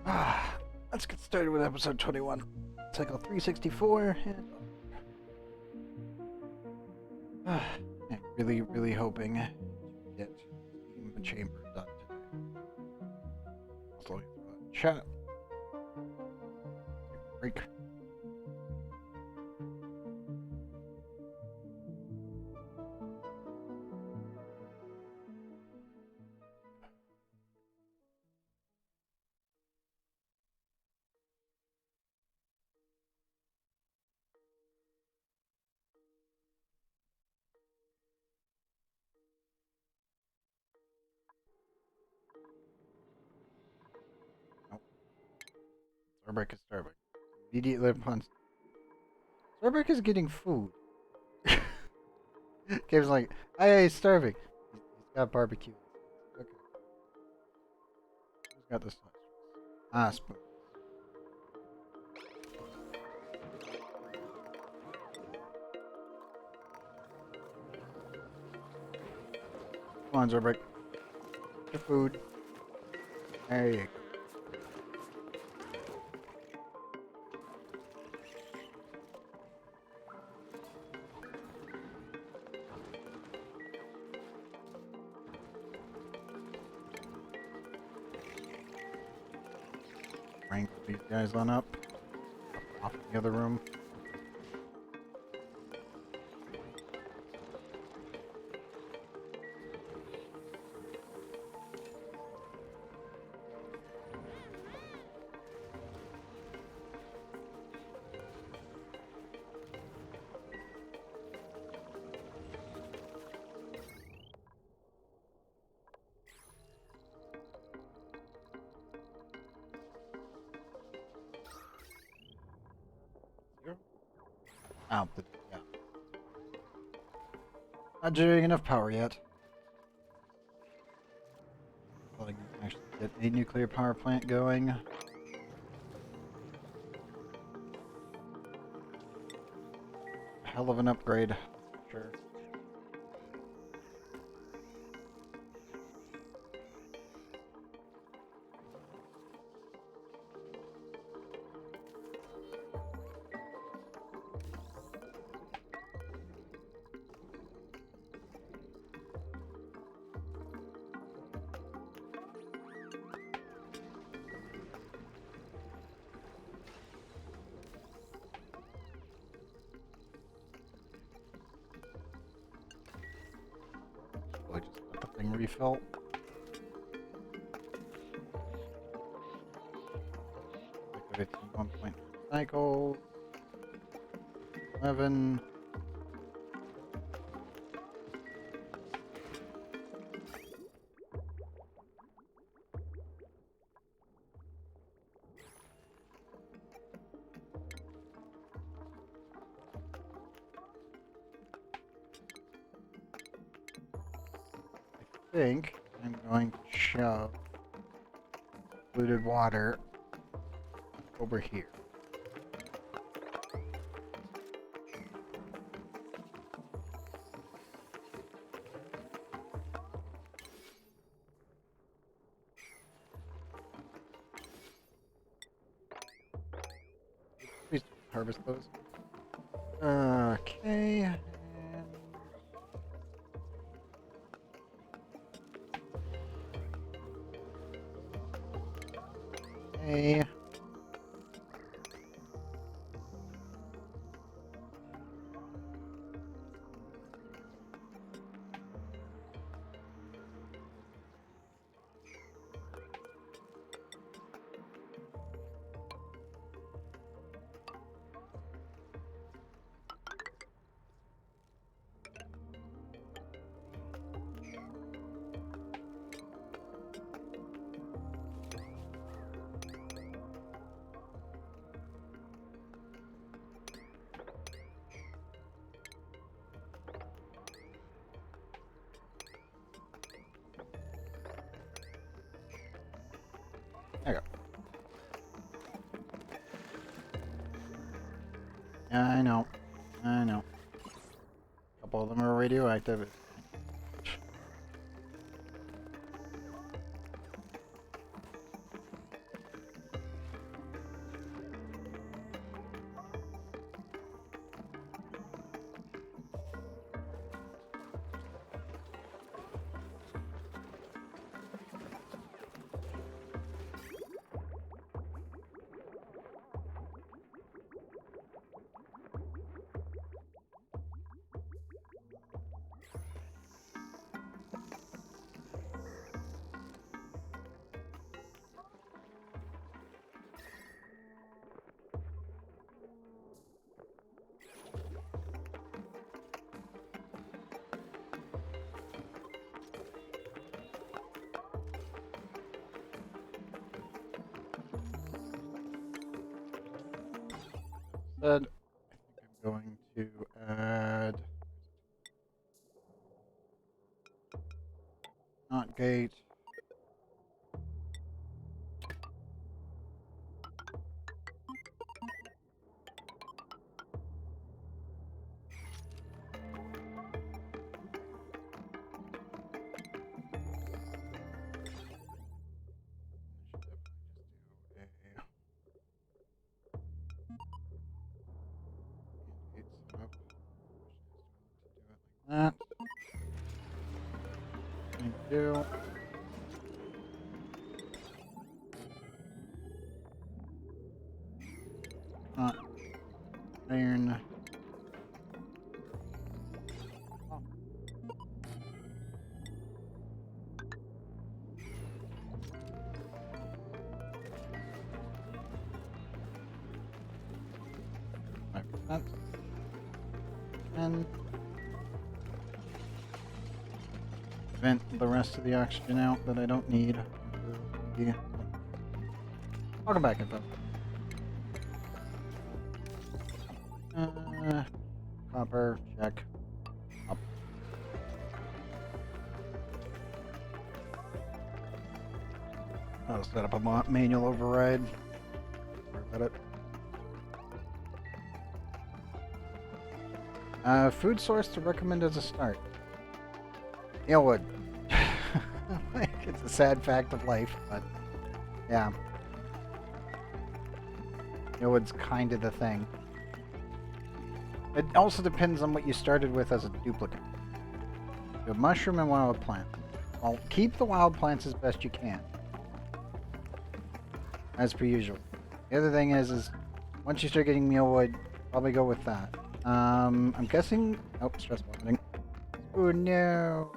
Let's get started with episode 21. Cycle 364. And... I'm really hoping to get the chamber done today. Also, chat. Break. Starbuck is Starbuck. Immediately upon Starbuck is getting food. Gabe's like, hey, he's starving. He's got barbecue. Okay. Who's got this? Ah, spoon. Come on, Starbuck. Your food. There you go. Wrangle these guys on up. Off in the other room. Oh, yeah. Not generating enough power yet. Well, I can actually get a nuclear power plant going. Hell of an upgrade, sure. I just let the thing refill. Like 1 point cycle. 11. I think I'm going to shove polluted water over here. Please harvest those. Okay. And okay. There you go. Yeah, I know. I know. A couple of them are radioactive. Instead, I think I'm going to add not gate. That. Thank you. Iron. Oh. That. And vent the rest of the oxygen out that I don't need. I'll come back info. Copper, check. Up. I'll set up a manual override. Sorry about it. Food source to recommend as a start. Eelwood. It's a sad fact of life, but yeah. Eelwood's kind of the thing. It also depends on what you started with as a duplicate. You have mushroom and wild plant. Well, keep the wild plants as best you can. As per usual. The other thing is once you start getting mealwood, probably go with that. I'm guessing... Oh, stress vomiting. Oh no!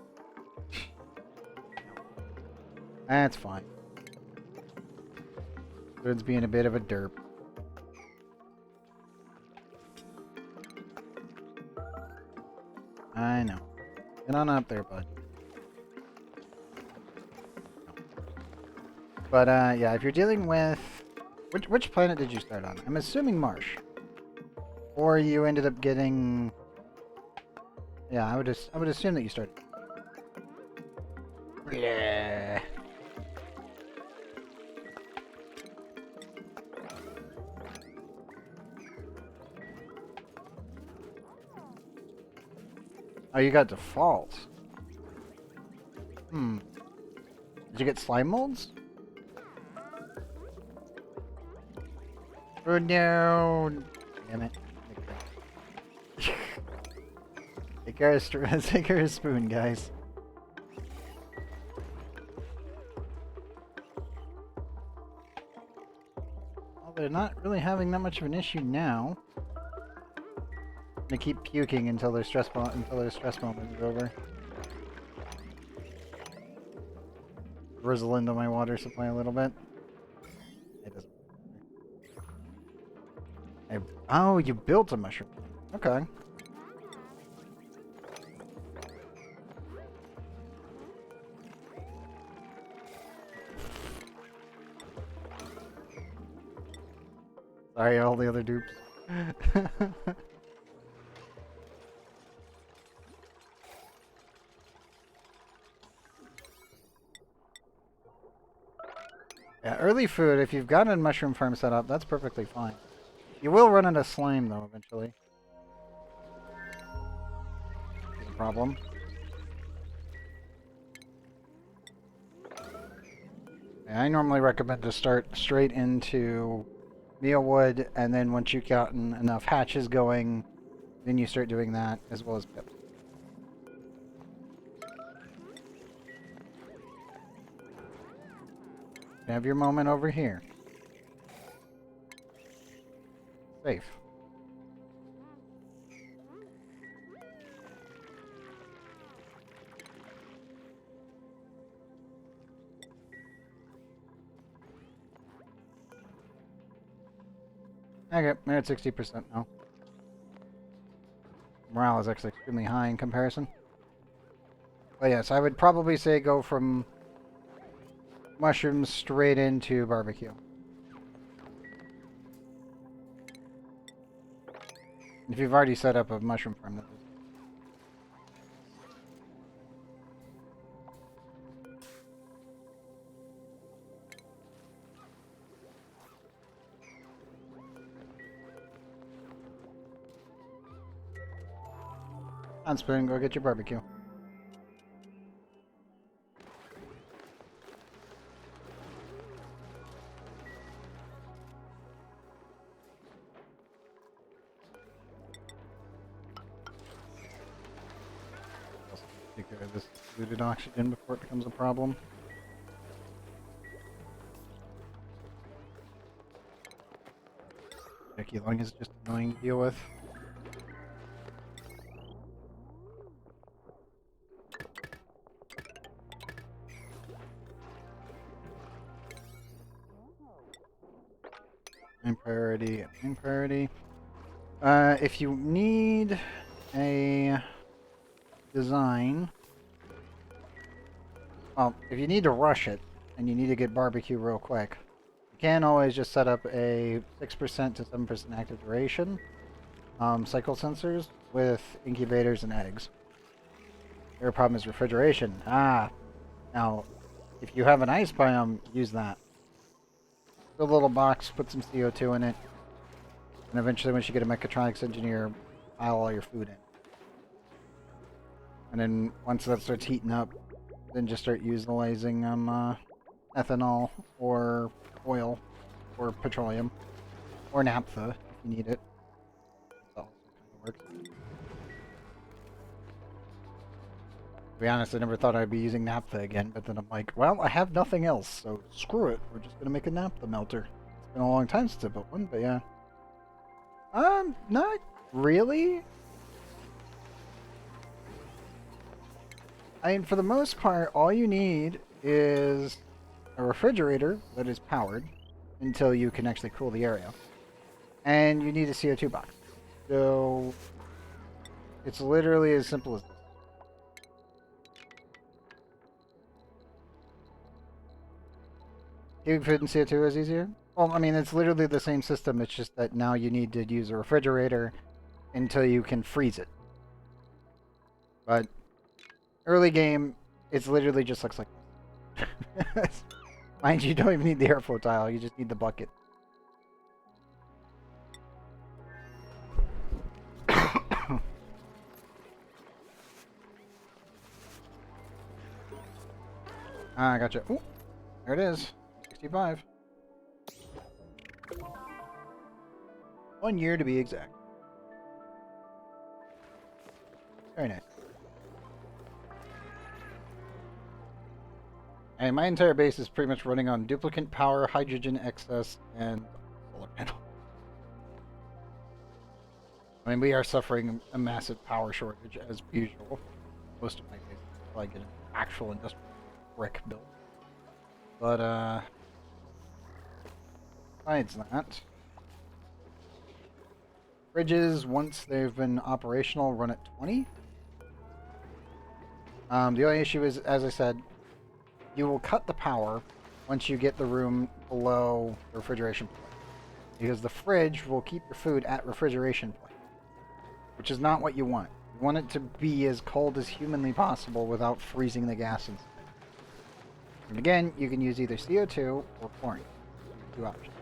That's fine. Bird's being a bit of a derp. I know. Get on up there, bud. But, yeah, if you're dealing with... Which planet did you start on? I'm assuming Marsh. Or you ended up getting... Yeah, I would assume that you started... Yeah. Oh, you got default. Did you get slime molds? Oh no! Damn it. Take care of a spoon, guys. Well, they're not really having that much of an issue now. I'm gonna keep puking until their stress moment is over. Drizzle into my water supply a little bit. It doesn't. Oh, you built a mushroom. Okay. Sorry, all the other dupes. Yeah, early food, if you've got a mushroom farm set up, that's perfectly fine. You will run into slime, though, eventually. It's a problem. Yeah, I normally recommend to start straight into mealwood, and then once you've gotten enough hatches going, then you start doing that, as well as pips. Have your moment over here. Safe. Okay, they're at 60% now. Morale is actually extremely high in comparison. But yes, I would probably say go from mushrooms straight into barbecue. If you've already set up a mushroom farm, that is. On Spoon, go get your barbecue. Take care of this diluted oxygen before it becomes a problem. Jackie Long is just annoying to deal with. Main priority, main priority. If you need a design, well, if you need to rush it and you need to get barbecue real quick, you can always just set up a 6% to 7% active duration cycle sensors with incubators and eggs. Their problem is refrigeration. Now, if you have an ice biome, use that. A little box, put some CO2 in it, and eventually once you get a mechatronics engineer, pile all your food in. And then once that starts heating up, then just start utilizing ethanol or oil or petroleum or naphtha if you need it. That also kind of works. To be honest, I never thought I'd be using naphtha again, but then I'm like, well, I have nothing else, so screw it. We're just gonna make a naphtha melter. It's been a long time since I built one, but yeah. Not really. I mean, for the most part, all you need is a refrigerator that is powered until you can actually cool the area. And you need a CO2 box. So, it's literally as simple as this. Keeping food and CO2 is easier? Well, I mean, it's literally the same system. It's just that now you need to use a refrigerator until you can freeze it. But early game, it's literally just looks like this. Mind you, don't even need the airflow tile. You just need the bucket. I gotcha. Ooh, there it is. 65. 1 year to be exact. Very nice. And my entire base is pretty much running on duplicate power, hydrogen excess, and solar panel. I mean, we are suffering a massive power shortage as usual. Most of my cases, until I get an actual industrial brick built. But, besides that, fridges, once they've been operational, run at 20. The only issue is, as I said, you will cut the power once you get the room below the refrigeration point. Because the fridge will keep your food at refrigeration point. Which is not what you want. You want it to be as cold as humanly possible without freezing the gas inside. And again, you can use either CO2 or chlorine. Two options.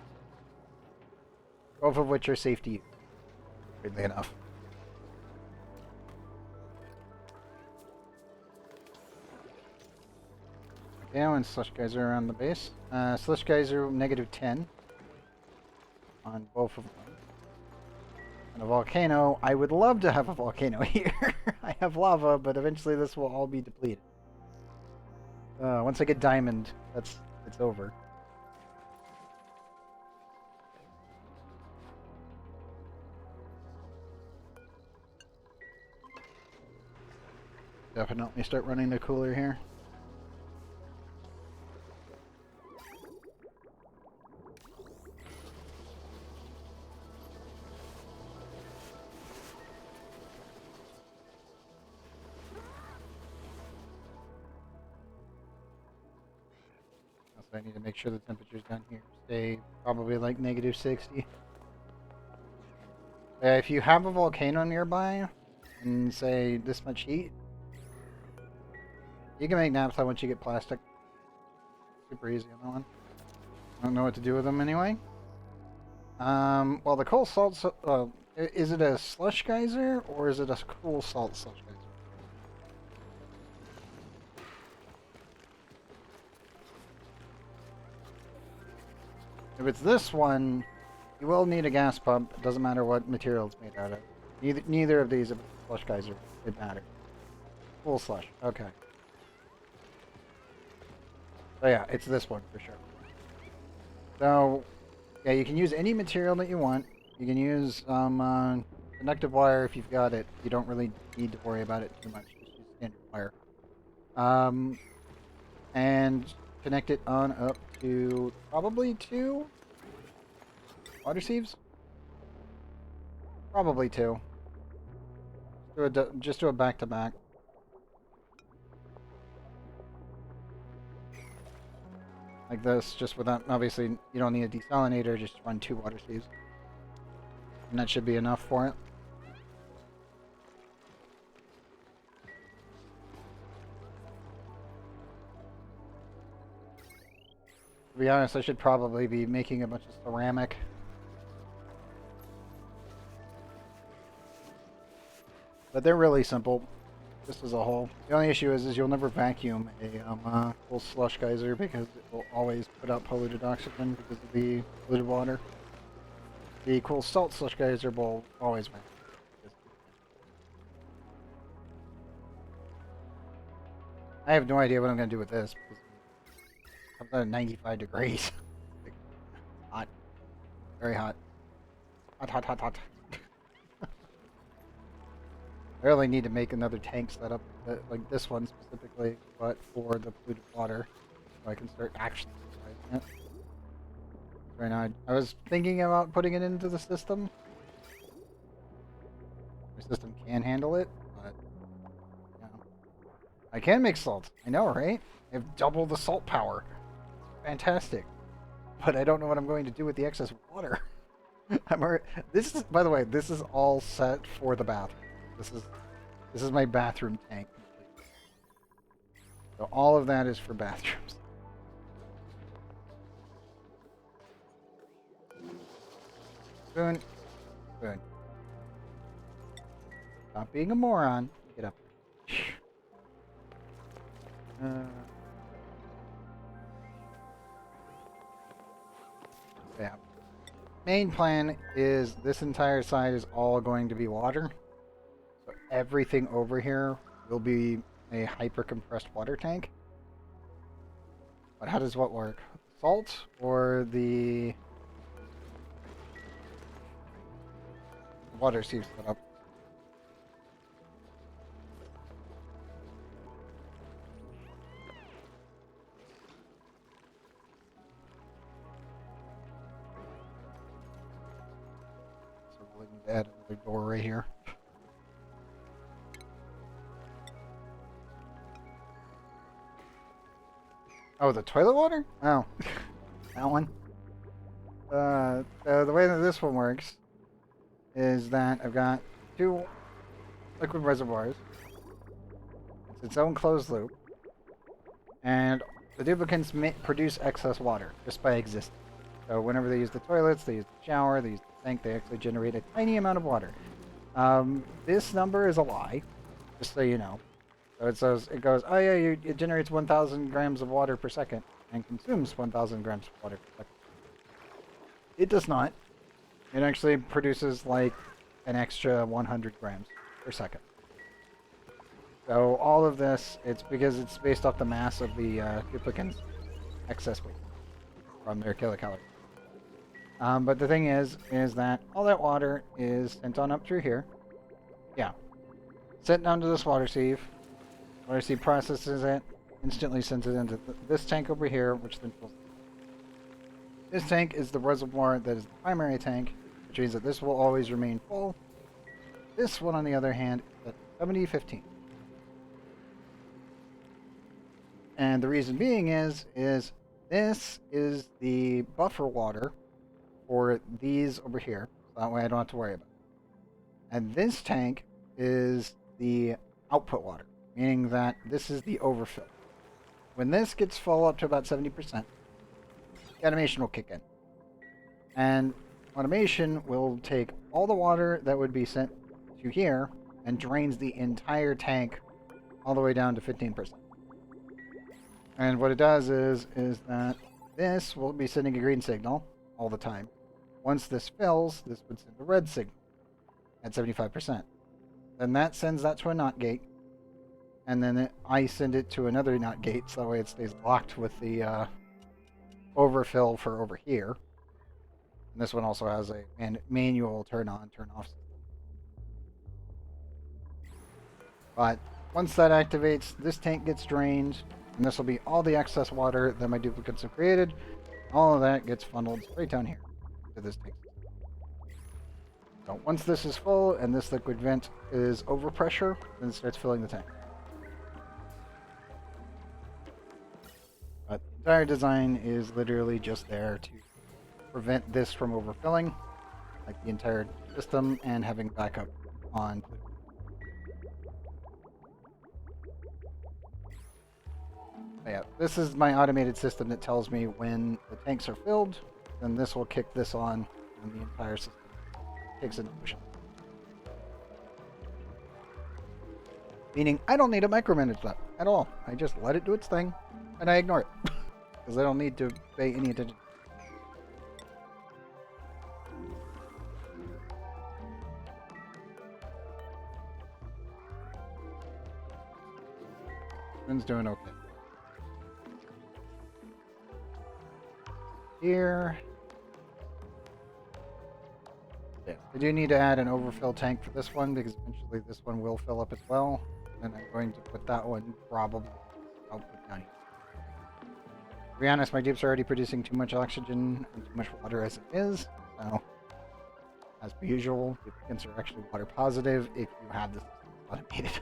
Both of which are safe to use. Weirdly enough. Yeah, and slush geyser around the base. Slush geyser -10 on both of them. And a volcano. I would love to have a volcano here. I have lava, but eventually this will all be depleted. Once I get diamond, it's over. Definitely start running the cooler here. I need to make sure the temperatures down here stay probably like -60. If you have a volcano nearby and say this much heat, you can make naphtha once you get plastic. Super easy on that one. I don't know what to do with them anyway. Well, the cool salt. Is it a slush geyser or is it a cool salt slush geyser? If it's this one, you will need a gas pump. It doesn't matter what material it's made out of. Neither of these, if it's a slush geyser, it matters. Full slush. Okay. So yeah, it's this one for sure. So, yeah, you can use any material that you want. You can use conductive wire if you've got it. You don't really need to worry about it too much. Just use standard wire. And connect it on up to probably 2 water sieves. Probably 2. Just do a back-to-back. Like this, just without, obviously, you don't need a desalinator, just run 2 water sieves. And that should be enough for it. To be honest, I should probably be making a bunch of ceramic. But they're really simple, just as a whole. The only issue is you'll never vacuum a full slush geyser because it will always put out polluted oxygen because of the polluted water. The cool salt slush geyser will always vacuum. I have no idea what I'm going to do with this because it comes out at 95 degrees. Hot. Very hot. Hot, hot, hot, hot. I really need to make another tank setup, like this one specifically, but for the polluted water, so I can start actually utilizing it. Right now, I was thinking about putting it into the system. My system can handle it, but you know. I can make salt. I know, right? I have double the salt power. Fantastic. But I don't know what I'm going to do with the excess water. This is, by the way, this is all set for the bathroom. This is my bathroom tank. So all of that is for bathrooms. Spoon. Spoon. Stop being a moron. Get up. Yeah. Main plan is this entire side is all going to be water. So everything over here will be a hyper compressed water tank. But how does what work? Salt or the water sieve setup? So we'll need to add another door right here. Oh, the toilet water? Oh, that one. So the way that this one works is that I've got 2 liquid reservoirs. It's its own closed loop. And the duplicants produce excess water just by existing. So whenever they use the toilets, they use the shower, they use the sink, they actually generate a tiny amount of water. This number is a lie, just so you know. So it says, it goes, oh yeah, it generates 1,000 grams of water per second and consumes 1,000 grams of water per second. It does not. It actually produces like an extra 100 grams per second. So all of this, it's because it's based off the mass of the duplicant's excess weight from their kilocalories. But the thing is that all that water is sent on up through here. Yeah. Sent down to this water sieve. Water sieve processes it, instantly sends it into this tank over here, which then fills. This tank is the reservoir that is the primary tank, which means that this will always remain full. This one, on the other hand, is at 70-15. And the reason being is this is the buffer water for these over here. So that way I don't have to worry about it. And this tank is the output water, meaning that this is the overfill. When this gets full up to about 70%, automation will kick in. And automation will take all the water that would be sent to here and drains the entire tank all the way down to 15%. And what it does is that this will be sending a green signal all the time. Once this fills, this would send a red signal at 75%. Then that sends that to a NOT gate, and then I send it to another NOT gate, so that way it stays locked with the overfill for over here. And this one also has a manual turn on, turn off system. But once that activates, this tank gets drained, and this will be all the excess water that my duplicates have created. All of that gets funneled straight down here to this tank. So once this is full and this liquid vent is overpressure, then it starts filling the tank. But the entire design is literally just there to prevent this from overfilling, like the entire system, and having backup on. But yeah, this is my automated system that tells me when the tanks are filled, then this will kick this on, and the entire system kicks into motion. Meaning I don't need to micromanage that at all. I just let it do its thing, and I ignore it. Because I don't need to pay any attention. Spin's doing okay. Here. Yeah, I do need to add an overfill tank for this one because eventually this one will fill up as well. And I'm going to put that one probably output down here. To be honest, my dupes are already producing too much oxygen and too much water as it is. So, as per usual, duplicants are actually water positive if you have this automated.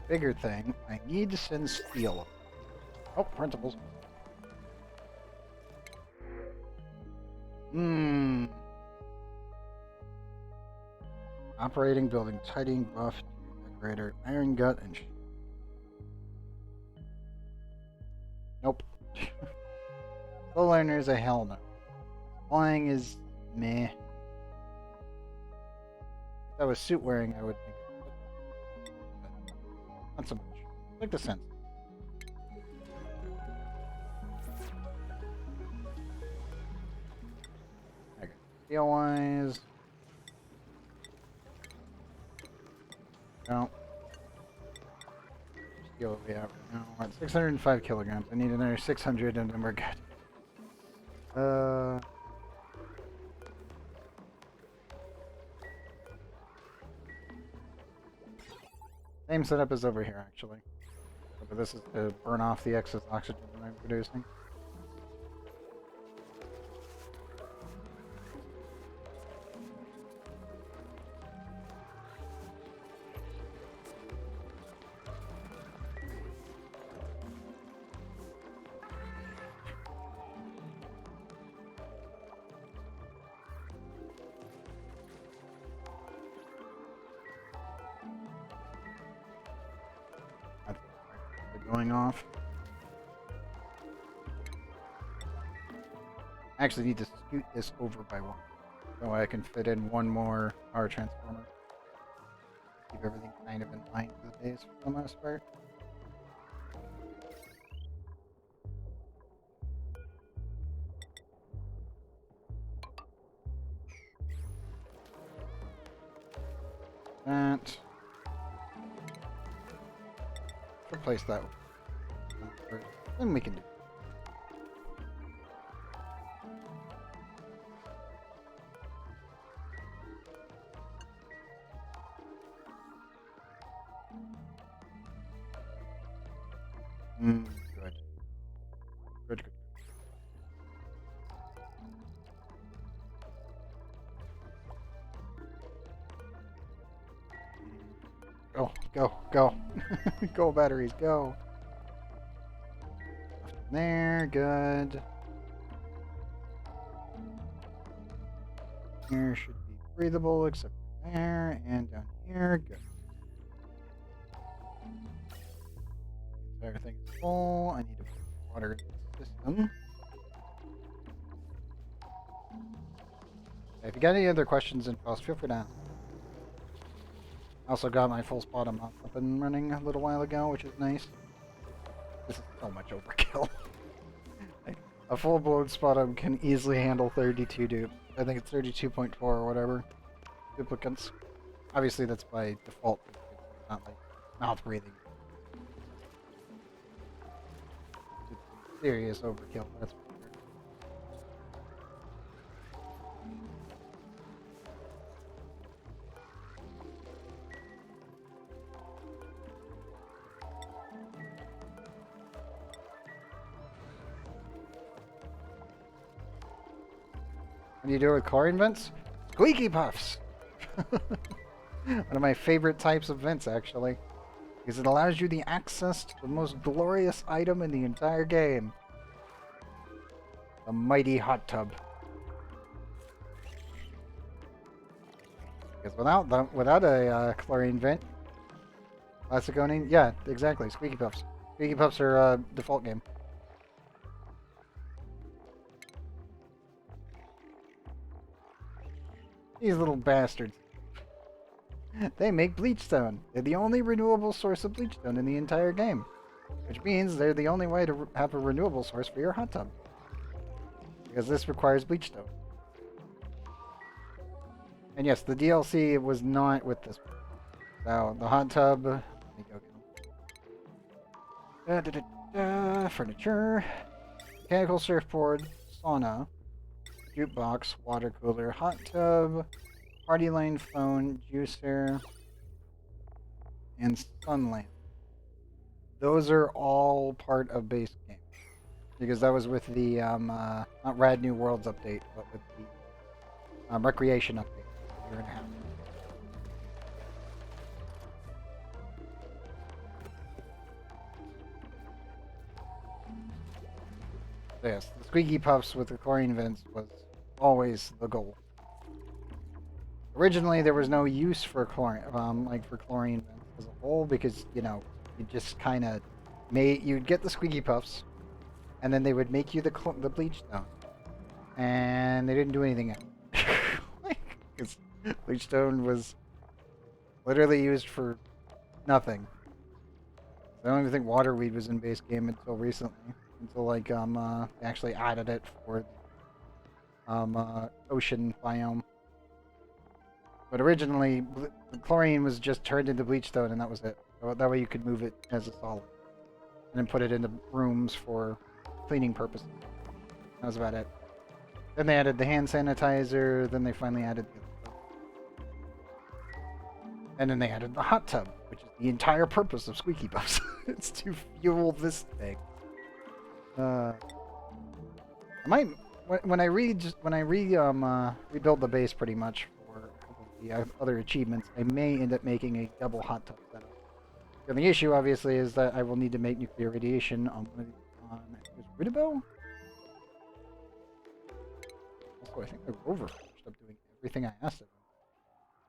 Bigger thing, I need to send steel. Oh, principles. Operating building, tidying, buff, decorator, iron gut, and nope. Slow learner is a hell no. Flying is meh. If I was suit wearing, I would think it would. But not so much. I like the sense. Okay. Steel wise. No. Steel we have right now. We're at 605 kilograms. I need another 600 and then we're good. Same setup as over here, actually. But this is to burn off the excess oxygen that I'm producing. Going off. I actually need to scoot this over by one, so I can fit in one more power transformer. Keep everything kind of in line for the base for the most part. That. Replace that one. Then we can do. Good. Good, good. Go, go, go. Go batteries, go. there, good. Here should be breathable, except for there, and down here, good. Everything is full. I need to put water in the system. If you got any other questions and posts, feel free to ask. I also got my full spot up and running a little while ago, which is nice. This is so much overkill. Like, a full-blown spot can easily handle 32 dupes. I think it's 32.4 or whatever. Duplicates. Obviously that's by default. It's not like mouth breathing. It's serious overkill, that's for sure. What do you do with chlorine vents? Squeaky puffs! One of my favorite types of vents, actually. Because it allows you the access to the most glorious item in the entire game. The mighty hot tub. Because without a chlorine vent, acetylcholine, yeah, exactly, squeaky puffs. Squeaky puffs are default game. These little bastards. They make bleachstone. They're the only renewable source of bleachstone in the entire game. Which means they're the only way to have a renewable source for your hot tub. Because this requires bleachstone. And yes, the DLC was not with this. So, the hot tub... Let me go. Furniture. Mechanical surfboard. Sauna. Jukebox. Water cooler. Hot tub. Party line phone. Juicer. And sun lamp. Those are all part of base game. Because that was with the, not Rad New Worlds update, but with the Recreation update. A year and a half. So yes, the squeaky puffs with the chlorine vents was always the goal. Originally, there was no use for chlorine, for chlorine vents as a whole, because, you know, you just kind of you'd get the squeaky puffs, and then they would make you the bleach stone. And they didn't do anything else. Because bleach stone was literally used for nothing. I don't even think waterweed was in base game until recently. Until, like, they actually added it for ocean biome. But originally, the chlorine was just turned into bleachstone, and that was it. So that way you could move it as a solid. And then put it into rooms for cleaning purposes. That was about it. Then they added the hand sanitizer, then they finally added the... And then they added the hot tub, which is the entire purpose of Squeaky Puffs. It's to fuel this thing. When I rebuild the base pretty much for a couple of the other achievements, I may end up making a double hot tub setup. And the issue, obviously, is that I will need to make nuclear radiation on Ridabo? Also, I think the rover finished up doing everything I asked of him.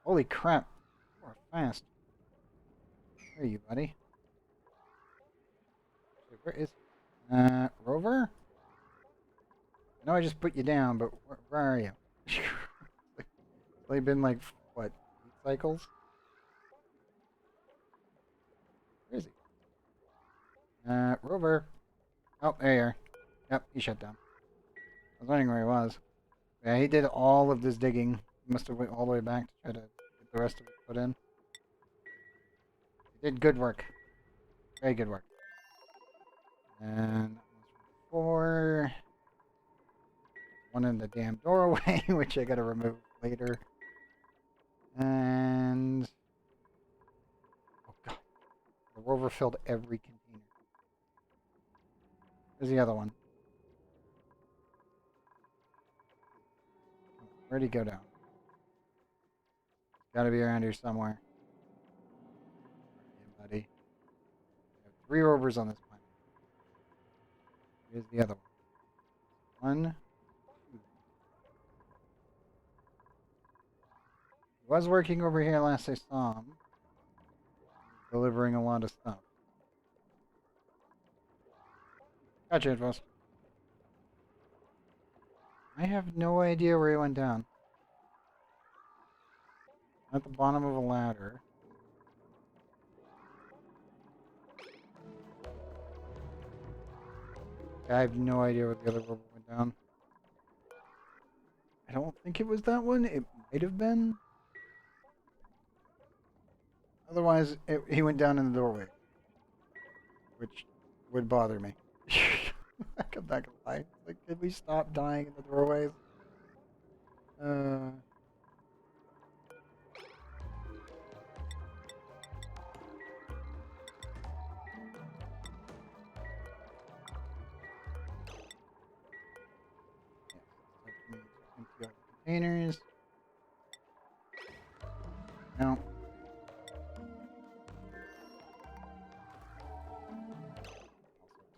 Holy crap. You are fast. Where are you, buddy? Wait, where is... rover? I know I just put you down, but where are you? It's only been like, what, 8 cycles? Where is he? Rover. Oh, there you are. Yep, he shut down. I was wondering where he was. Yeah, he did all of this digging. He must have went all the way back to try to get the rest of it put in. He did good work. Very good work. And that was 4. One in the damn doorway, which I gotta remove later. And... oh god. The rover filled every container. Where's the other one? Where'd he go down? Gotta be around here somewhere. Yeah, buddy. I have 3 rovers on this planet. Where's the other one? One. Two. He was working over here last I saw him. Delivering a lot of stuff. Gotcha, it was. I have no idea where he went down. At the bottom of a ladder. I have no idea where the other robot went down. I don't think it was that one. It might have been. Otherwise, he went down in the doorway. Which would bother me. I'm not gonna lie. Like, did we stop dying in the doorways? Yeah. Empty out containers. No.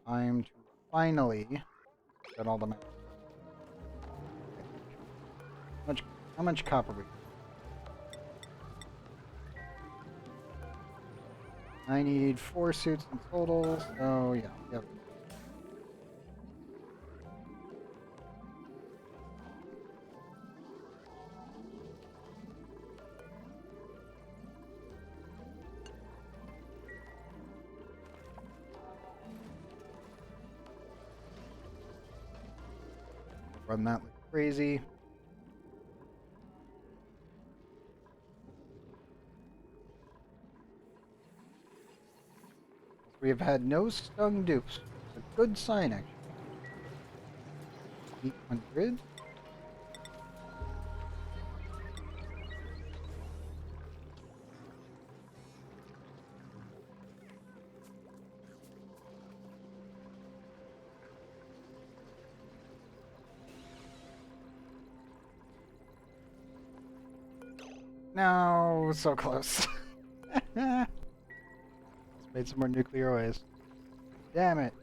Time to finally get all the maps. How much copper we got? I need 4 suits in total, so yeah. Yep. Run that like crazy. We have had no stung dupes. A good sign, actually. 800. No, so close. Let's made some more nuclear waste. Damn it.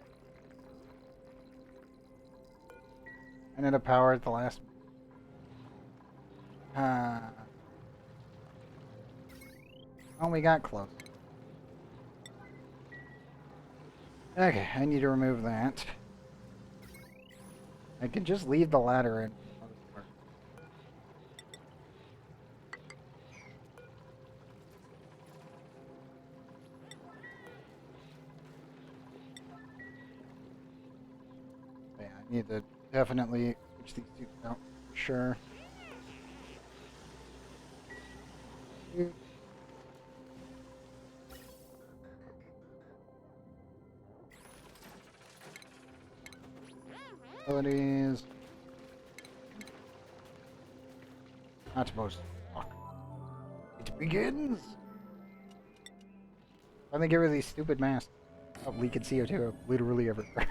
I ended up power at the last. Oh, we got close. Okay, I need to remove that. I can just leave the ladder in. Yeah, I need to definitely switch these suits out for sure. Abilities. Not supposed to talk. It begins! Finally get rid of these stupid masks. Stop leaking CO2 literally everywhere.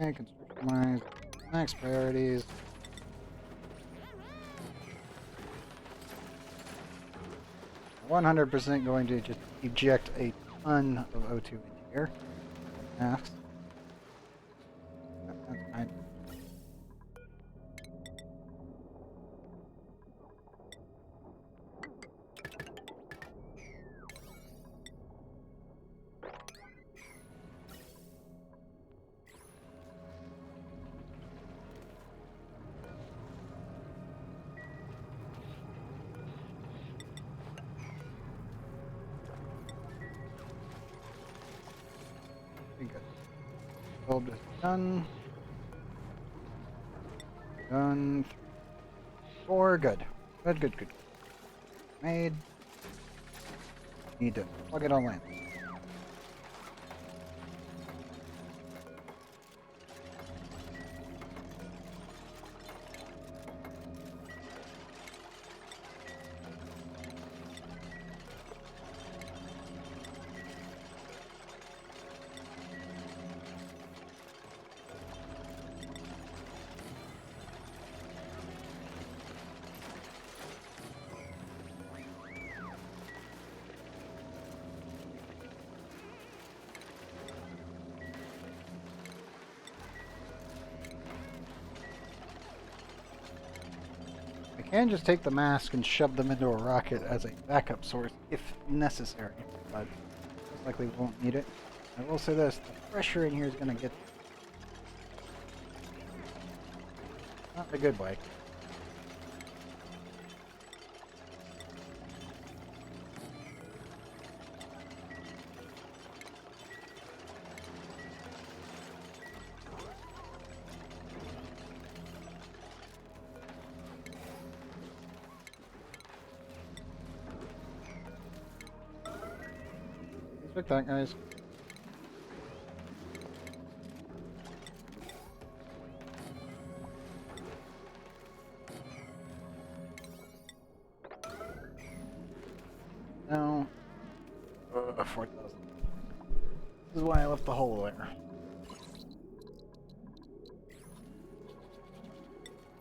Okay, construction wise, max priorities. I'm 100% going to just eject a ton of O2 into here. Masks. That's fine. Good. Build is done. Done. 4, good. Good. Made. Need to plug it all in. can just take the mask and shove them into a rocket as a backup source if necessary, but most likely won't need it. I will say this, the pressure in here is going to get not in a good way. Like that, guys. No. 4,000. This is why I left the hole there.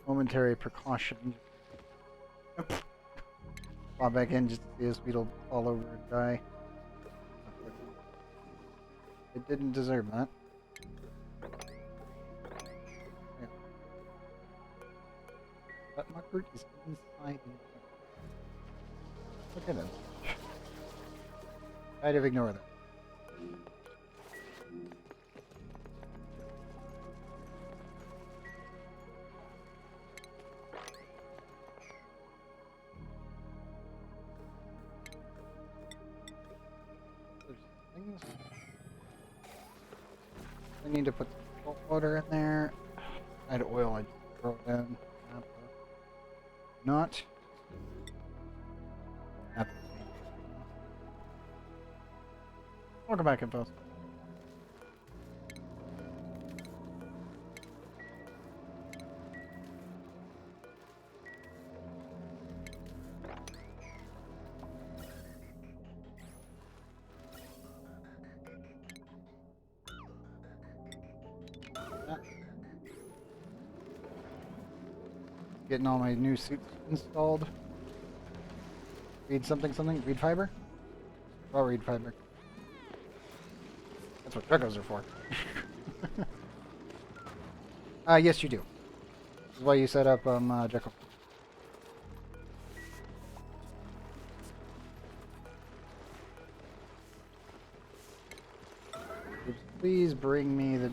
Momentary precaution. Pop back in just to see this beetle fall over and die. It didn't deserve that. Yeah. That muckert is inside. Look at him. Kind of ignore that. There's things. I need to put some salt water in there. I had oil, I just throw it in. Not. Welcome back, Info. Getting all my new suits installed. Read something, read fiber? I'll read fiber. That's what Dragos are for. Yes you do. This is why you set up, Jekyll. Please bring me the...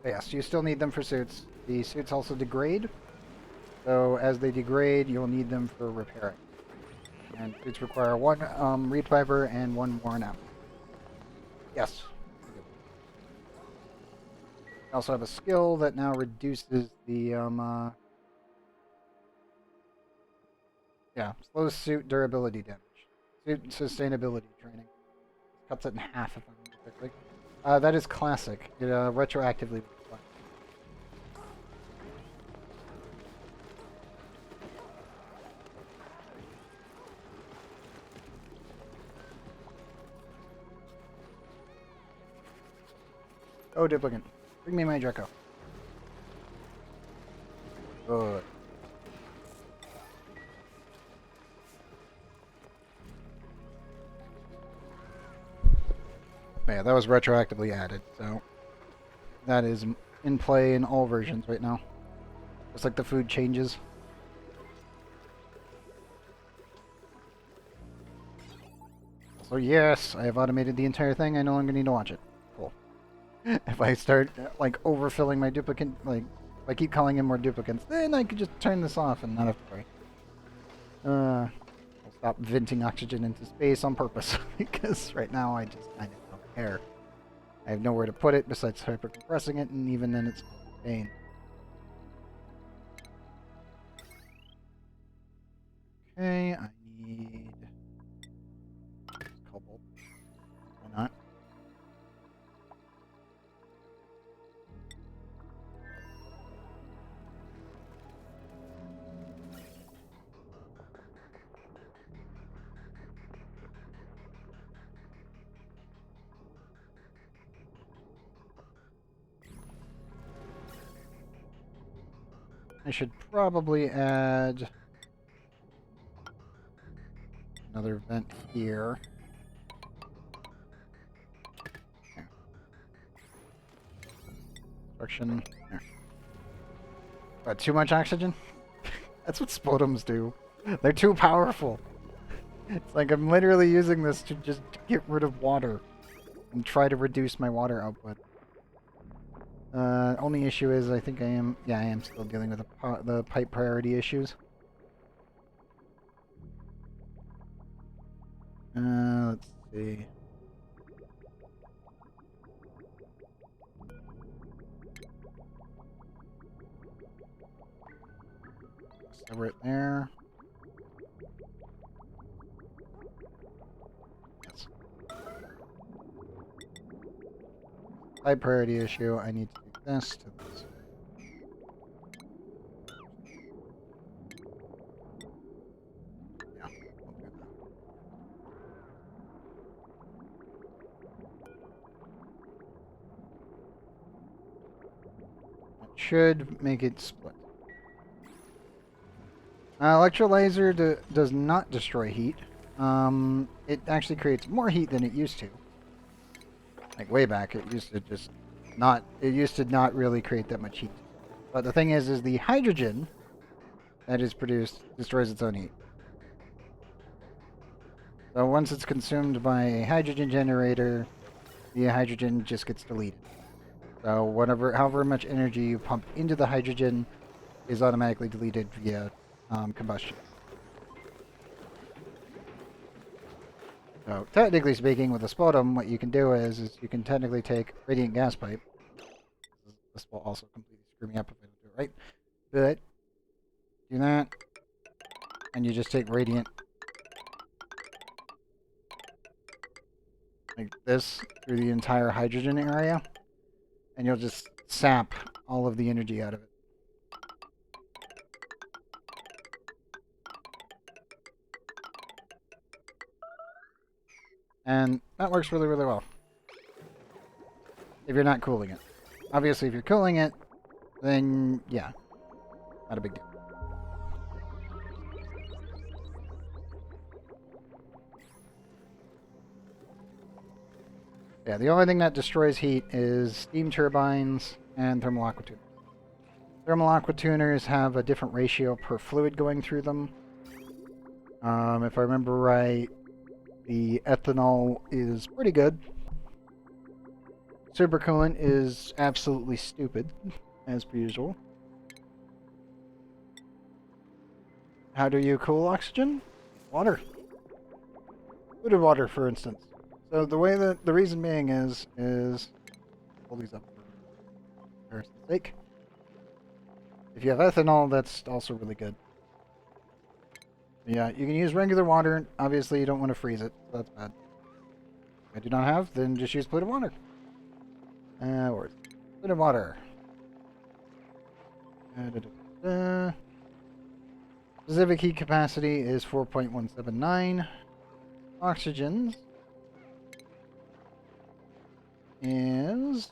Yes, you still need them for suits. The suits also degrade. So as they degrade, you'll need them for repairing. And suits require one reed fiber and one worn out. Yes. I also have a skill that now reduces the slows suit durability damage. Suit sustainability training. Cuts it in half if I remember correctly. That is classic. It retroactively. Oh, duplicate. Bring me my Draco. Good. Yeah, that was retroactively added, so that is in play in all versions right now. Just like the food changes. So yes, I have automated the entire thing. I no longer need to watch it. Cool. If I start like overfilling my duplicate, like if I keep calling in more duplicates, then I could just turn this off and not have to worry. I'll stop venting oxygen into space on purpose because right now I just kind of don't care. I have nowhere to put it besides hyper compressing it, and even then it's a pain. Okay, I need cobalt. Why not? I should probably add another vent here. Construction. There. What, too much oxygen? That's what spodums do. They're too powerful. It's like I'm literally using this to just get rid of water and try to reduce my water output. Only issue is I think I am still dealing with the pipe priority issues. Let's see. Sever it there. Yes. Pipe priority issue. I need to do this to this. Yeah, I'll do that. That should make it split. Electrolyzer does not destroy heat. It actually creates more heat than it used to. Like way back, it used to not really create that much heat. But the thing is the hydrogen that is produced destroys its own heat. So once it's consumed by a hydrogen generator, the hydrogen just gets deleted. So however much energy you pump into the hydrogen is automatically deleted via combustion. So technically speaking, with a sputum, what you can do is you can technically take radiant gas pipe. This will also completely screw me up if I don't do it right. But do that, and you just take radiant like this through the entire hydrogen area, and you'll just sap all of the energy out of it. And that works really, really well. If you're not cooling it. Obviously, if you're cooling it, then yeah, not a big deal. Yeah, the only thing that destroys heat is steam turbines and thermal aqua tuners. Thermal aqua tuners have a different ratio per fluid going through them. If I remember right, the ethanol is pretty good. Supercoolant is absolutely stupid, as per usual. How do you cool oxygen? Water. Fluid water, for instance. So the reason being is hold these up for comparison's sake. If you have ethanol, that's also really good. Yeah, you can use regular water. Obviously, you don't want to freeze it. So that's bad. If I do not have, then just use fluid water. Where is it? Fluid water. Specific heat capacity is 4.179. Oxygen's is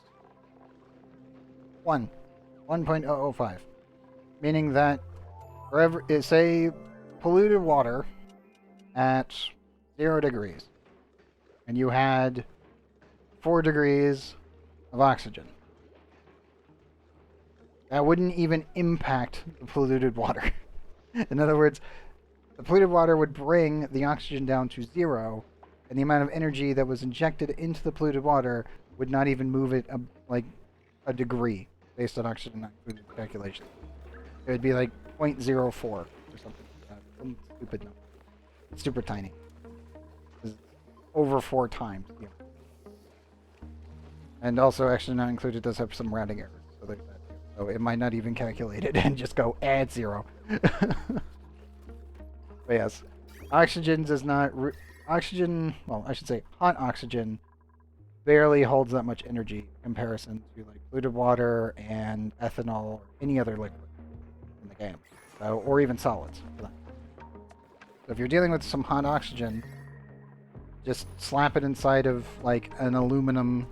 1.005. Meaning that for say polluted water at 0 degrees, and you had 4 degrees of oxygen, that wouldn't even impact the polluted water. In other words, the polluted water would bring the oxygen down to 0, and the amount of energy that was injected into the polluted water would not even move it like a degree based on oxygen non-included calculation. It would be like 0.04 or something like that. Some stupid number. It's super tiny. It's over 4 times. Yeah. And also, oxygen not included does have some rounding errors, so there's that too. So it might not even calculate it and just go add 0. But yes, oxygen does not. Oxygen, well, I should say hot oxygen barely holds that much energy in comparison to like polluted water and ethanol or any other liquid in the game. So, or even solids for that. So if you're dealing with some hot oxygen, just slap it inside of like an aluminum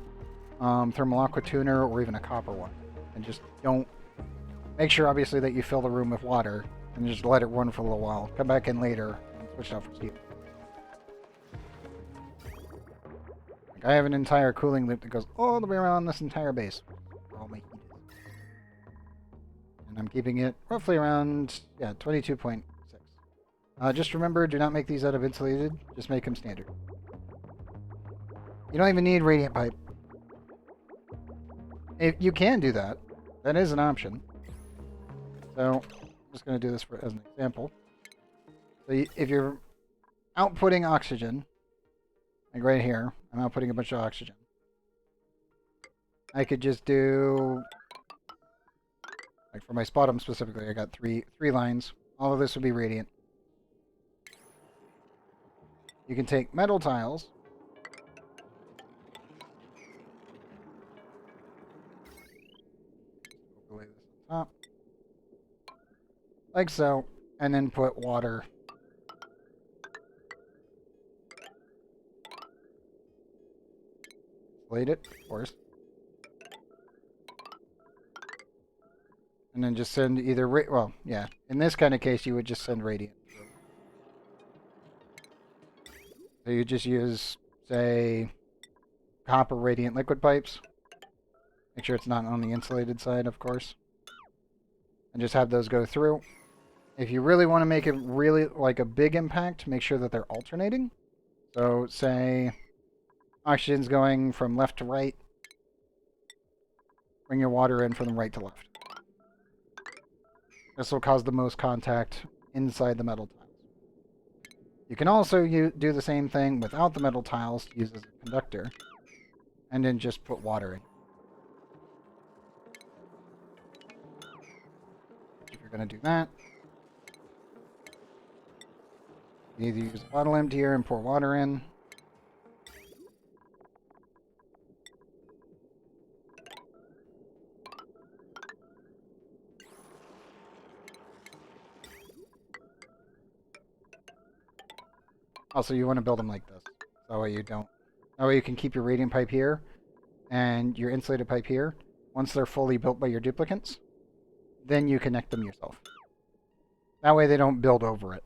thermal aqua tuner or even a copper one. And just don't make sure obviously that you fill the room with water and just let it run for a little while. Come back in later and switch it out for steam. Like I have an entire cooling loop that goes all the way around this entire base where all my heat is. and I'm keeping it roughly around, yeah, 22.6. Just remember, do not make these out of insulated, just make them standard. You don't even need radiant pipe. You can do that. That is an option. So, I'm just going to do this as an example. So if you're outputting oxygen, like right here, I'm outputting a bunch of oxygen. I could just do, like for my sputum specifically, I got three lines. All of this would be radiant. You can take metal tiles. Overlay this on top. Like so. And then put water. Inflate it, of course. And then just send either, well, yeah. In this kind of case, you would just send radiant. So you just use, say, copper radiant liquid pipes. Make sure it's not on the insulated side, of course. And just have those go through. If you really want to make it really like a big impact, make sure that they're alternating. So say oxygen's going from left to right. Bring your water in from the right to left. This will cause the most contact inside the metal tiles. You can also do the same thing without the metal tiles to use as a conductor. And then just put water in. If you're going to do that, you either use a bottle emptier and pour water in. Also, you want to build them like this. That way you don't... That way you can keep your radiant pipe here and your insulated pipe here. Once they're fully built by your duplicants, then you connect them yourself. That way they don't build over it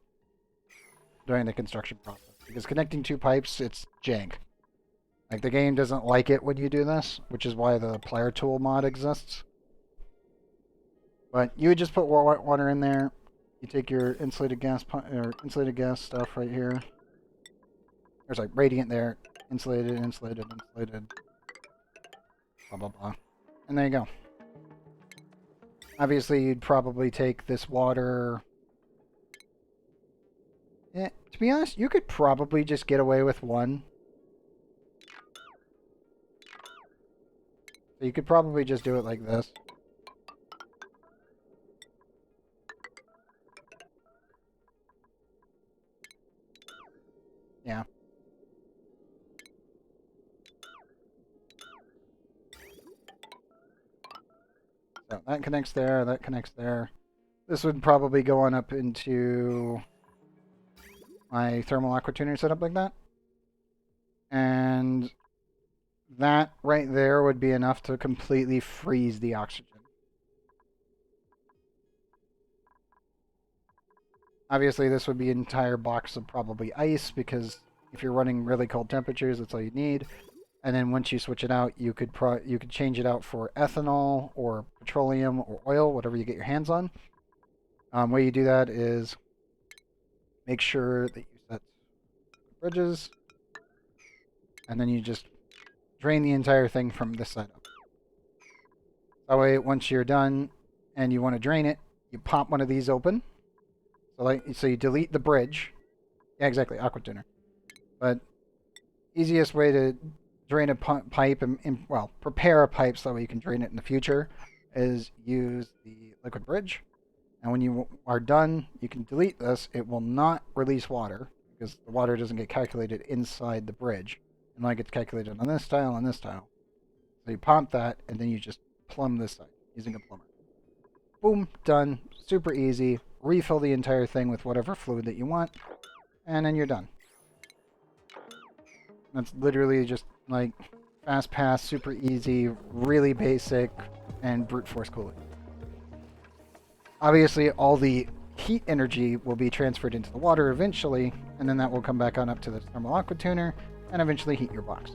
during the construction process. Because connecting two pipes, it's jank. Like, the game doesn't like it when you do this, which is why the player tool mod exists. But you would just put water in there. You take your insulated gas stuff right here. There's like radiant there. Insulated, insulated, insulated. Blah, blah, blah. And there you go. Obviously, you'd probably take this water... Yeah, to be honest, you could probably just get away with one. So you could probably just do it like this. Yeah. So that connects there, that connects there. This would probably go on up into my thermal aqua tuner setup like that. And that right there would be enough to completely freeze the oxygen. Obviously, this would be an entire box of probably ice, because if you're running really cold temperatures, that's all you need. And then once you switch it out, you could change it out for ethanol or petroleum or oil, whatever you get your hands on. Way you do that is make sure that you set bridges, and then you just drain the entire thing from this side up. That way, once you're done and you want to drain it, you pop one of these open. So you delete the bridge. Yeah, exactly, aqua tuner. But easiest way to drain a pipe and well, prepare a pipe so that way you can drain it in the future is use the liquid bridge. And when you are done, you can delete this. It will not release water because the water doesn't get calculated inside the bridge. It only gets calculated on this tile and this tile. So you pump that, and then you just plumb this side using a plumber. Boom, done. Super easy. Refill the entire thing with whatever fluid that you want, and then you're done. That's literally just like fast pass, super easy, really basic, and brute force cooling. Obviously, all the heat energy will be transferred into the water eventually, and then that will come back on up to the thermal aqua tuner and eventually heat your box,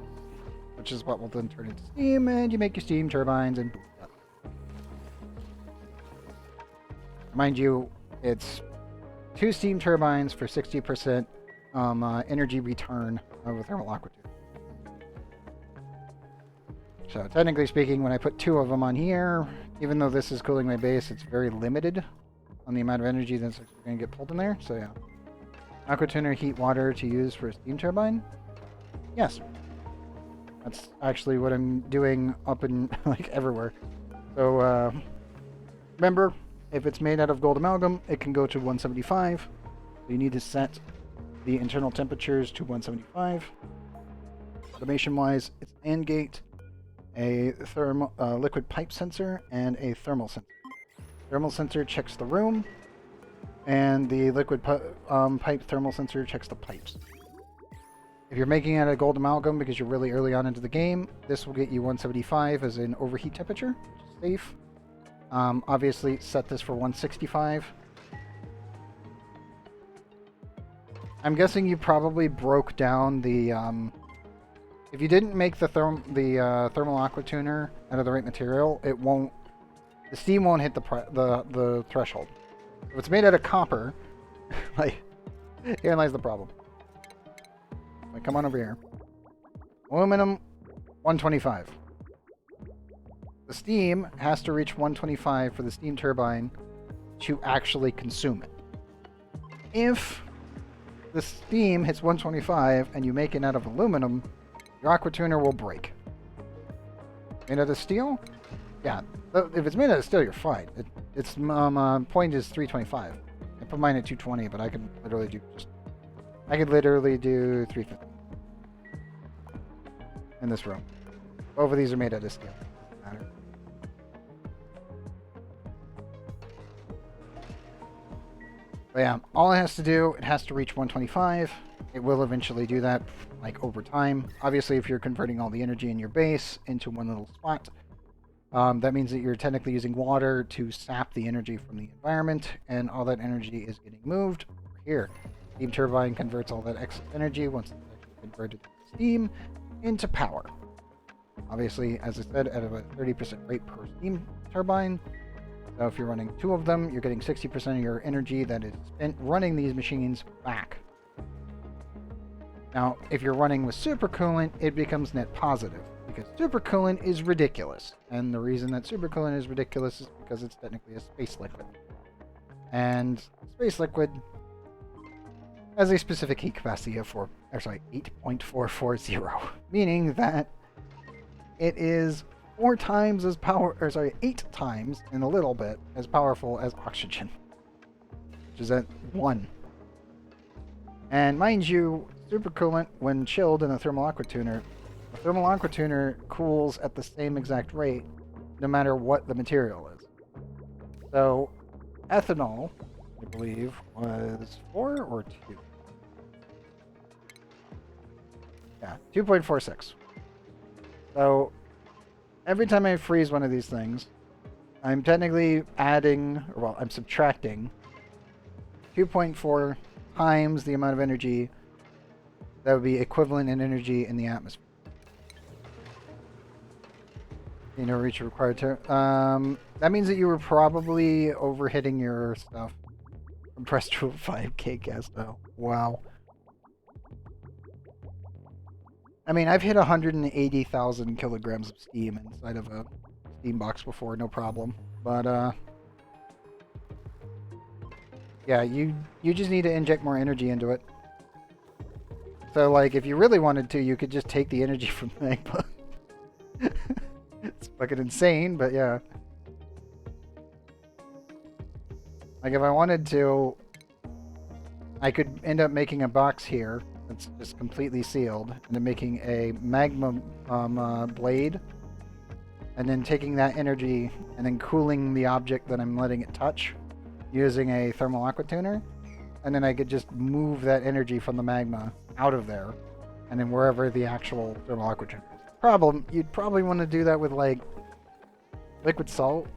which is what will then turn into steam, and you make your steam turbines and boom. Mind you, it's 2 steam turbines for 60% energy return of a thermal aqua tube. So technically speaking, when I put 2 of them on here, even though this is cooling my base, it's very limited on the amount of energy that's going to get pulled in there. So yeah. Aqua tuner heat water to use for a steam turbine? Yes. That's actually what I'm doing up in like everywhere. So remember, if it's made out of gold amalgam, it can go to 175. So you need to set the internal temperatures to 175. Automation-wise, it's an AND gate, a liquid pipe sensor, and a thermal sensor. Thermal sensor checks the room, and the liquid pipe thermal sensor checks the pipes. If you're making it a gold amalgam because you're really early on into the game, this will get you 175 as an overheat temperature, which is safe. Obviously, set this for 165. I'm guessing you probably broke down the... if you didn't make the thermal aqua tuner out of the right material, it won't... The steam won't hit the threshold. If it's made out of copper, like, herein lies the problem. Like, come on over here. Aluminum, 125. The steam has to reach 125 for the steam turbine to actually consume it. If the steam hits 125 and you make it out of aluminum, your aqua tuner will break. Made out of steel? Yeah, if it's made out of steel, you're fine. Its point is 325. I put mine at 220, but I can literally do I could literally do 350 in this room. Both of these are made out of steel. Doesn't matter. But yeah, all it has to do, it has to reach 125. It will eventually do that, like, over time. Obviously, if you're converting all the energy in your base into one little spot, that means that you're technically using water to sap the energy from the environment, and all that energy is getting moved over here. Steam turbine converts all that excess energy, once it's actually converted to steam, into power. Obviously, as I said, at about 30% rate per steam turbine. So if you're running 2 of them, you're getting 60% of your energy that is spent running these machines back. Now, if you're running with supercoolant, it becomes net positive, because supercoolant is ridiculous. And the reason that supercoolant is ridiculous is because it's technically a space liquid. And space liquid has a specific heat capacity of 8.440, meaning that it is 8 times and a little bit as powerful as oxygen, which is at 1. And mind you, supercoolant, when chilled in a thermal aqua tuner, the thermal aqua tuner cools at the same exact rate no matter what the material is. So ethanol, I believe, was 4 or 2. Yeah, 2.46. So every time I freeze one of these things, I'm technically I'm subtracting 2.4 times the amount of energy that would be equivalent in energy in the atmosphere. You know, reach required to... that means that you were probably overhitting your stuff. Compressed to a 5k gas though. Wow. I mean, I've hit 180,000 kilograms of steam inside of a steam box before, no problem. But, yeah, you just need to inject more energy into it. So, like, if you really wanted to, you could just take the energy from the magma. It's fucking insane, but yeah. Like, if I wanted to, I could end up making a box here that's just completely sealed, and then making a magma blade, and then taking that energy and then cooling the object that I'm letting it touch using a thermal aqua tuner, and then I could just move that energy from the magma out of there, and then wherever the actual thermal aqua tuner is. Problem, you'd probably want to do that with, like, liquid salt.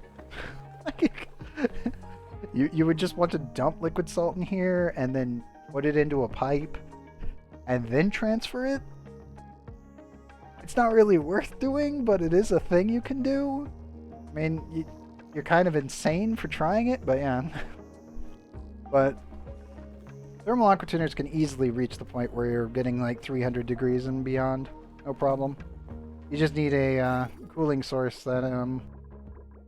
You would just want to dump liquid salt in here and then put it into a pipe and then transfer it. It's not really worth doing, but it is a thing you can do. I mean, you're kind of insane for trying it, but yeah. But thermal aqua tuners can easily reach the point where you're getting like 300 degrees and beyond. No problem. You just need a cooling source that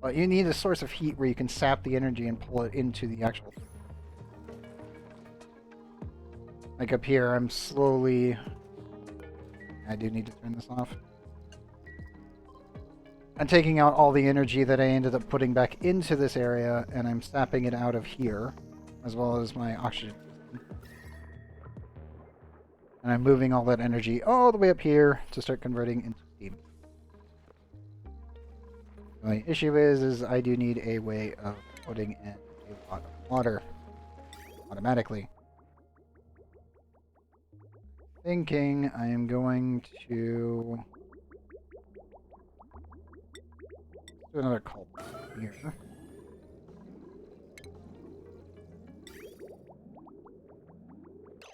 well, you need a source of heat where you can sap the energy and pull it into the actual. Like up here, I'm slowly. I do need to turn this off. I'm taking out all the energy that I ended up putting back into this area, and I'm sapping it out of here, as well as my oxygen. And I'm moving all that energy all the way up here to start converting into steam. The issue is I do need a way of putting in a lot of water automatically. Thinking I am going to do another cult here.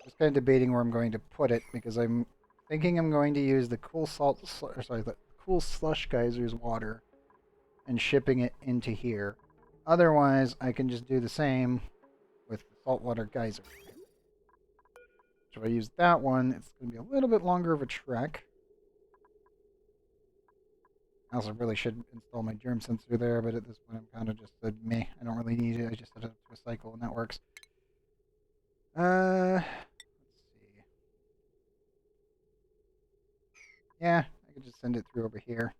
Just kind of debating where I'm going to put it because I'm thinking I'm going to use the cool the cool slush geyser's water and shipping it into here. Otherwise, I can just do the same with the saltwater geyser. So if I use that one, it's going to be a little bit longer of a trek. I also really should install my germ sensor there, but at this point I'm kind of just meh. I don't really need it. I just set it up to a cycle and that works. Let's see. Yeah, I could just send it through over here.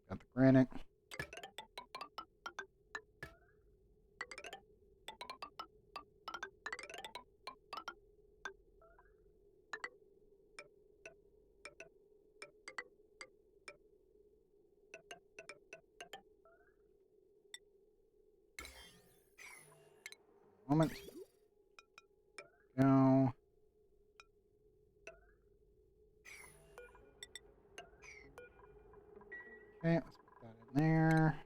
Got the granite. Moment. Go. Okay, let's put that in there.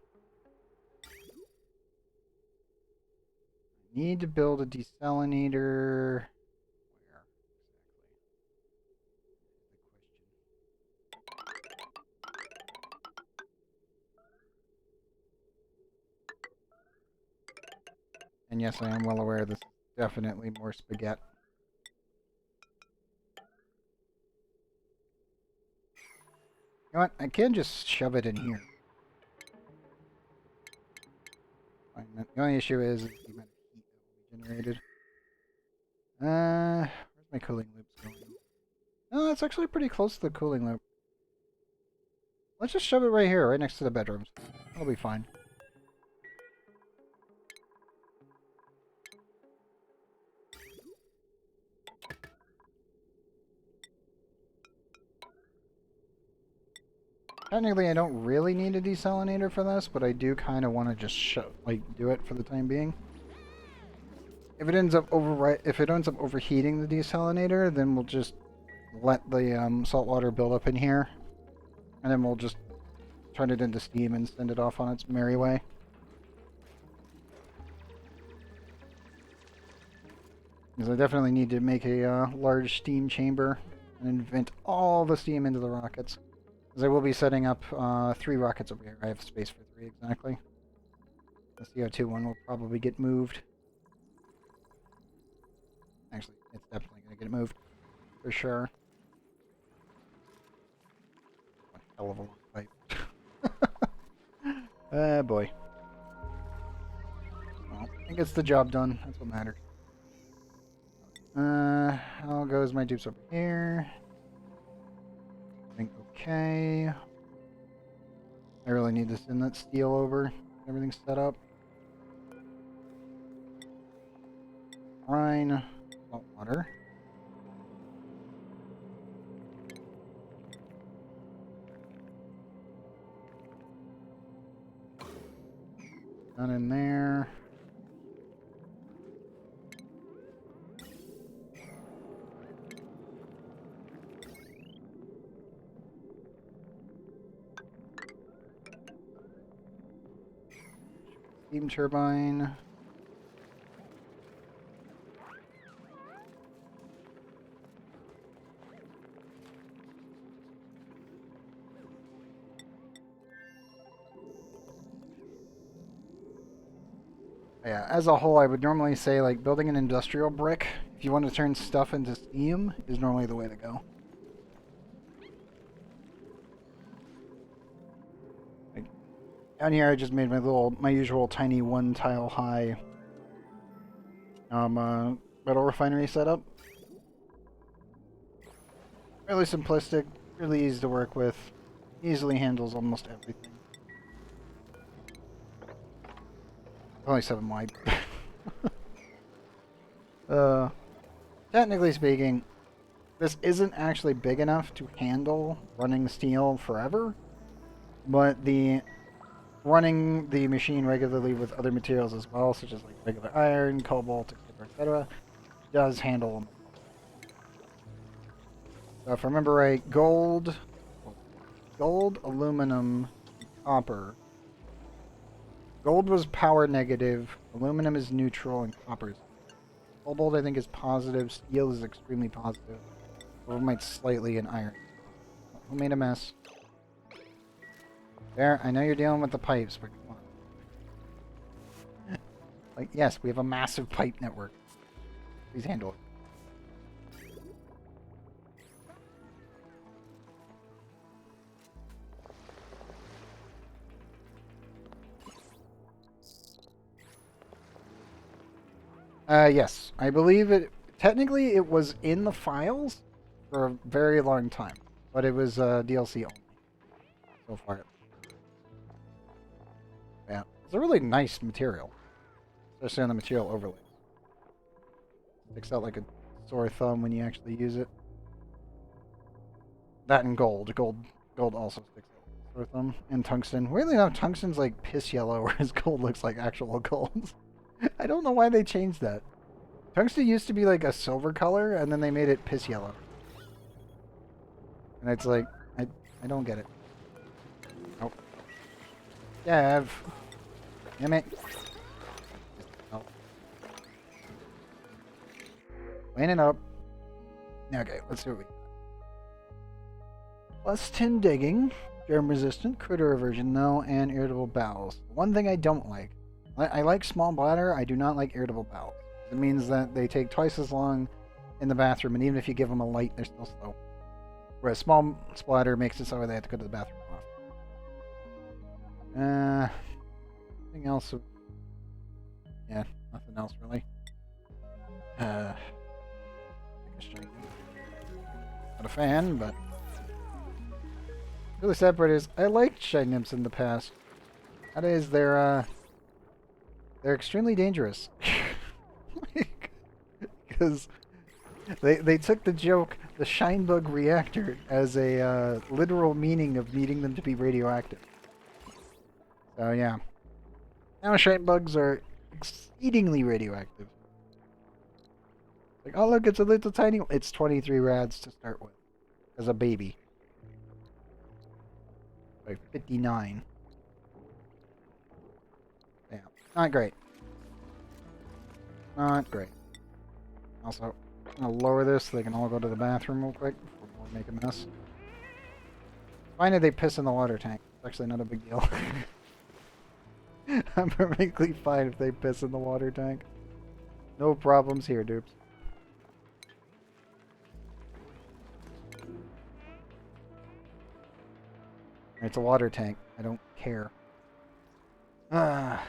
I need to build a desalinator. Where exactly? And yes, I am well aware this is definitely more spaghetti. You know what? I can just shove it in here. The only issue is the amount of heat that will be generated. Where's my cooling loops going? No, it's actually pretty close to the cooling loop. Let's just shove it right here, right next to the bedrooms. That'll be fine. Technically, I don't really need a desalinator for this, but I do kind of want to just do it for the time being. If it ends up overheating the desalinator, then we'll just let the salt water build up in here, and then we'll just turn it into steam and send it off on its merry way. Because I definitely need to make a large steam chamber and vent all the steam into the rockets. Because I will be setting up 3 rockets over here. I have space for 3 exactly. The CO2 one will probably get moved. Actually, it's definitely going to get moved. For sure. One hell of a long pipe. Boy. Well, it gets the job done. That's what matters. How goes my dupes over here? I think okay. I really need to send that steel over. Everything's set up. Brine. Salt water. Done in there. Steam turbine. Yeah, as a whole, I would normally say like building an industrial brick, if you want to turn stuff into steam, is normally the way to go. Like, down here, I just made my usual tiny one tile high metal refinery setup. Really simplistic, really easy to work with, easily handles almost everything. Only 7 wide. uh, Technically speaking, this isn't actually big enough to handle running steel forever, but the running the machine regularly with other materials as well, such as like regular iron, cobalt, etc., does handle them. So if I remember right, gold, aluminum, and copper. Gold was power negative, aluminum is neutral, and copper is cobalt, I think, is positive. Steel is extremely positive. Might slightly in iron. Who made a mess? There, I know you're dealing with the pipes, but come on. Like, yes, we have a massive pipe network. Please handle it. Yes. I believe it... Technically, it was in the files for a very long time. But it was DLC only. So far. Yeah. It's a really nice material. Especially on the material overlays. Sticks out like a sore thumb when you actually use it. That and gold. Gold also sticks out like a sore thumb. And tungsten. Weirdly enough, tungsten's like piss yellow, whereas gold looks like actual gold. I don't know why they changed that. Tungsten used to be like a silver color, and then they made it piss yellow. And it's like, I don't get it. Nope. Yeah, damn it. Nope. Clean it up. Okay, let's see what we got. Plus 10 digging, germ resistant, critter aversion, no, and irritable bowels. One thing I don't like. I like small bladder, I do not like irritable bowels. It means that they take twice as long in the bathroom, and even if you give them a light, they're still slow. Whereas small splatter makes it so they have to go to the bathroom often. Anything else? Yeah, nothing else really. Not a fan, but really sad part is I liked shine nymphs in the past. That is, they're extremely dangerous. Because they took the joke, the shine bug reactor, as a literal meaning of needing them to be radioactive. So yeah. Now shine bugs are exceedingly radioactive. Like, oh look, it's a little tiny... It's 23 rads to start with. As a baby. Like 59. Yeah. Not great. Not great. Also, I'm gonna lower this so they can all go to the bathroom real quick before we make a mess. Finally, they piss in the water tank. It's actually not a big deal. I'm perfectly fine if they piss in the water tank. No problems here, dupes. It's a water tank. I don't care. Ah.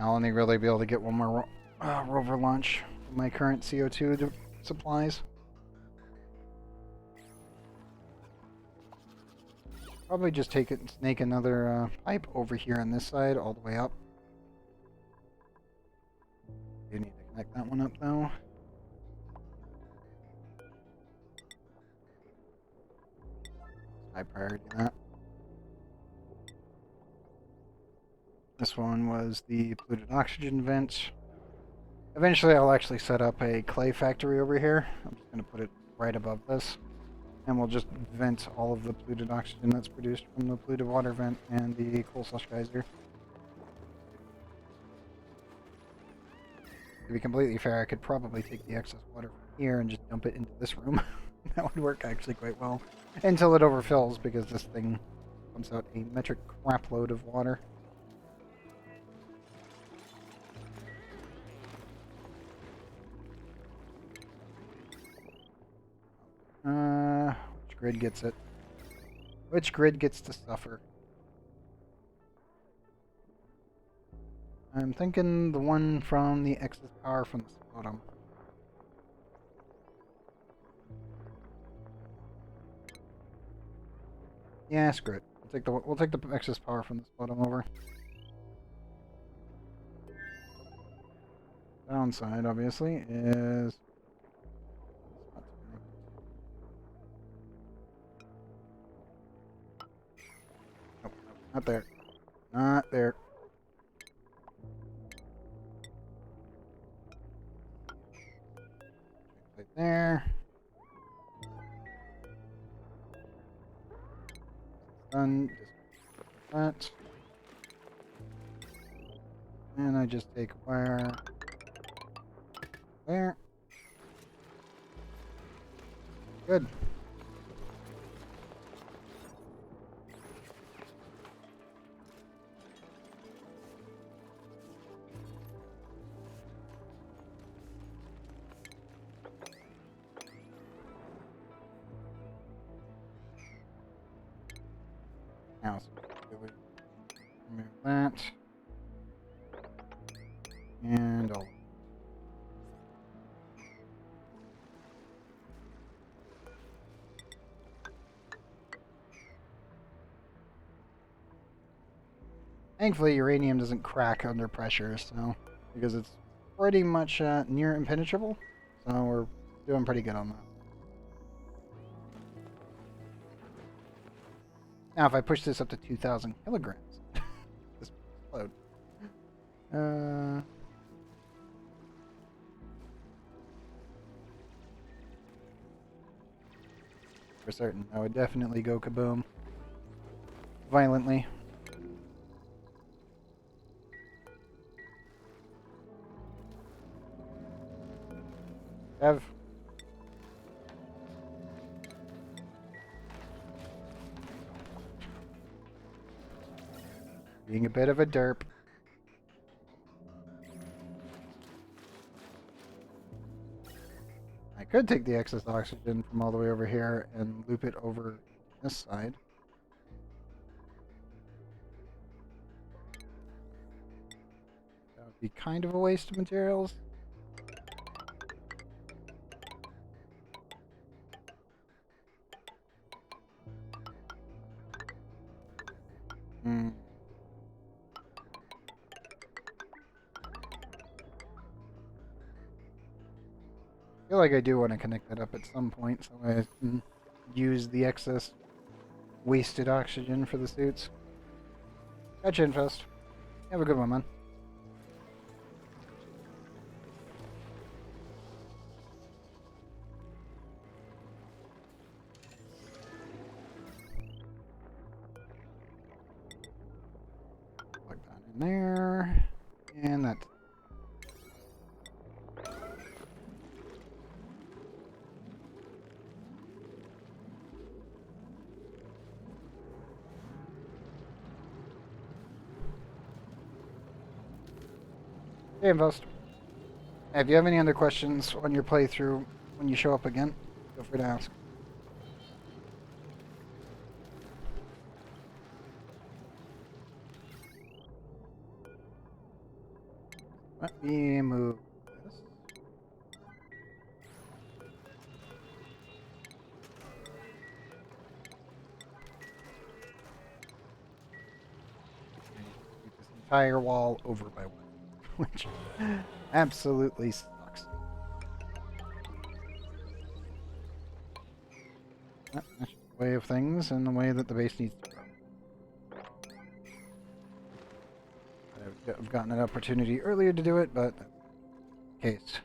I'll only really be able to get one more rover launch from my current CO2 supplies. Probably just take it and snake another pipe over here on this side all the way up. You need to connect that one up though. High priority that. This one was the polluted oxygen vent. Eventually I'll actually set up a clay factory over here. I'm just going to put it right above this. And we'll just vent all of the polluted oxygen that's produced from the polluted water vent and the coal slush geyser. To be completely fair, I could probably take the excess water from here and just dump it into this room. That would work actually quite well. Until it overfills, because this thing pumps out a metric crap load of water. Which grid gets it? Which grid gets to suffer? I'm thinking the one from the excess power from the bottom. Yeah, screw it. We'll take the excess power from this bottom over. Downside, obviously, is nope, not there. Not there. Right there. Done. That. And I just take wire there. Good. Now, so remove that. And all. Thankfully, uranium doesn't crack under pressure, so because it's pretty much near impenetrable, so we're doing pretty good on that. Now, if I push this up to 2,000 kilograms, this will explode. For certain, I would definitely go kaboom. Violently. Have. Being a bit of a derp. I could take the excess oxygen from all the way over here and loop it over this side. That would be kind of a waste of materials. I feel like I do want to connect that up at some point so I can use the excess wasted oxygen for the suits. Gotcha, Infest. Have a good one, man. Plug that in there. And that. Hey, Invest. If you have any other questions on your playthrough when you show up again, feel free to ask. Let me move this. Keep this entire wall over by one, which absolutely sucks. That's just the way of things and the way that the base needs to grow. I've gotten an opportunity earlier to do it, but case.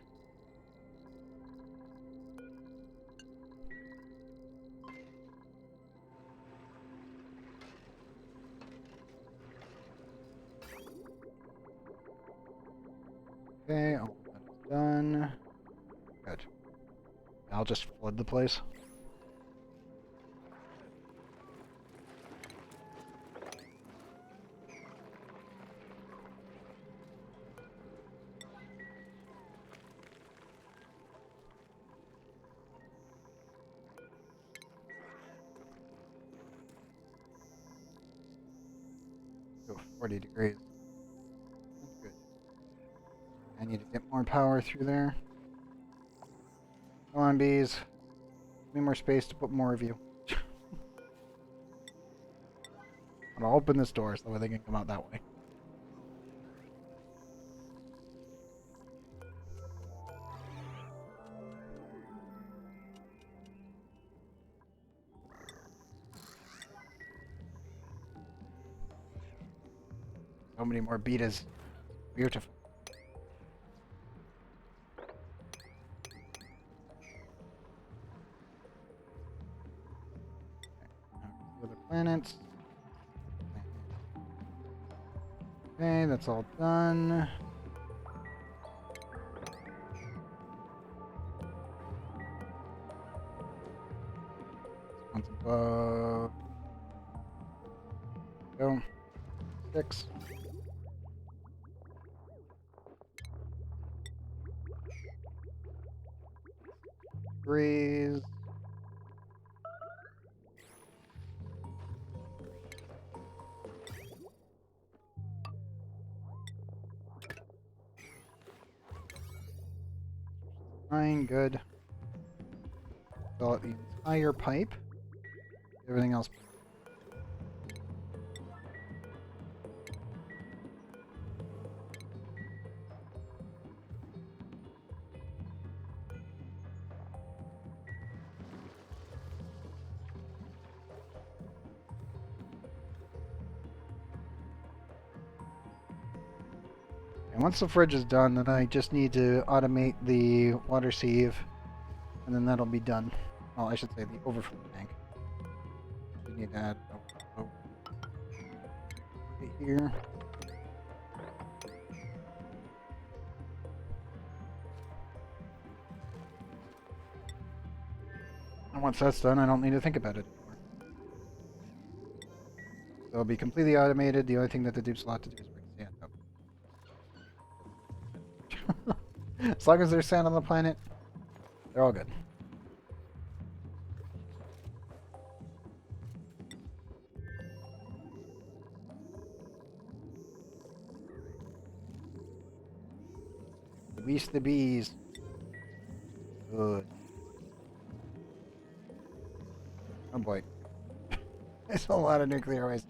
Okay, all that's done. Good. I'll just flood the place. Go 40 degrees. That's good. I need to get more power through there. Come on, bees. Give me more space to put more of you. I'll open this door so they can come out that way. So many more betas. Beautiful. The other planets. Okay, that's all done. One's above. Go. 6. Degrees. Fine, good. Fill out the entire pipe. Everything else. And once the fridge is done, then I just need to automate the water sieve, and then that'll be done. Well, I should say the overflow tank. We need to add overflow right here. And once that's done, I don't need to think about it anymore. So it'll be completely automated. The only thing that the dupe's allowed to do is bring sand up. As long as there's sand on the planet, they're all good. Release the bees. Good. Oh boy. There's a lot of nuclear waste.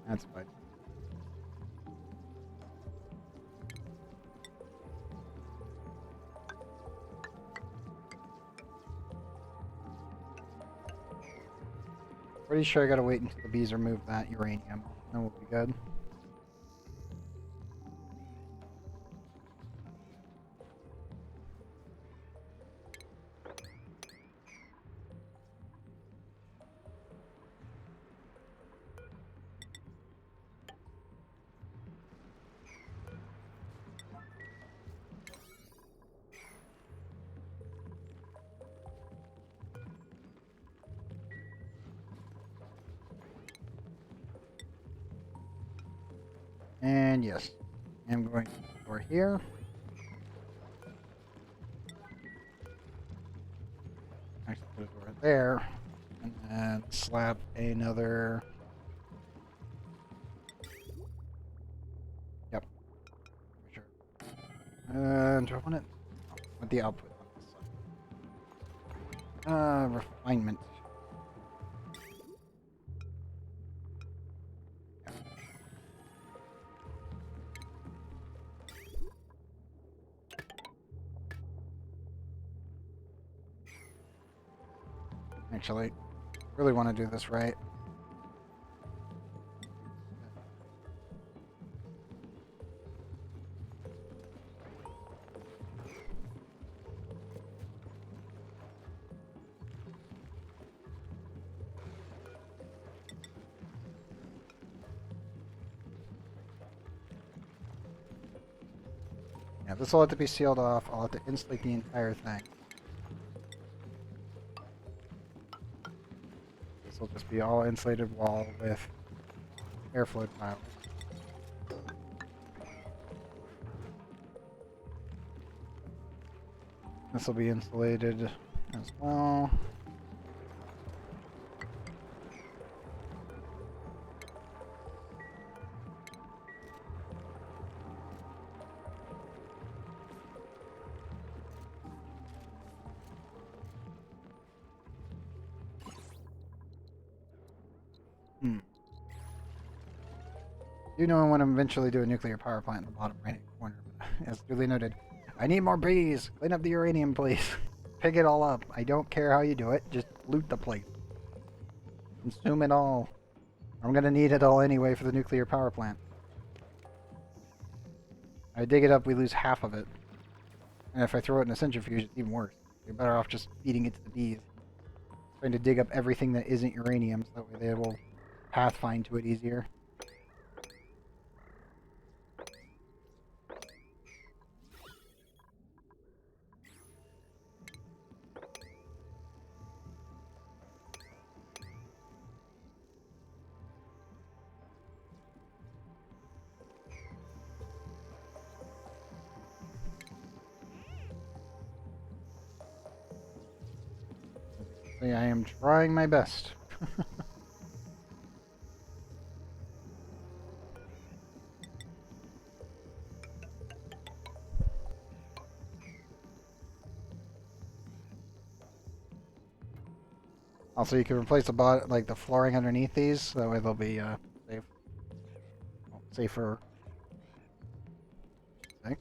That's fine. Pretty sure I gotta wait until the bees remove that uranium. Then we'll be good. And yes, I'm going to put a door here. Actually, put a door there, and then slap another. Yep, for sure. And do I want it? Oh, I want the output on this side. Refinement. Actually, really want to do this right. Yeah, this will have to be sealed off. I'll have to insulate the entire thing. This will just be all insulated wall with airflow tiles. This will be insulated as well. You know I want to eventually do a nuclear power plant in the bottom right corner, but as duly noted, I need more bees! Clean up the uranium, please. Pick it all up. I don't care how you do it, just loot the place. Consume it all. I'm gonna need it all anyway for the nuclear power plant. I dig it up, we lose half of it. And if I throw it in a centrifuge, it's even worse. You're better off just feeding it to the bees. Trying to dig up everything that isn't uranium, so that way they will pathfind to it easier. See, I am trying my best. Also, you can replace the flooring underneath these, that way they'll be safe. Safer. Okay.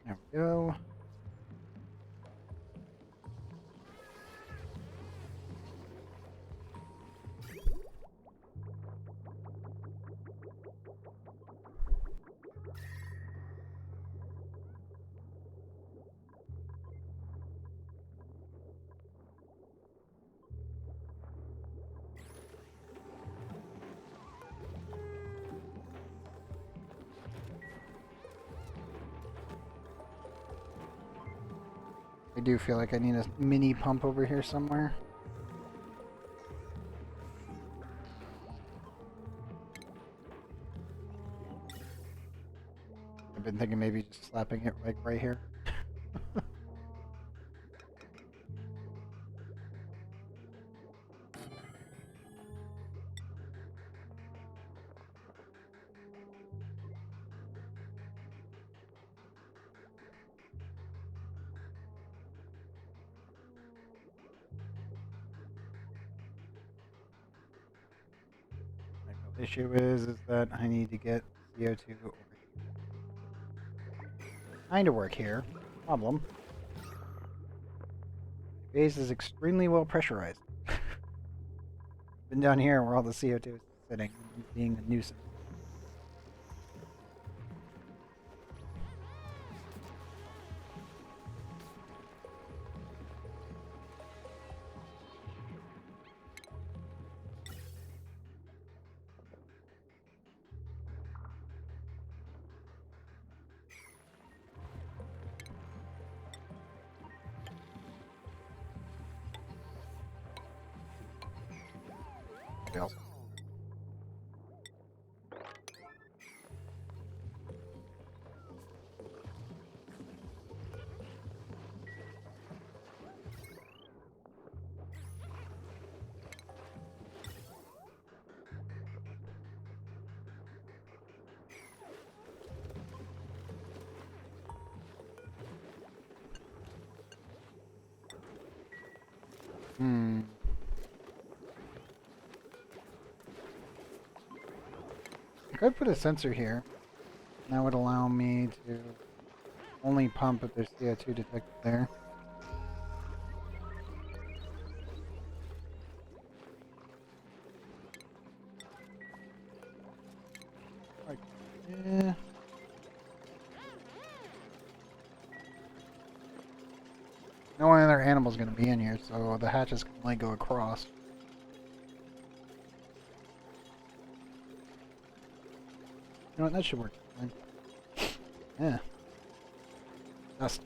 There we go. I do feel like I need a mini pump over here somewhere. I've been thinking maybe just slapping it like right here. The issue is that I need to get CO2 over here. Kind of work here. Problem. The base is extremely well pressurized. Been down here where all the CO2 is sitting and being a nuisance. Fails. I could put a sensor here. That would allow me to only pump if there's CO2 detected there. Yeah. No other animal's gonna be in here, so the hatches can only go across. know what? That should work. Fine. Yeah. Dust.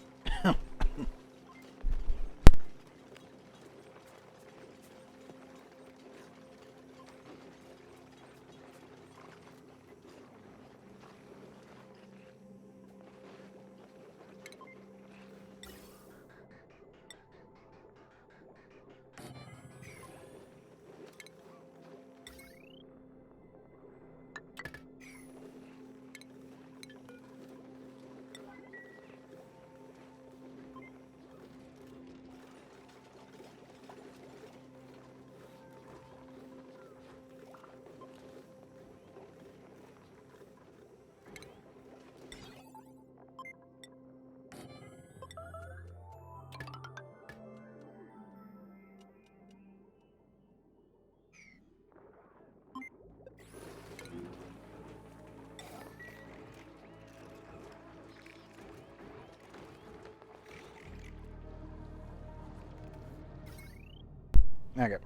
Okay.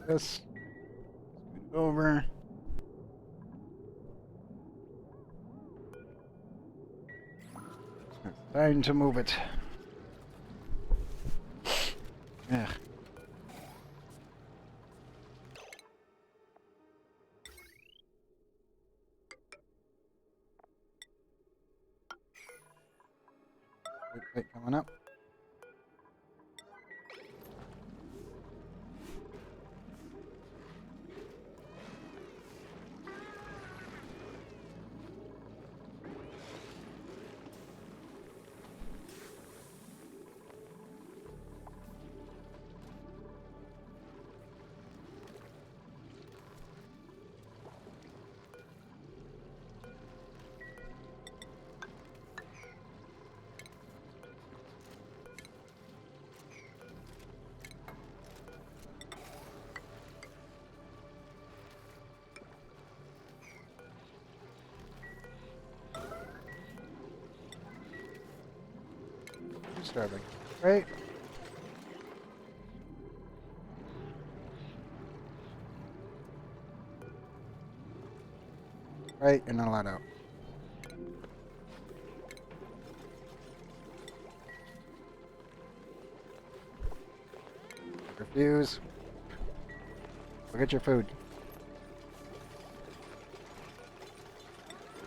This. Over. It's time to move it. Ugh. Wait, coming up. Starving. Right. Right, you're not allowed out. Refuse. Go get your food.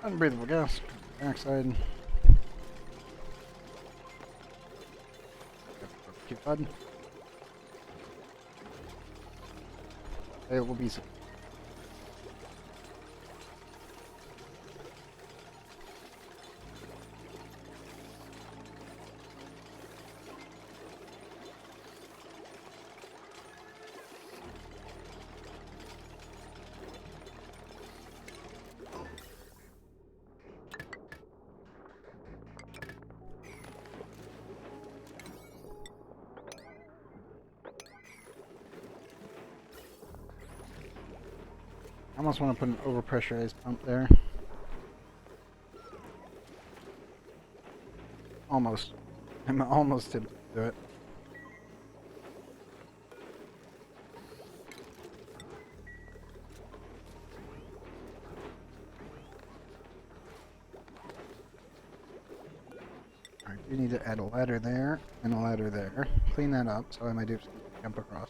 Unbreathable gas. Dioxide. Keep button. It will be. I almost want to put an overpressurized pump there. Almost. I'm almost tempted to do it. Alright, we need to add a ladder there and a ladder there. Clean that up so I might do jump across.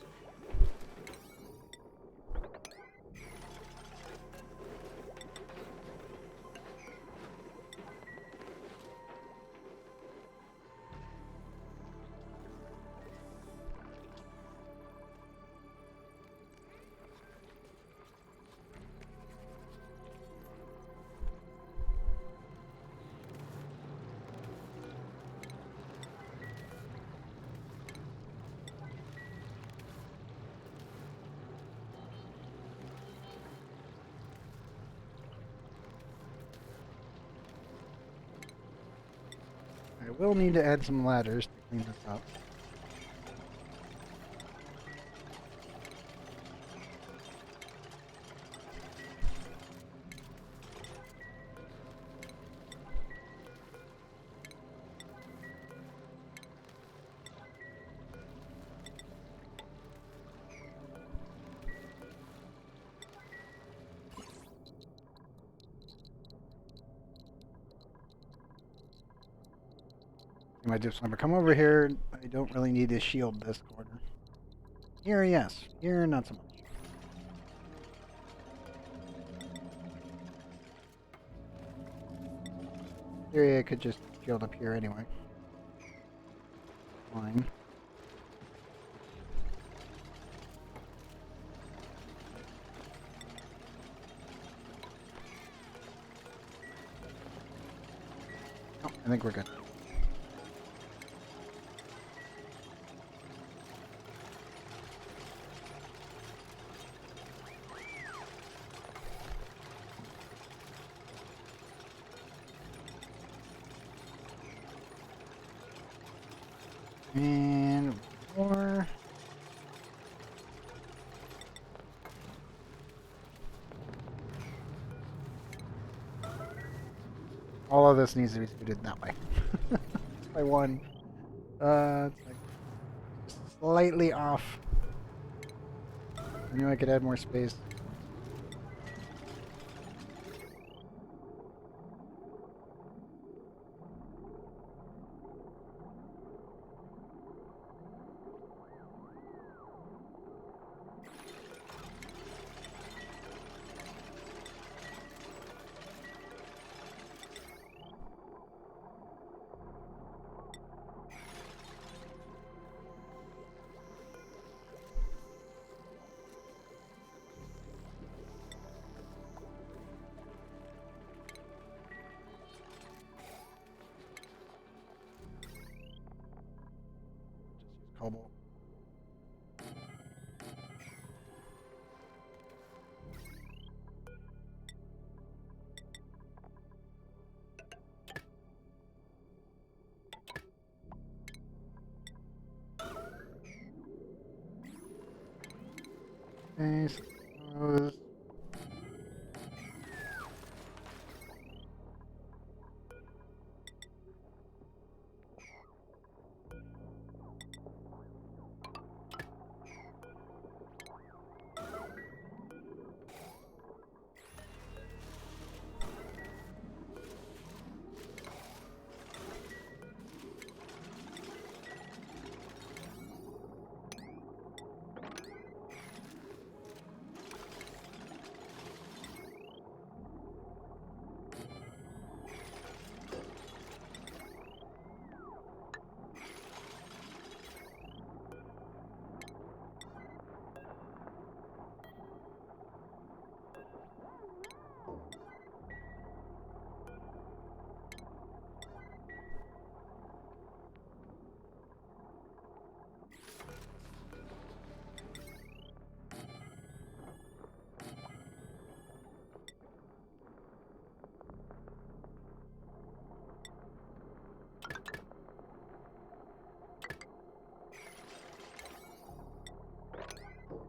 I will need to add some ladders to clean this up. My dip sniper, come over here. I don't really need to shield this corner. Here, yes. Here, not so much. Here, I could just shield up here anyway. Fine. Oh, I think we're good. And more. All of this needs to be suited that way. By one. It's like slightly off. I knew I could add more space. Cobalt. Okay, suppose.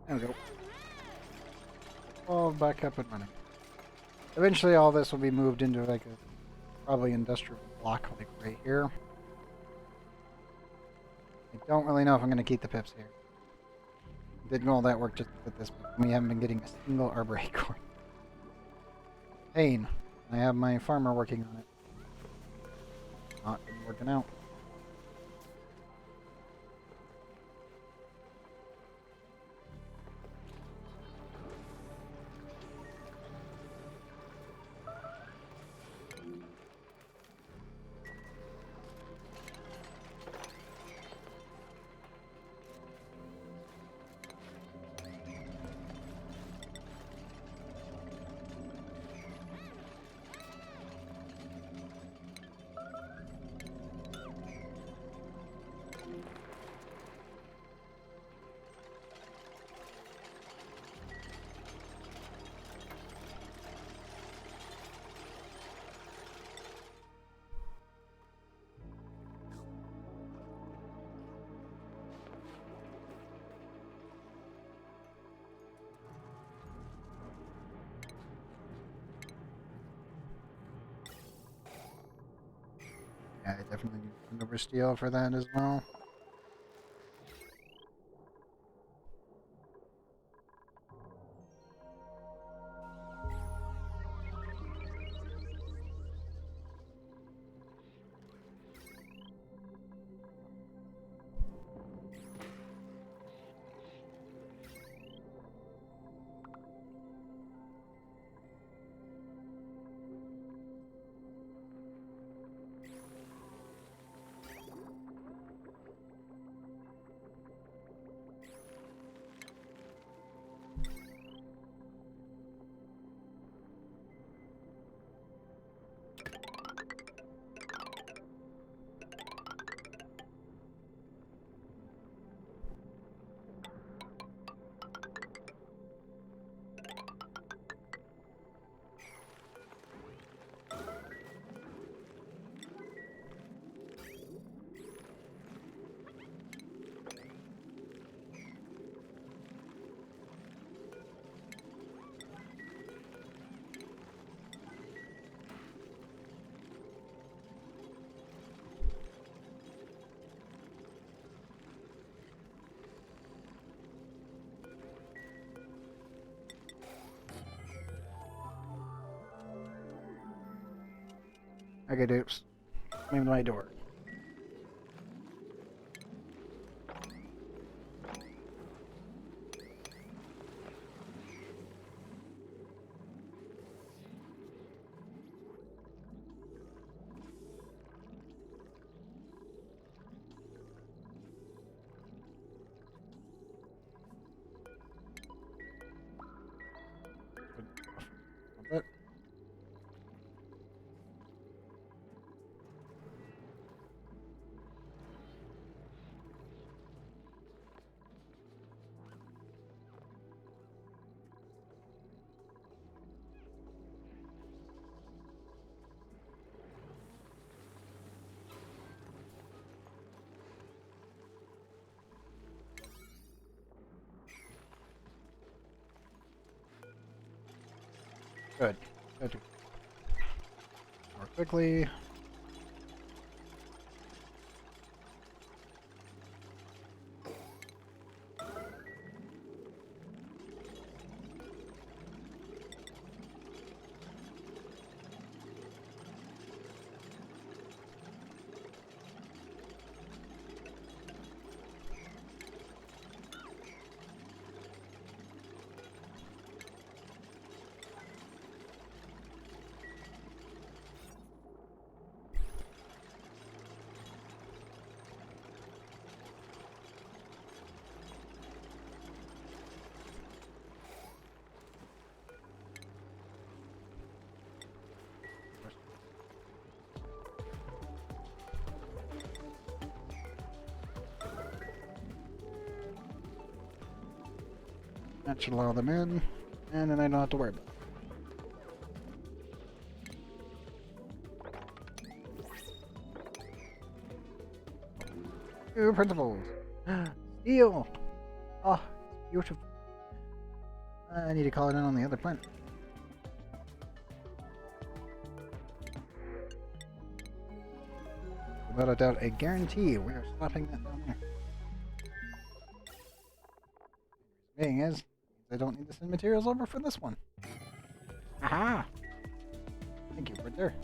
There we go. All back up and running. Eventually all this will be moved into like a probably industrial block like right here. I don't really know if I'm going to keep the pips here. Did all that work just to put this, but we haven't been getting a single arbor acorn. Pain. I have my farmer working on it. Not working out. Yeah, I definitely need silver steel for that as well. Okay, dupes. Maybe my door. A bit. Good. Good. More quickly. That should allow them in, and then I don't have to worry about it. Two principles. Steel! Oh, it's beautiful. I need to call it in on the other planet. Without a doubt, a guarantee we are stopping that down there. Being is, I don't need to send materials over for this one. Aha! Thank you, right there.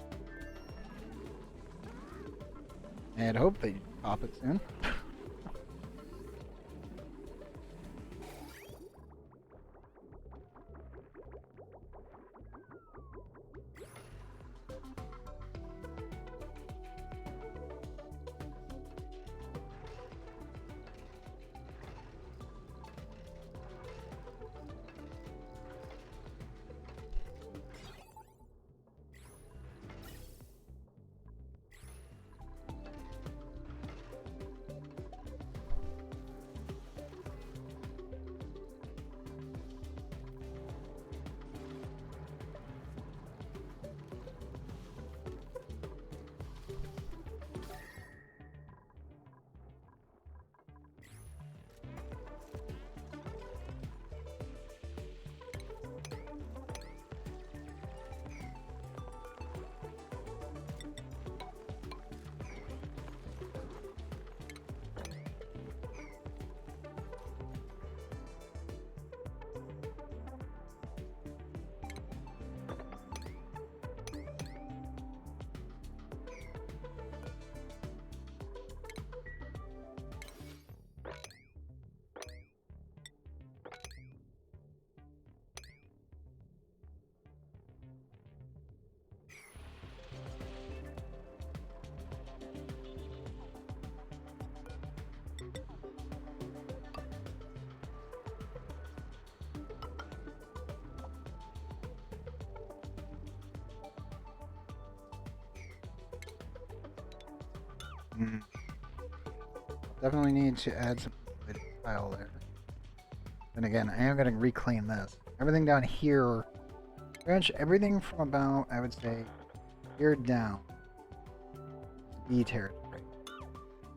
And hope that you pop it soon. Definitely need to add some tile there. And again, I am going to reclaim this. Everything down here, pretty much everything from about, I would say, here down. B territory.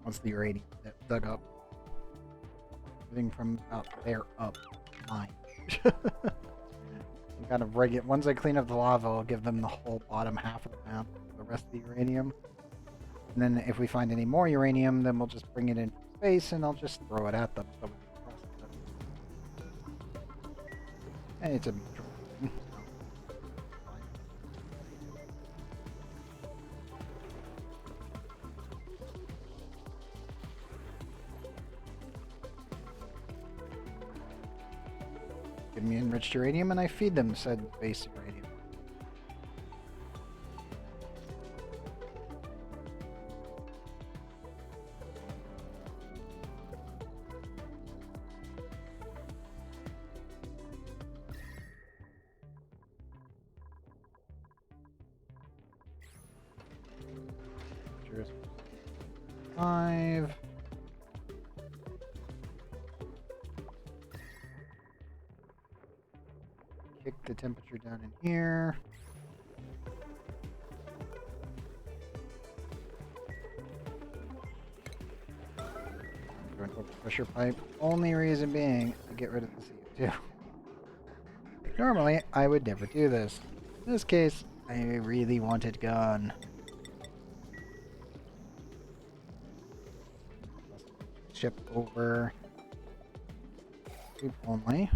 Once the uranium dug up. Everything from about there up. Mine. Kind of once I clean up the lava, I'll give them the whole bottom half of the map, the rest of the uranium. And then if we find any more uranium, then we'll just bring it into space and I'll just throw it at them. So we can process it. And it's a mutual thing. give me enriched uranium, and I feed them said base uranium. Five. Kick the temperature down in here. Going to a pressure pipe. Only reason being to get rid of the CO2. Normally, I would never do this. In this case, I really want it gone. Ship over. Tube only.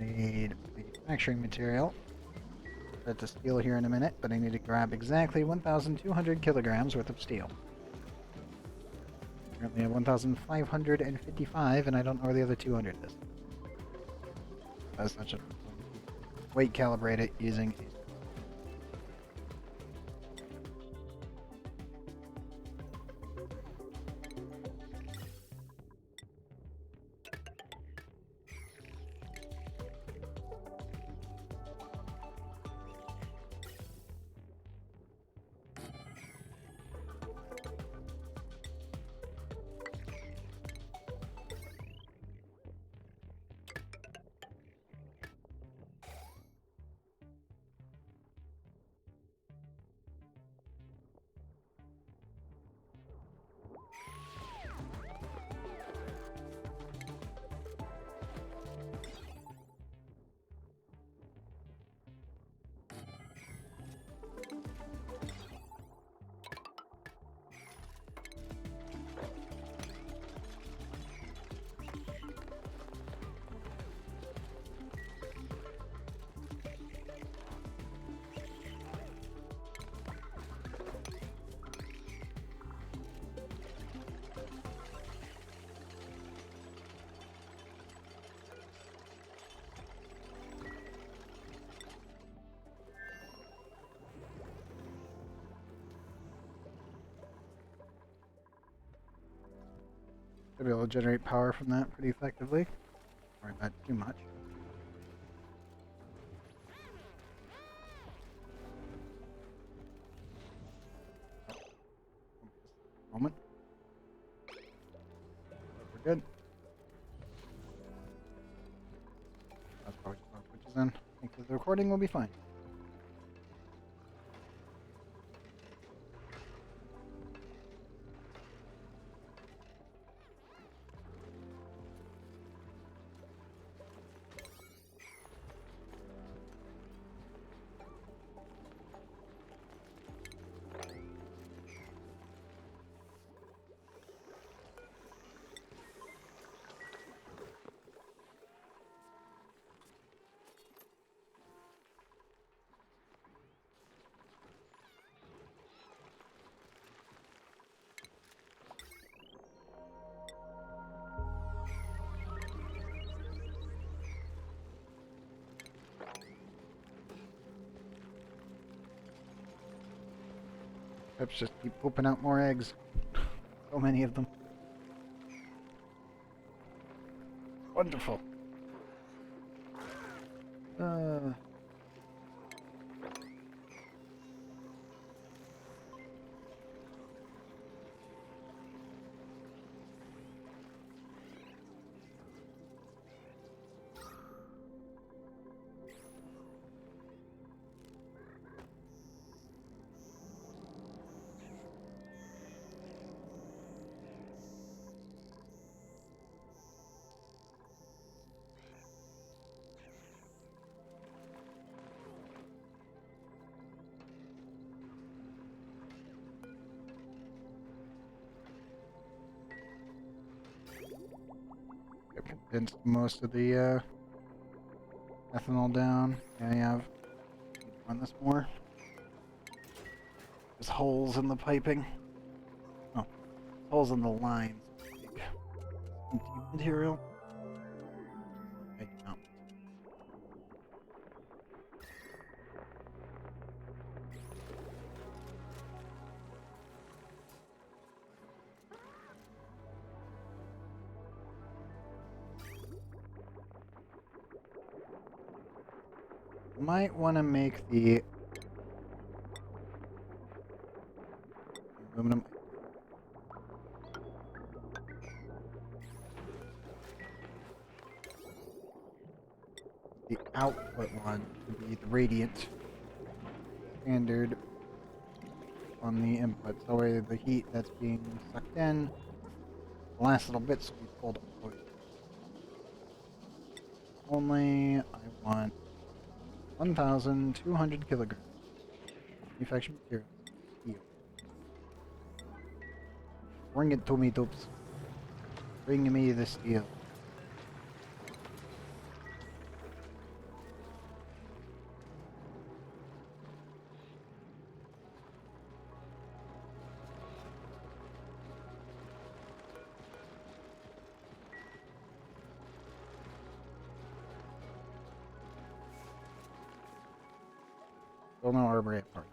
Need manufacturing material. That's a steel here in a minute, but I need to grab exactly 1,200 kilograms worth of steel. Currently have 1,555, and I don't know where the other 200 is. As such, a weight calibrate it using to be able to generate power from that pretty effectively. Or not too much. Moment. We're good. That's probably just switches in. I think the recording will be fine. Let's just keep pooping out more eggs. So many of them. Wonderful. I've condensed most of the ethanol down. Yeah, I have. Run this more. There's holes in the piping. Oh, holes in the lines. Empty material. Okay, no. Might want to make the aluminum. The output one to be the radiant standard on the input. So way the heat that's being sucked in, the last little bits will be pulled away. Only I want 1,200 kilograms. Manufactured materials. Steel. Bring it to me, Dopes. Bring me the steel. Still no armory apart.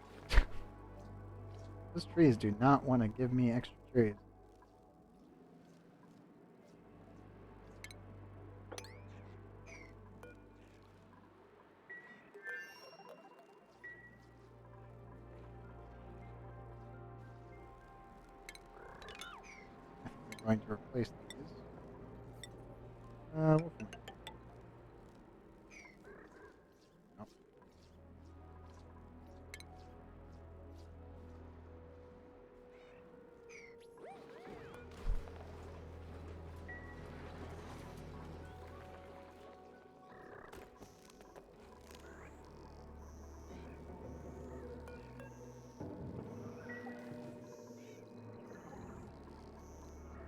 Those trees do not want to give me extra trees. I think we're going to replace these. We'll finish. Nope.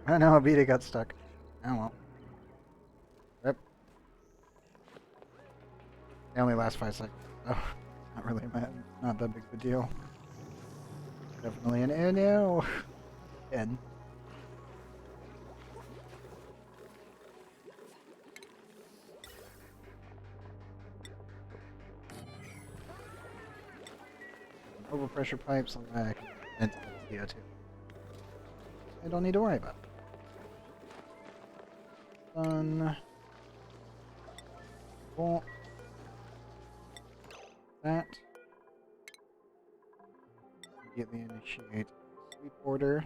I know, Abita got stuck. Oh well. Yep. They only last 5 seconds. So, not really, not that big of a deal. Definitely an no. N. Overpressure pipes, like and CO2. I don't need to worry about it. Done. Well, that. Immediately initiate sweep order.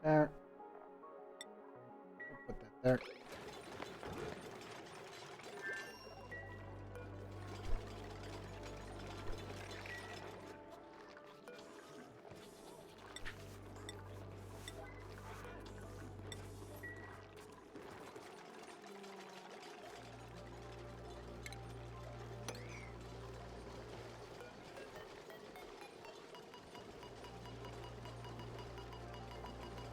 There. We'll put that there.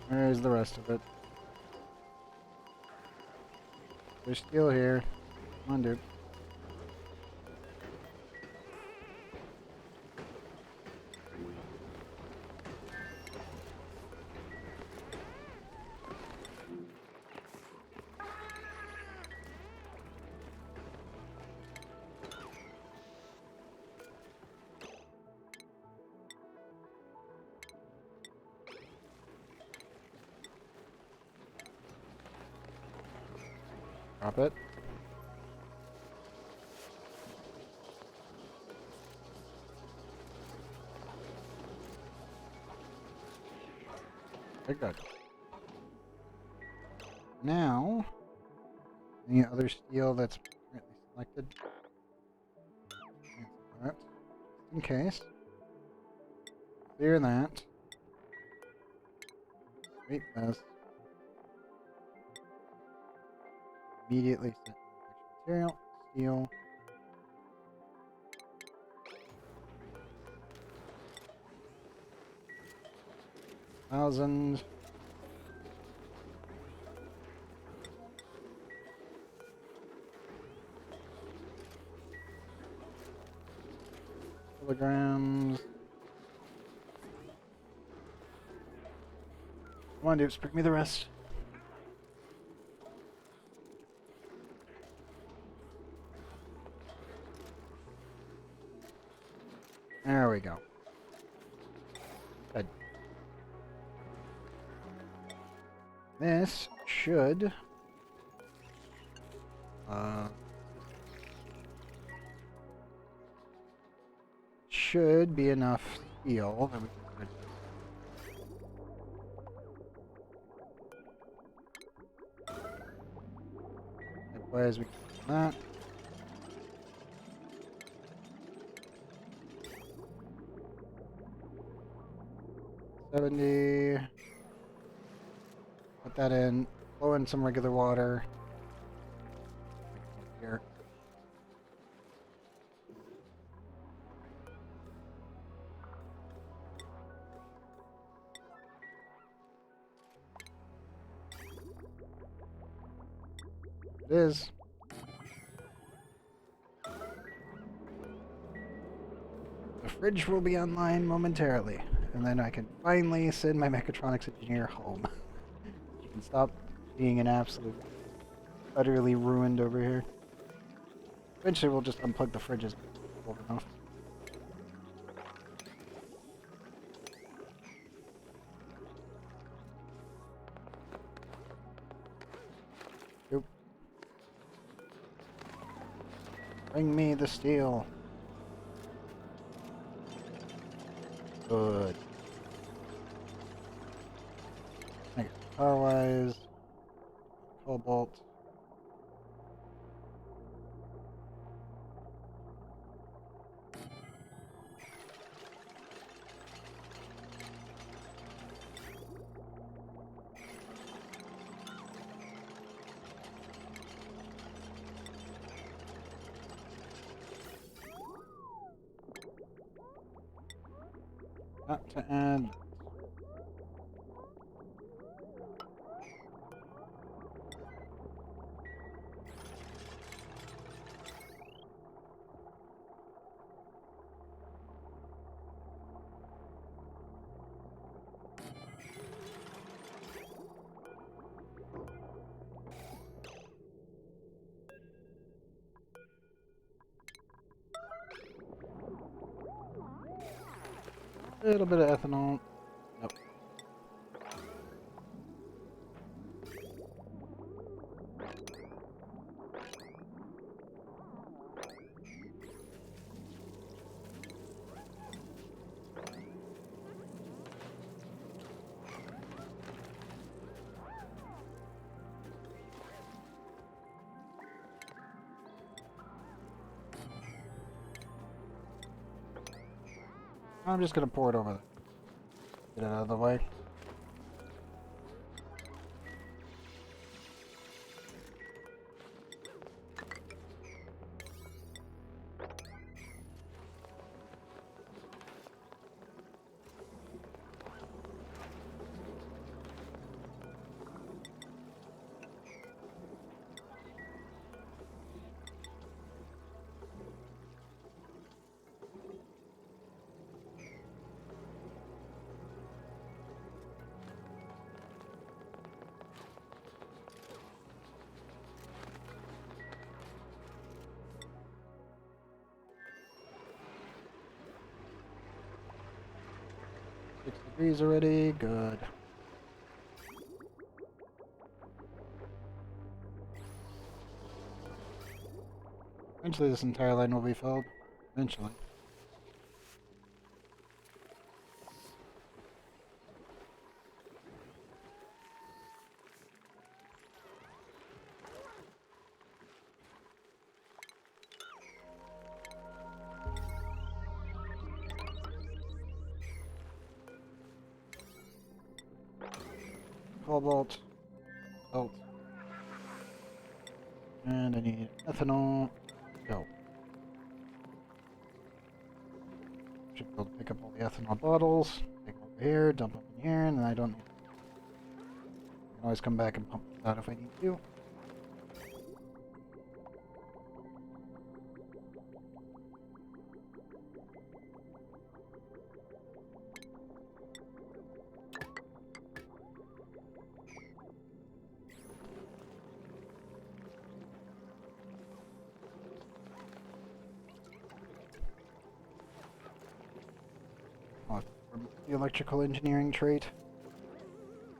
Where's the rest of it? There's steel here. Come on, dude. Drop it. Very good. Now, any other steel that's currently selected? Cancel that. Just in case. Clear that. Wait this. Immediately set material, steel. $1,000. Kilograms. Come on, dude, bring me the rest. There we go. Good. This should be enough steel that we can put likewise we can do that. $70. Put that in. Blow in some regular water. Here. It is. The fridge will be online momentarily, and then I can finally send my mechatronics engineer home. You can stop being an absolute utterly ruined over here. Eventually we'll just unplug the fridges old enough. Nope. Bring me the steel. Good. Power-wise, cobalt. Not to add. A little bit of ethanol. Nope. I'm just gonna pour it over there. Get it out of the way. Degrees already, good. Eventually this entire line will be filled. Eventually. cobalt, salt, and I need ethanol. Go. Should be able to pick up all the ethanol bottles, take them over here, dump them in here, and then I don't need. I can always come back and pump this out if I need to. The electrical engineering trait.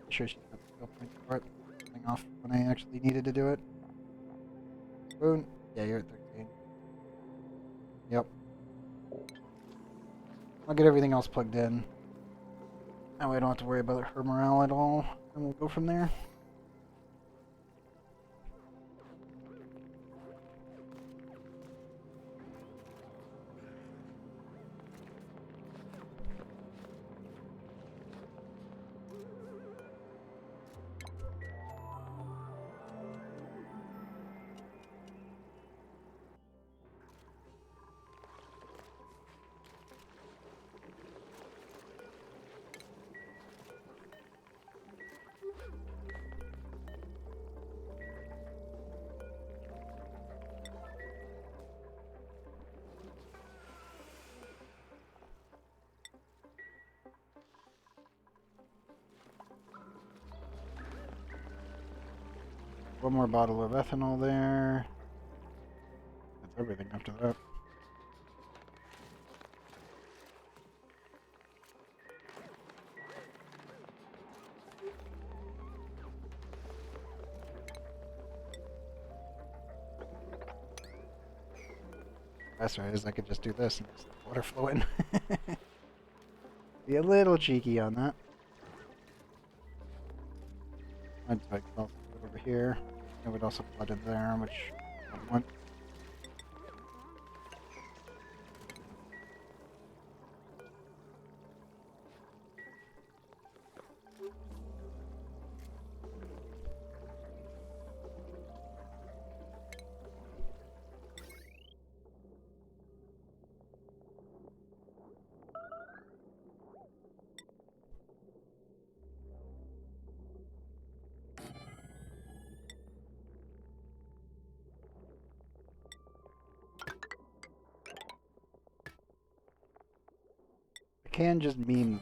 Sure she's got the skill point for it. Coming off when I actually needed to do it. Boom. Yeah, you're at 13. Yep. I'll get everything else plugged in. That way I don't have to worry about her morale at all. And we'll go from there. One more bottle of ethanol there. That's everything after that. That's right, is I could just do this and just let water flow in. Be a little cheeky on that. I'd like to also put it over here. I would also flood in there, which I don't want. I can just meme.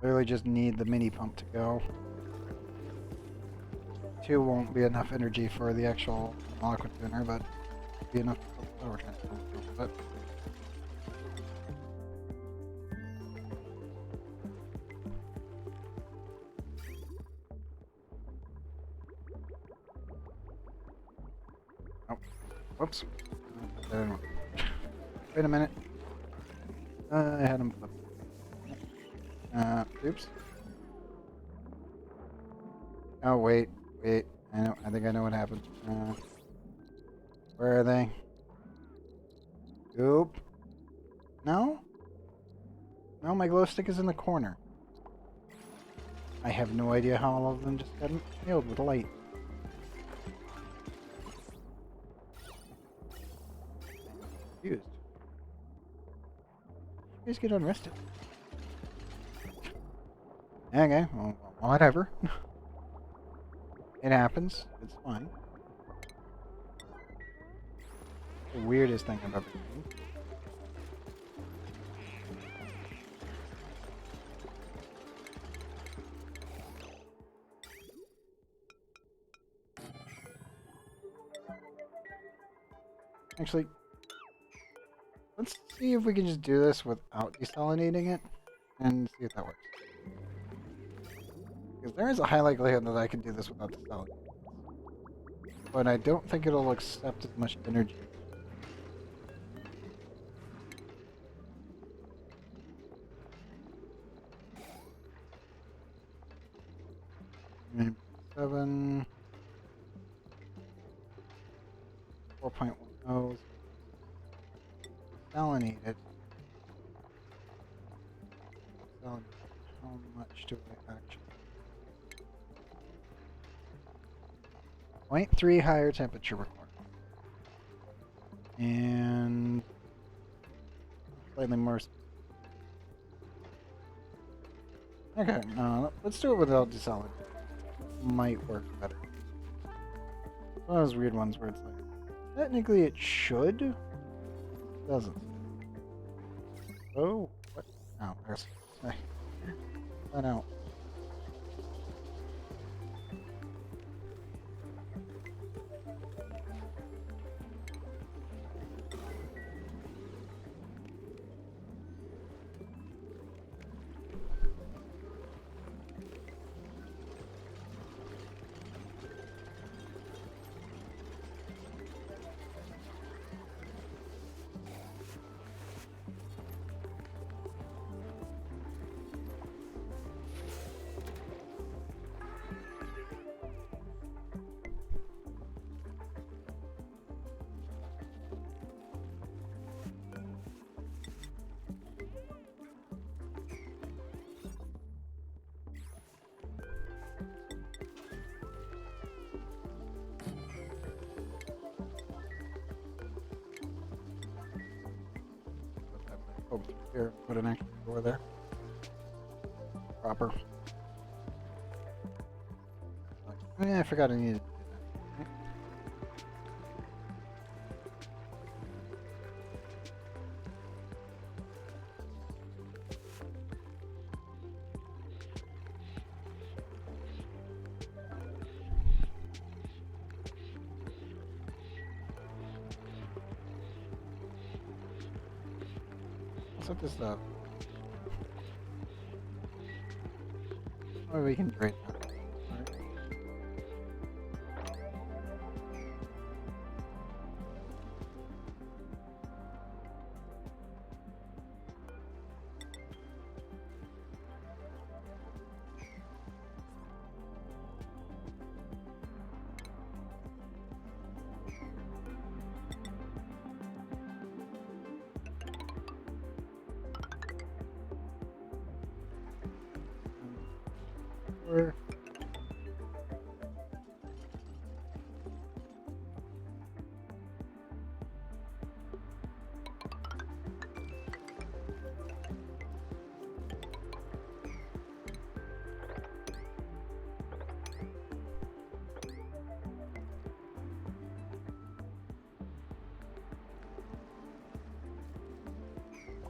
Literally just need the mini pump to go. 2 won't be enough energy for the actual aqua tuner, but it'll be enough to fill the power transfer a little bit. Oh, whoops. Wait a minute. I had him flipped. Oops. Oh, wait. I think I know what happened. Where are they? Oop. No? No, my glow stick is in the corner. I have no idea how all of them just got nailed with light. Confused. You guys get unrested. Okay, well, whatever. It happens. It's fine. The weirdest thing I've ever seen. Actually, let's see if we can just do this without desalinating it and see if that works. Because there is a high likelihood that I can do this without desalinating. But I don't think it'll accept as much energy. Maybe 7, 4.10, desalinated. Desalinated. How much do I actually? 0.3 higher temperature required. And slightly more. Okay, let's do it without desalinating. Might work better. One of those weird ones where it's like, technically it should, doesn't. Oh, what? Oh, there's. I know. Oh, here, put an extra door there. Proper. I forgot I needed to do that. What's up this stuff? Oh, we can trade that. Or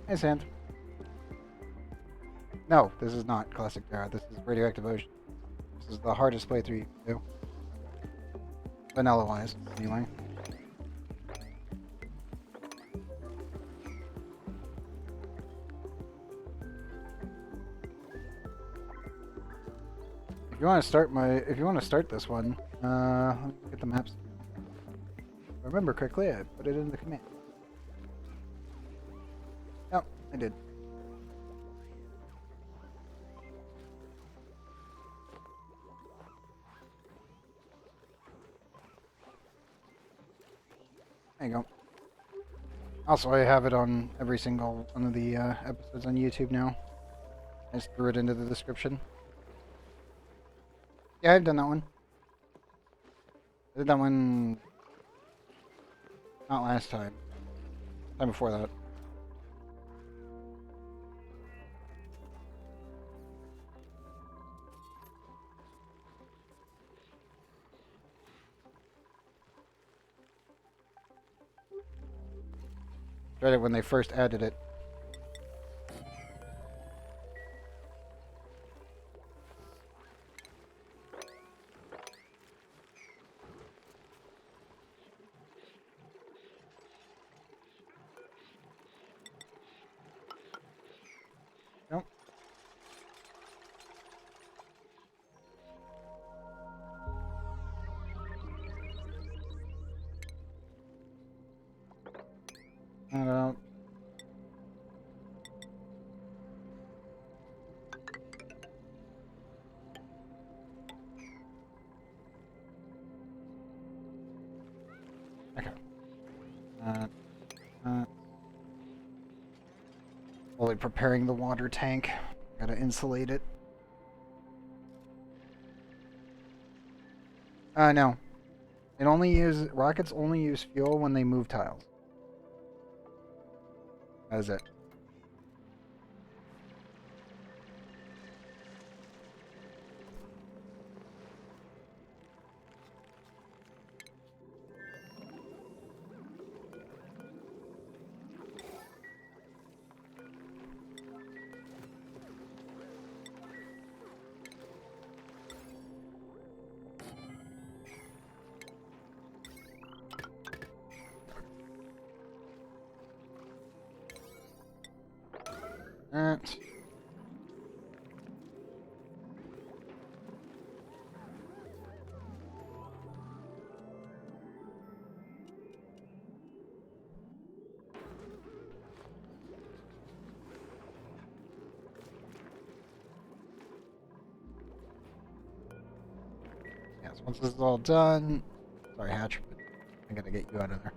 hey, Sand. No, this is not Classic Terra. This is Radioactive Ocean. This is the hardest playthrough you can do. Vanilla-wise, anyway. If you want to start this one, let me get the maps. If I remember correctly, I put it in the command. Yep, I did. There you go. Also, I have it on every single one of the episodes on YouTube now. I just threw it into the description. Yeah, I've done that one. I did that one not last time. Time before that. Tried it when they first added it. Nope. I don't. Okay. Fully preparing the water tank. Gotta insulate it. No. Rockets only use fuel when they move tiles. That is it. Alright. Yes, once this is all done. Sorry, Hatch, but I gotta get you out of there.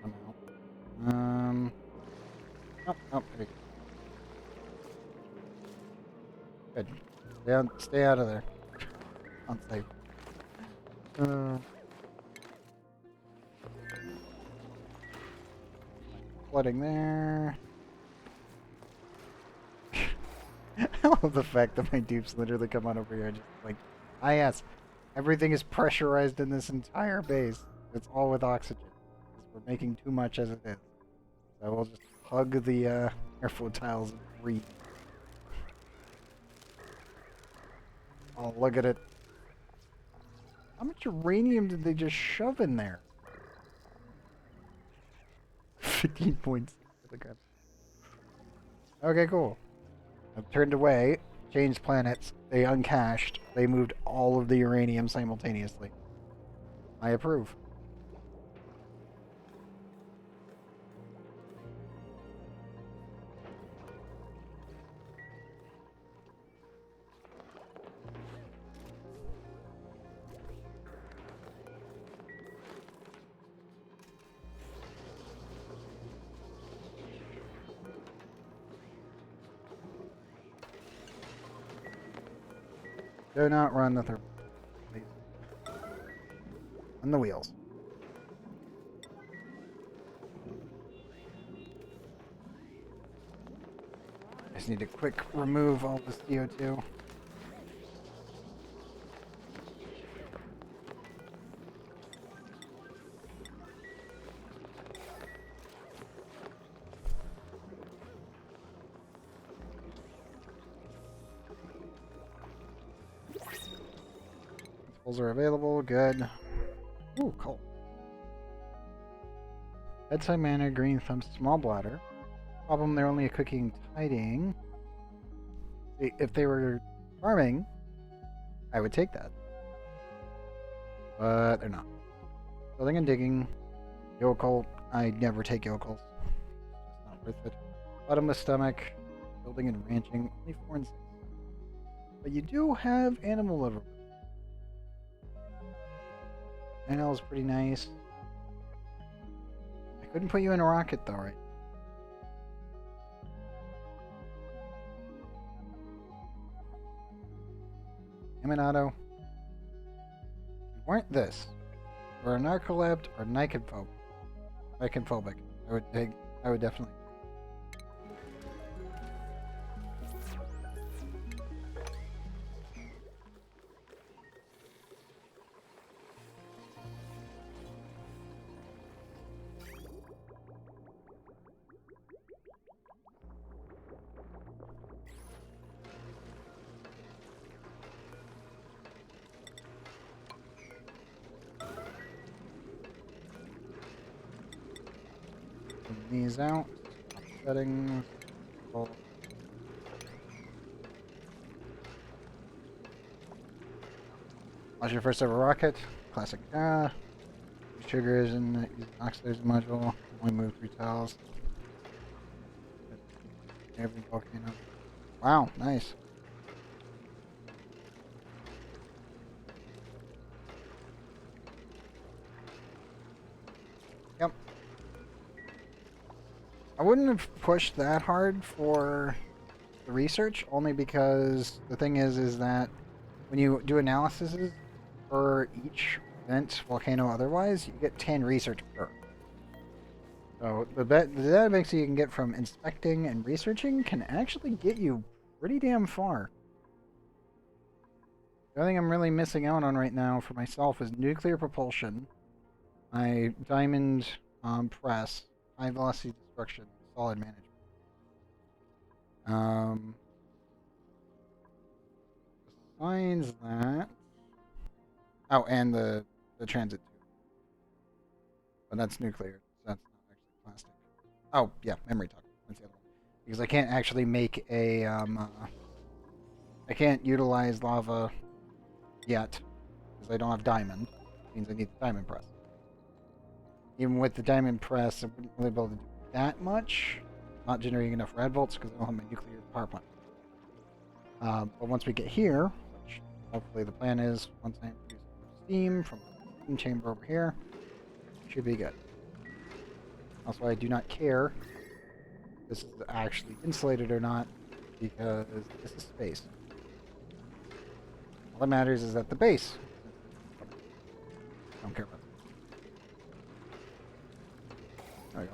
I'm out. Oh, there you go. Good. Stay out of there. Unsafe. Flooding there. I love the fact that my dupes literally come on over here and just like, yes, everything is pressurized in this entire base. It's all with oxygen. We're making too much as it is. So we'll just hug the airflow tiles and breathe. Oh, look at it. How much uranium did they just shove in there? 15.6. Okay, cool. I've turned away, changed planets, they uncached, they moved all of the uranium simultaneously. I approve. Do not run the thermal, please. On the wheels. I just need to quick remove all the CO2. Tools are available, good. Ooh, cool. Bedside manner, green thumb, small bladder. Problem, they're only cooking, tidying. If they were farming, I would take that. But they're not. Building and digging. Yokel, I never take yokels. It's not worth it. Bottomless stomach. Building and ranching, only 4 and 6. But you do have animal liver. Animal's pretty nice. I couldn't put you in a rocket though, right? Eminato. If you weren't this, you were a narcolept or nycophobic. I would definitely. these out. Settings. Launch your first ever rocket. Classic. Triggers and use the oxidizer module. Only move 3 tiles. Every volcano. Wow, nice. Yep. I wouldn't have pushed that hard for the research, only because the thing is that when you do analyses for each vent, volcano, otherwise, you get 10 research per. So the data banks that you can get from inspecting and researching can actually get you pretty damn far. The only thing I'm really missing out on right now for myself is nuclear propulsion, my diamond press, high velocity destruction, solid management. Besides that, oh, and the transit tube, but that's nuclear. So that's not actually plastic. Oh yeah, memory tuck. That's the other one. Because I can't actually make a I can't utilize lava yet because I don't have diamond. It means I need the diamond press. Even with the diamond press, I wouldn't really be able to do that much. Not generating enough red bolts because I don't have my nuclear power plant. But once we get here, which hopefully the plan is, once I introduce steam from the steam chamber over here, should be good. Also, I do not care if this is actually insulated or not, because this is space. All that matters is that the base. I don't care about that. There we go.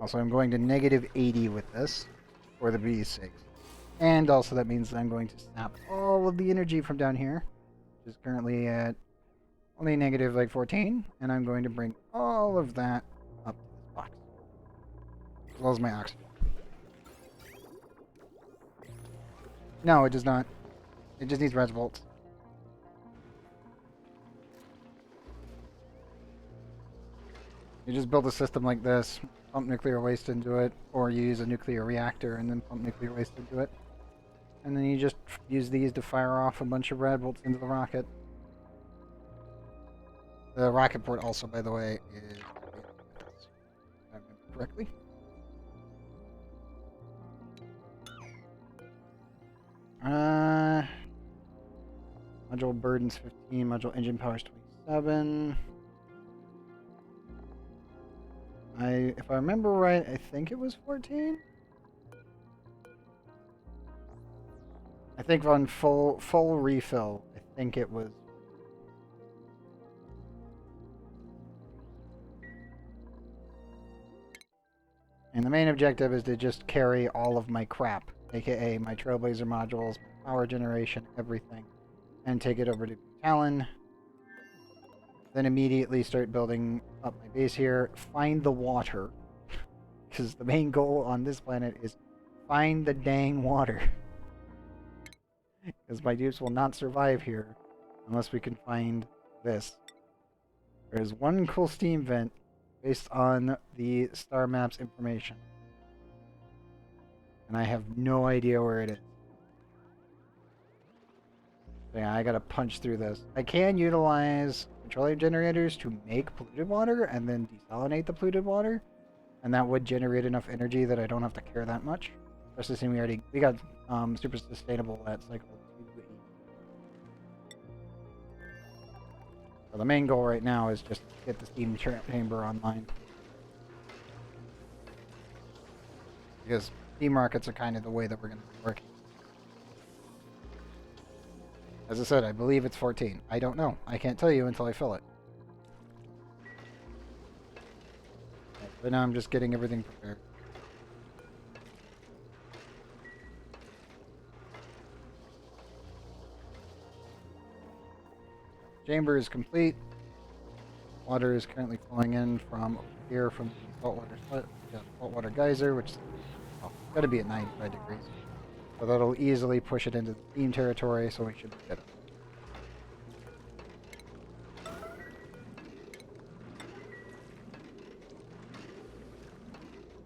Also, I'm going to negative 80 with this, for the B's sake. And also that means that I'm going to snap all of the energy from down here, which is currently at only negative like 14, and I'm going to bring all of that up to this box. As well as my oxygen. No, it does not. It just needs res volts. You just build a system like this, pump nuclear waste into it, or you use a nuclear reactor and then pump nuclear waste into it. And then you just use these to fire off a bunch of red bolts into the rocket. The rocket port also, by the way, is... if I remember correctly. Module burdens 15, module engine powers 27. If I remember right, I think it was 14. I think on full refill, I think it was. And the main objective is to just carry all of my crap, aka my Trailblazer modules, my power generation, everything, and take it over to Talon. Then immediately start building up my base here. Find the water, because the main goal on this planet is find the dang water. Because my dupes will not survive here unless we can find this. There's one cool steam vent based on the star map's information. And I have no idea where it is. So yeah, I gotta punch through this. I can utilize petroleum generators to make polluted water and then desalinate the polluted water. And that would generate enough energy that I don't have to care that much. Especially since we got super sustainable at cycle 280. So the main goal right now is just get the steam chamber online. Because steam rockets are kind of the way that we're going to be working. As I said, I believe it's 14. I don't know. I can't tell you until I fill it. Right now I'm just getting everything prepared. Chamber is complete. Water is currently flowing in from over here from saltwater geyser, which is got to be at 95 degrees. So that'll easily push it into the steam territory, so we should get it.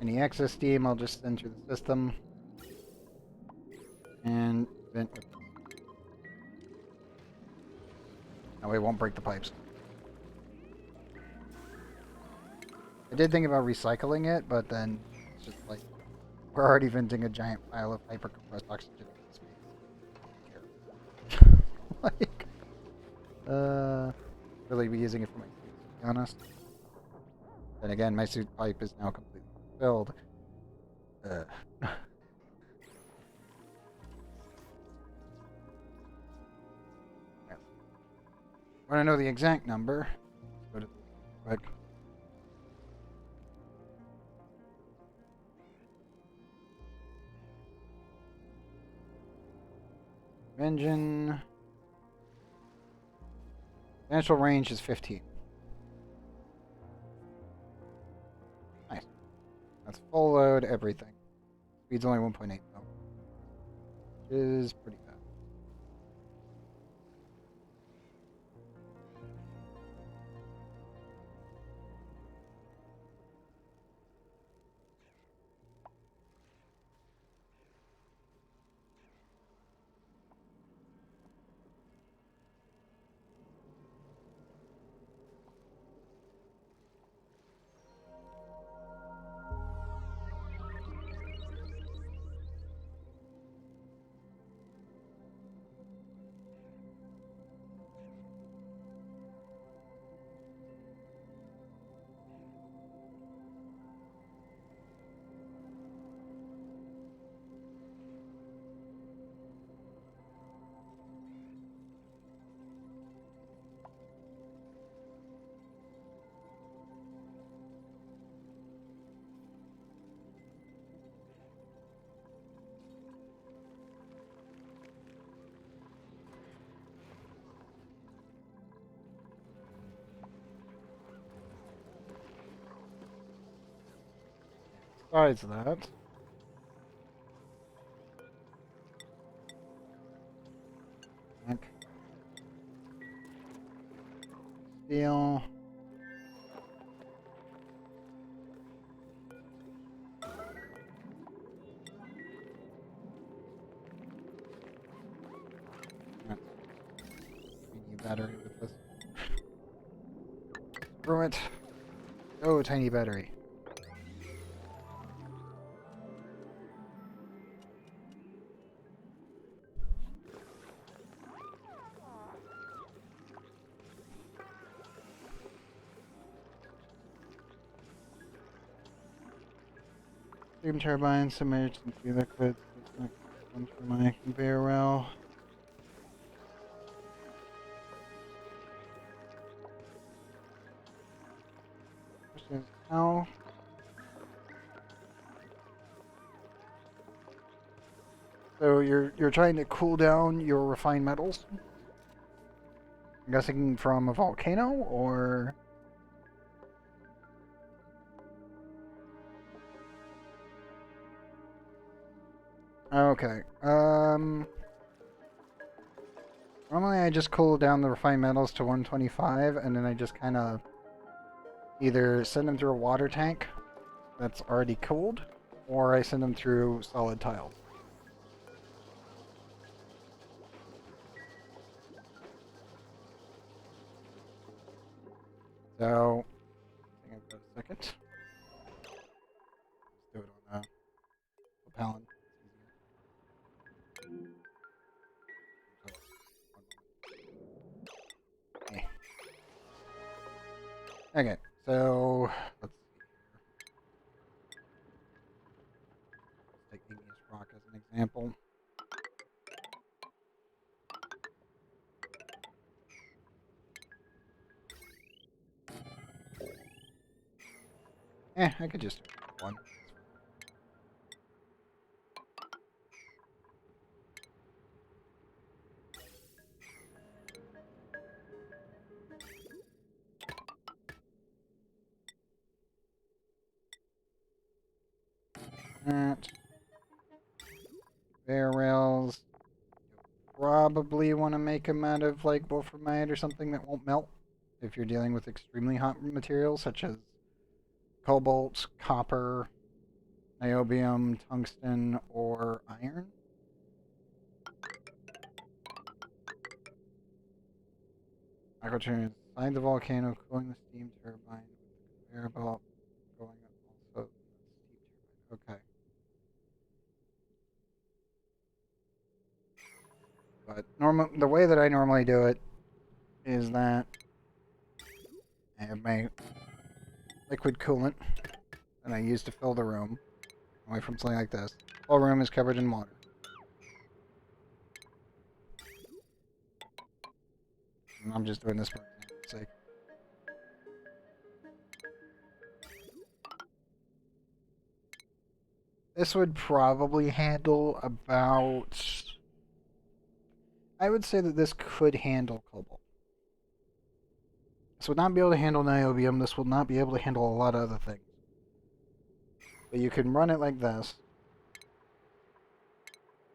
Any excess steam I'll just send through the system and vent with. That way it won't break the pipes. I did think about recycling it, but then it's just like we're already venting a giant pile of hyper-compressed oxygen into space. Like, really be using it for my suit, to be honest. Then again, my suit pipe is now completely filled. Want to know the exact number? Let's go to quick. Engine. Natural range is 15. Nice. That's full load, everything. Speed's only 1.8 though. Which is pretty bad. Besides that, steel. Tiny battery with this. Screw it. Oh, tiny battery. Steam turbine, submerged into liquid. One for my conveyor rail. This is how. So you're trying to cool down your refined metals? I'm guessing from a volcano, or? Okay. Normally I just cool down the refined metals to 125, and then I just kind of either send them through a water tank that's already cooled, or I send them through solid tiles. So, I think I've got a second. Let's do it on a pallet. Okay, so let's see here. Let's take igneous rock as an example. I could just do one. That. Conveyor rails. Probably want to make them out of like wolframite or something that won't melt if you're dealing with extremely hot materials such as cobalt, copper, niobium, tungsten, or iron. Aquaturn inside the volcano, cooling the steam turbine with the conveyor belt going up also steam turbine. Okay. But the way that I normally do it is that I have my liquid coolant that I use to fill the room away from something like this. The whole room is covered in water. And I'm just doing this for example's sake. This would probably handle about... I would say that this could handle cobalt. This would not be able to handle niobium. This will not be able to handle a lot of other things. But you can run it like this.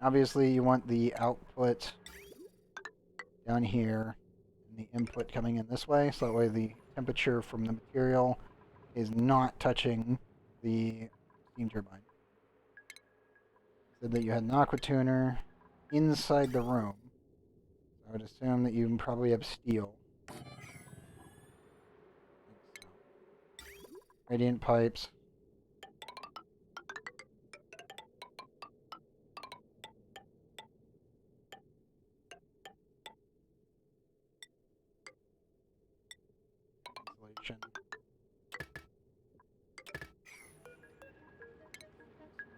Obviously, you want the output down here and the input coming in this way, so that way the temperature from the material is not touching the steam turbine. Said that you had an aqua tuner inside the room. I would assume that you probably have steel. Radiant pipes. Insulation.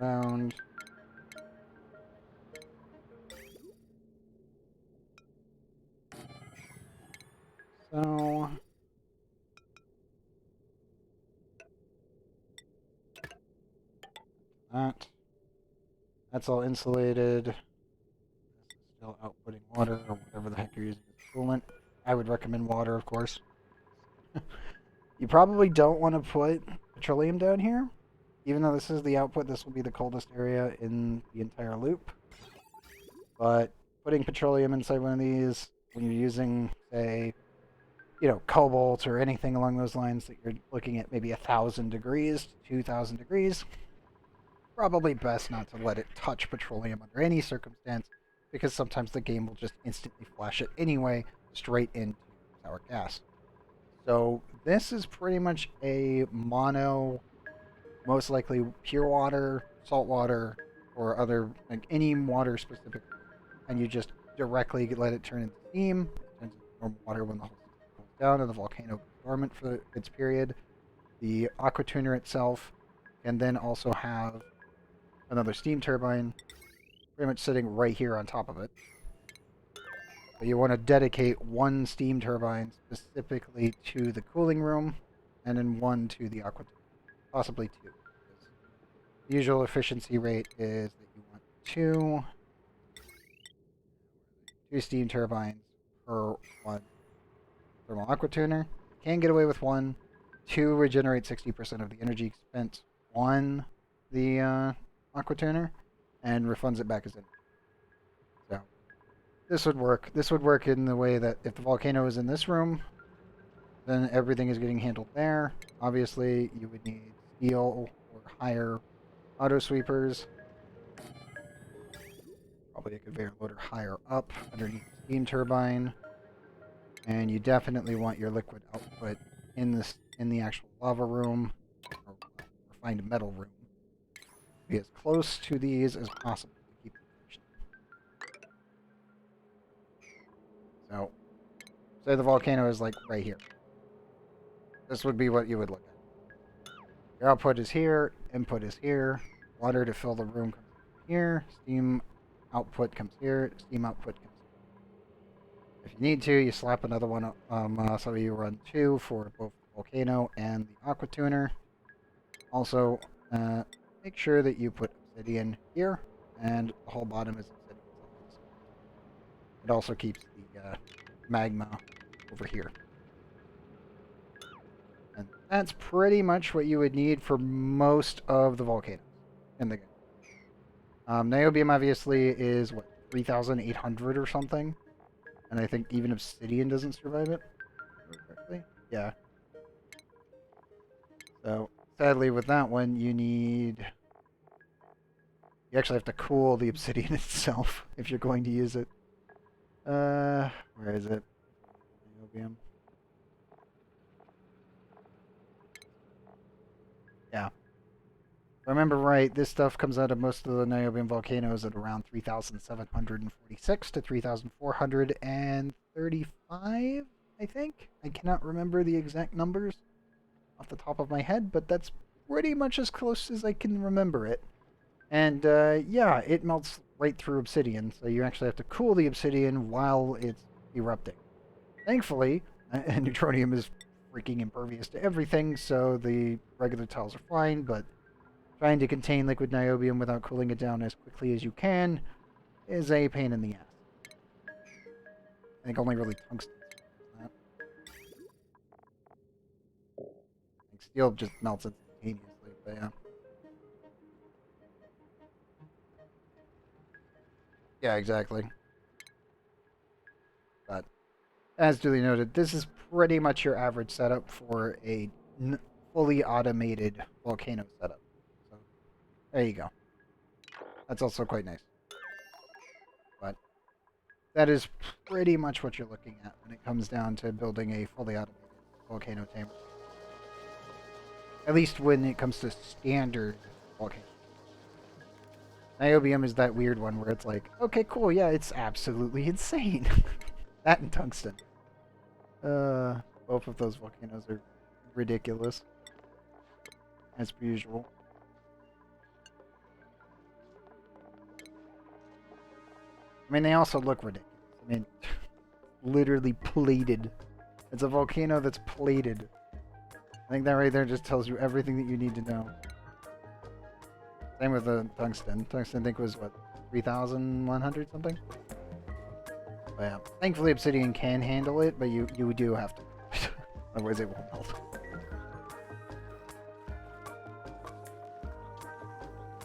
Round. So that's all insulated. This is still outputting water or whatever the heck you're using as coolant. I would recommend water, of course. You probably don't want to put petroleum down here. Even though this is the output, this will be the coldest area in the entire loop. But putting petroleum inside one of these, when you're using, say, cobalt or anything along those lines that you're looking at maybe 1,000 degrees, 2,000 degrees, probably best not to let it touch petroleum under any circumstance, because sometimes the game will just instantly flash it anyway, straight into sour gas. So this is pretty much a mono, most likely pure water, salt water, or other, like any water specific, and you just directly let it turn into steam. It turns into normal water when the whole system cools down and the volcano goes dormant for its period. The aqua tuner itself can then also have another steam turbine pretty much sitting right here on top of it. But you want to dedicate one steam turbine specifically to the cooling room, and then one to the aqua tuner, possibly two. The usual efficiency rate is that you want two steam turbines per one thermal aqua tuner. Can get away with one. Two regenerate 60% of the energy spent on the aqua tuner and refunds it back as energy. So this would work. This would work in the way that if the volcano is in this room, then everything is getting handled there. Obviously, you would need steel or higher auto sweepers. Probably a conveyor loader higher up underneath the steam turbine. And you definitely want your liquid output in the actual lava room or refined metal room. Be as close to these as possible to keep them functioning. So, say the volcano is like right here. This would be what you would look at. Your output is here, input is here, water to fill the room comes here, steam output comes here, steam output comes here. If you need to, you slap another one up, so you run two for both the volcano and the aqua tuner. Also, make sure that you put obsidian here, and the whole bottom is obsidian. It also keeps the magma over here. And that's pretty much what you would need for most of the volcanoes. in the game. Niobium obviously is what 3,800 or something, and I think even obsidian doesn't survive it. Correctly? Yeah. So sadly, with that one, you actually have to cool the obsidian itself if you're going to use it. Where is it? Niobium. Yeah. If I remember right, this stuff comes out of most of the niobium volcanoes at around 3,746 to 3,435, I think. I cannot remember the exact numbers off the top of my head, but that's pretty much as close as I can remember it. And yeah, it melts right through obsidian, so you actually have to cool the obsidian while it's erupting. Thankfully, neutronium is freaking impervious to everything, so the regular tiles are fine, but trying to contain liquid niobium without cooling it down as quickly as you can is a pain in the ass. I think only really tungsten. Like steel just melts instantaneously, but yeah. Yeah, exactly. But as duly noted, this is pretty much your average setup for a fully automated volcano setup. So there you go. That's also quite nice. But that is pretty much what you're looking at when it comes down to building a fully automated volcano tamer. At least when it comes to standard volcano. Niobium is that weird one where it's like, okay, cool, yeah, it's absolutely insane. That and tungsten. Both of those volcanoes are ridiculous. As per usual. I mean, they also look ridiculous. I mean, literally plated. It's a volcano that's plated. I think that right there just tells you everything that you need to know. Same with the tungsten. Tungsten, I think, was, what, 3,100 something? But yeah, thankfully Obsidian can handle it, but you do have to. Otherwise it won't melt.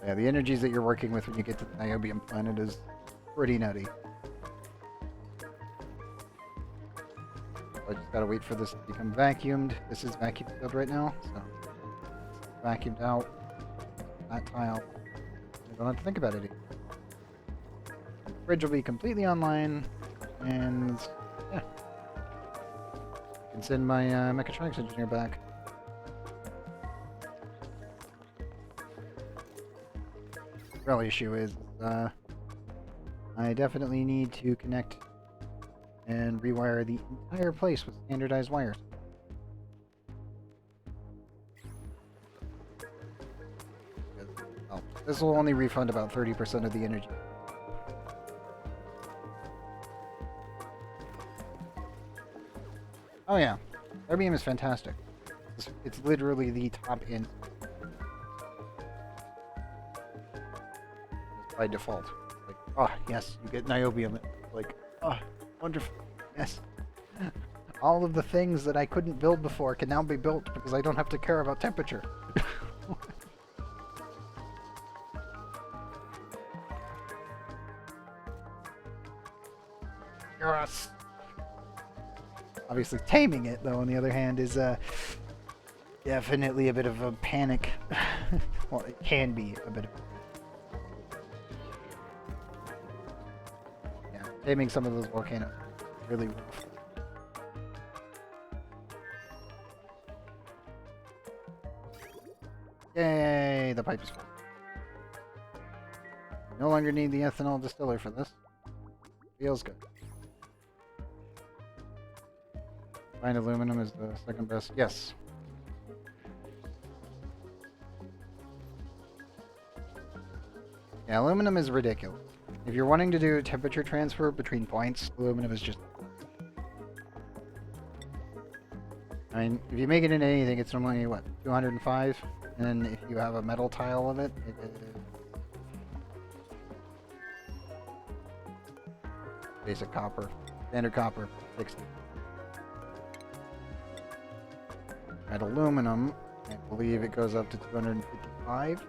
Yeah, the energies that you're working with when you get to the Niobium planet is pretty nutty. I just gotta wait for this to become vacuumed. This is vacuum filled right now, so vacuumed out. That tile. I don't have to think about it anymore. The fridge will be completely online, and yeah. I can send my mechatronics engineer back. The real issue is, I definitely need to connect and rewire the entire place with standardized wires. Oh, this will only refund about 30% of the energy. Oh yeah, Erbium is fantastic. It's literally the top end. By default. Like, oh yes, you get niobium. Like, oh, wonderful. Yes. All of the things that I couldn't build before can now be built because I don't have to care about temperature. Yes. Obviously, taming it, though, on the other hand, is definitely a bit of a panic. Well, it can be a bit of a yeah, taming some of those volcanoes is really rough. Yay, the pipe is full. No longer need the ethanol distiller for this. Feels good. Fine aluminum is the second best. Yes. Yeah, aluminum is ridiculous. If you're wanting to do temperature transfer between points, aluminum is just... I mean, if you make it into anything, it's normally, what, 205? And then if you have a metal tile of it, basic copper. Standard copper, 60. At aluminum, I believe it goes up to 255.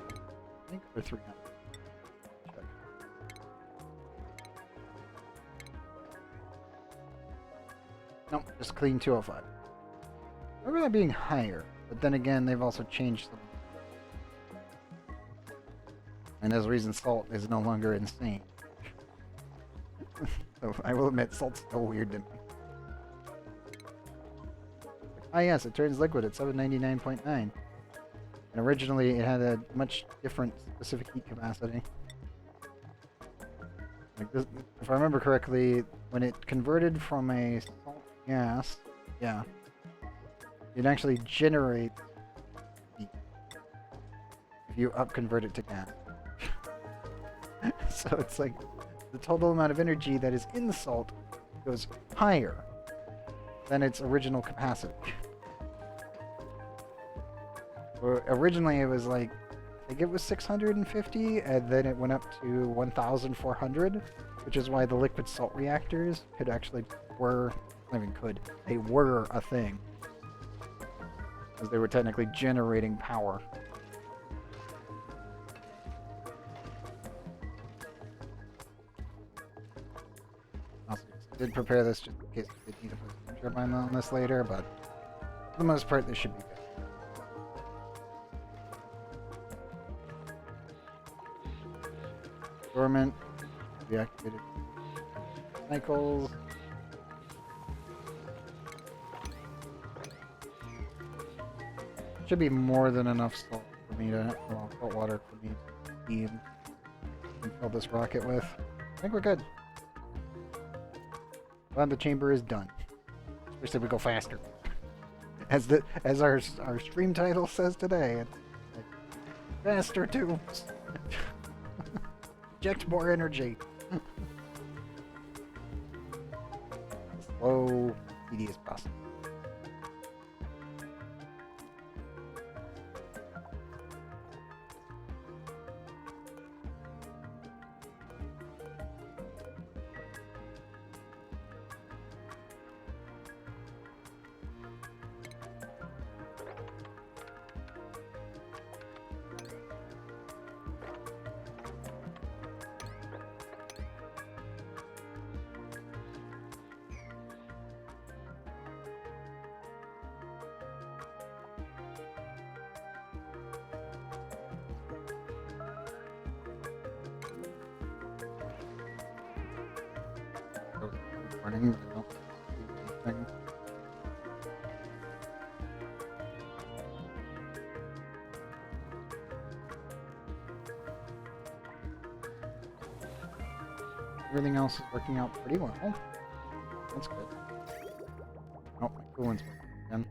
think, or 300. Check. Nope, just clean 205. I remember that being higher, but then again, they've also changed them. And as a reason, salt is no longer insane. So I will admit, salt's still weird to me. Ah yes, it turns liquid at 799.9. And originally it had a much different specific heat capacity. Like this, if I remember correctly, when it converted from a salt gas, yeah, it actually generates heat if you upconvert it to gas. So it's like the total amount of energy that is in the salt goes higher than its original capacity. Or originally it was like, I think it was 650, and then it went up to 1,400, which is why the liquid salt reactors could actually were, not even could, they were a thing. Because they were technically generating power. Also, I did prepare this just in case I did need to put some turbine on this later, but for the most part, this should be good. Dormant, reactivated cycles. Should be more than enough salt for me to, well, salt water for me to steam and fill this rocket with. I think we're good. Glad the chamber is done. Especially if we go faster. As our stream title says today. Faster tubes. Inject more energy. Slow, tedious process. Running, thing. Everything else is working out pretty well. That's good. Oh, my coolant's working again.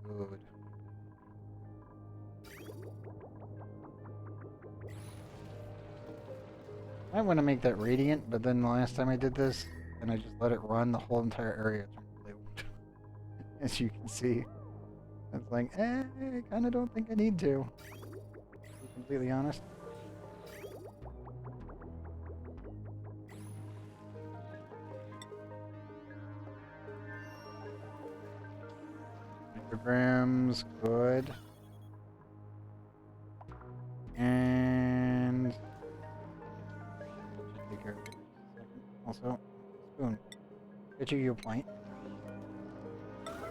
Good. I want to make that radiant, but then the last time I did this, and I just let it run, the whole entire area turned blue. As you can see. It's like, I kind of don't think I need to be completely honest. Micrograms, good. And take care of it. Also, spoon. Get you your point.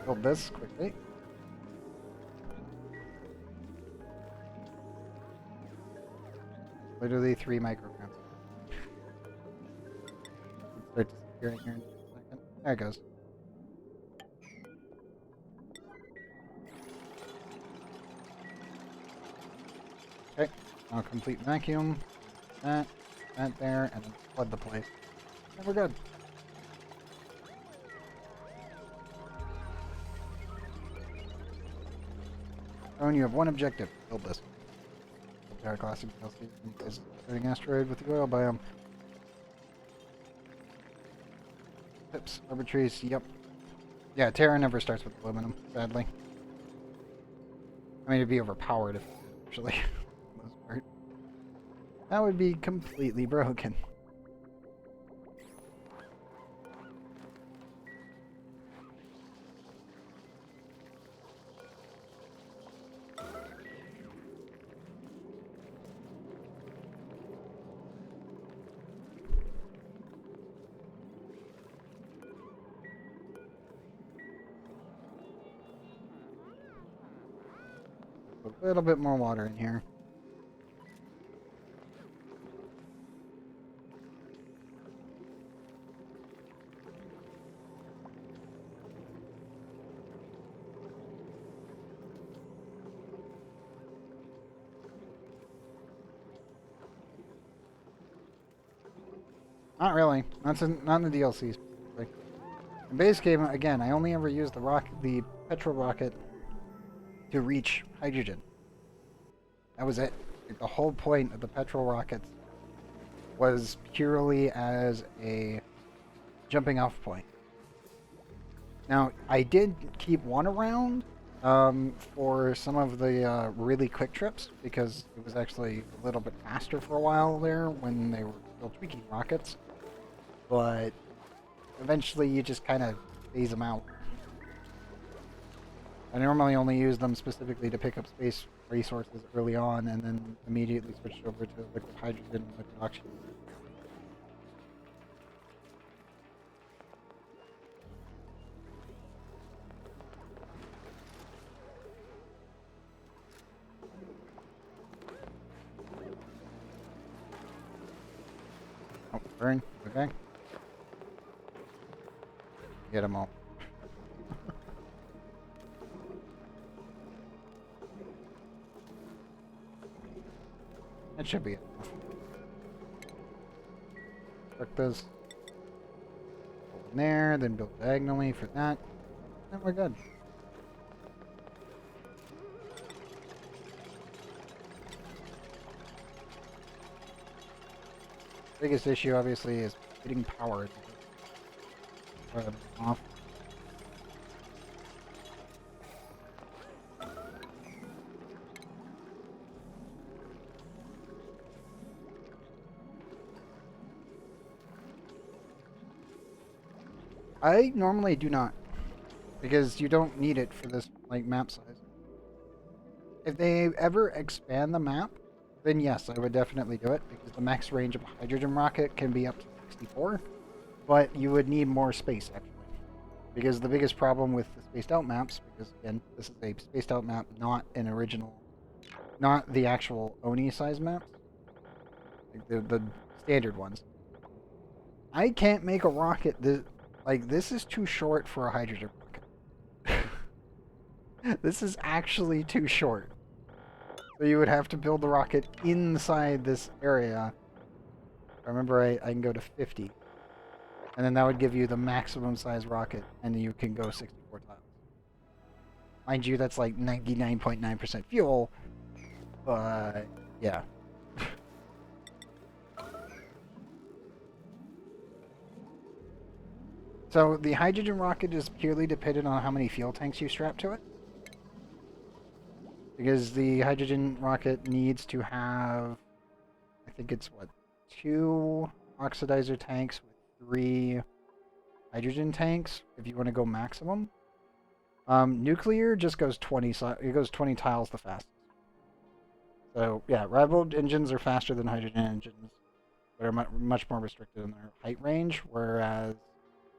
Build this quickly. Literally 3 micrograms. Start disappearing here in just a second. There it goes. Okay, now complete vacuum. That there, and then flood the place. And we're good. Owen, you have one objective. Build this. Our classic DLC is starting asteroid with the oil biome. Tips, arbitraries, yep. Yeah, Terra never starts with aluminum, sadly. I mean, it'd be overpowered if actually, for the most part. That would be completely broken. a little bit more water in here. Not really. Not in the DLC specifically. In base game, again, I only ever used the petrol rocket to reach hydrogen. That was it. Like, the whole point of the petrol rockets was purely as a jumping off point. Now, I did keep one around for some of the really quick trips because it was actually a little bit faster for a while there when they were still tweaking rockets. But eventually you just kind of phase them out. I normally only use them specifically to pick up space resources early on and then immediately switched over to liquid hydrogen and liquid oxygen. Oh, burn. Okay. Get them all. That should be it. Work this. Go in there, then build diagonally for that. And we're good. Biggest issue, obviously, is getting powered. Off. I normally do not, because you don't need it for this like map size. If they ever expand the map, then yes, I would definitely do it, because the max range of a hydrogen rocket can be up to 64, but you would need more space actually. Because the biggest problem with the spaced out maps, because again, this is a spaced out map, not an original, not the actual ONI size maps, like the standard ones. I can't make a rocket that, like, this is too short for a hydrogen rocket. This is actually too short. So you would have to build the rocket inside this area. Remember, I can go to 50. And then that would give you the maximum size rocket, and you can go 64 tiles. Mind you, that's like 99.9% fuel, but yeah. So the hydrogen rocket is purely dependent on how many fuel tanks you strap to it. Because the hydrogen rocket needs to have, I think it's what, 2 oxidizer tanks with 3 hydrogen tanks if you want to go maximum. Nuclear just goes 20. It goes 20 tiles the fastest. So yeah, rival engines are faster than hydrogen engines, but are much more restricted in their height range. Whereas,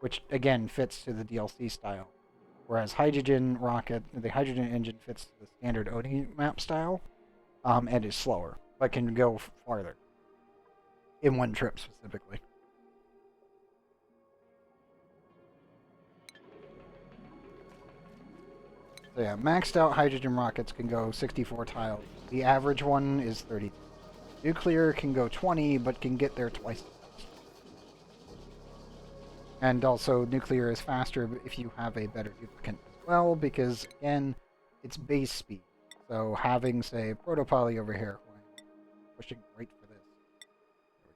which again fits to the DLC style. Whereas hydrogen rocket, the hydrogen engine fits to the standard ONI map style, and is slower, but can go farther in one trip specifically. So yeah, maxed out hydrogen rockets can go 64 tiles. The average one is 30. Nuclear can go 20, but can get there twice. And also, nuclear is faster if you have a better duplicant as well, because again, it's base speed. So having, say, Protopoly over here, pushing right for this.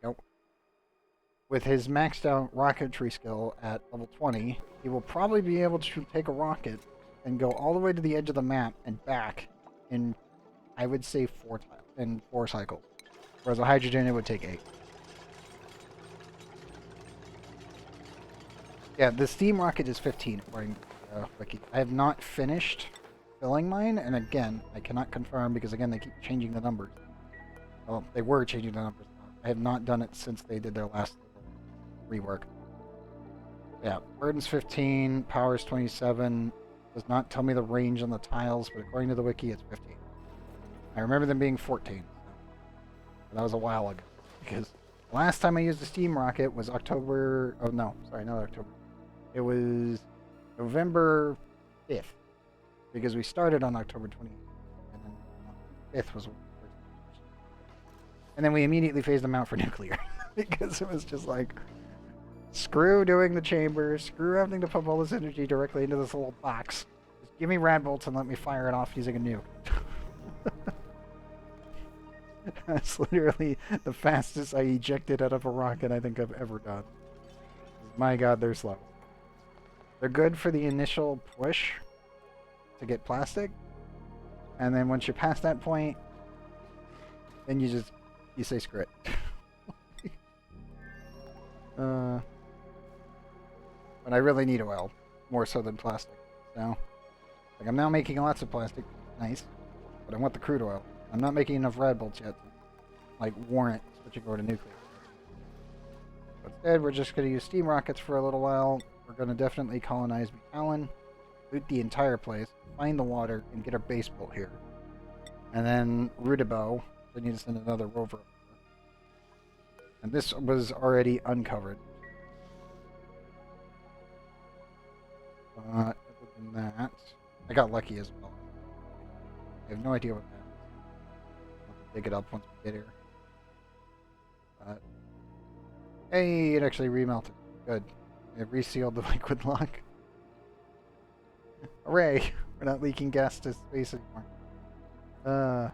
There we go. With his maxed out rocketry skill at level 20, he will probably be able to take a rocket and go all the way to the edge of the map and back in, I would say, 4 cycles. Whereas a hydrogen, it would take 8. Yeah, the steam rocket is 15, according to Wiki. I have not finished filling mine, and again, I cannot confirm because, again, they keep changing the numbers. Well, they were changing the numbers. I have not done it since they did their last rework. Yeah, burden's 15, power's 27. Does not tell me the range on the tiles, but according to the wiki, it's 15. I remember them being 14. But that was a while ago. Because the last time I used a steam rocket was October... Oh, no. Sorry, not October. It was November 5th. Because we started on October 20th. And then 5th was... And then we immediately phased them out for nuclear. Because it was just like... Screw doing the chambers. Screw having to pump all this energy directly into this little box. Just give me rad bolts and let me fire it off using a nuke. That's literally the fastest I ejected out of a rocket I think I've ever done. My god, they're slow. They're good for the initial push to get plastic. And then once you're past that point, then you say screw it. But I really need oil, more so than plastic. So, like, I'm now making lots of plastic, nice, but I want the crude oil. I'm not making enough rad bolts yet to, like, warrant switching over to nuclear. But instead, we're just going to use steam rockets for a little while. We're going to definitely colonize Allen, loot the entire place, find the water, and get our base built here. And then Rudabo, I need to send another rover over. And this was already uncovered. Other than that, I got lucky as well. I have no idea what that is. I'll dig it up once we get here. Hey, it actually remelted. Good. It resealed the liquid lock. Hooray! We're not leaking gas to space anymore.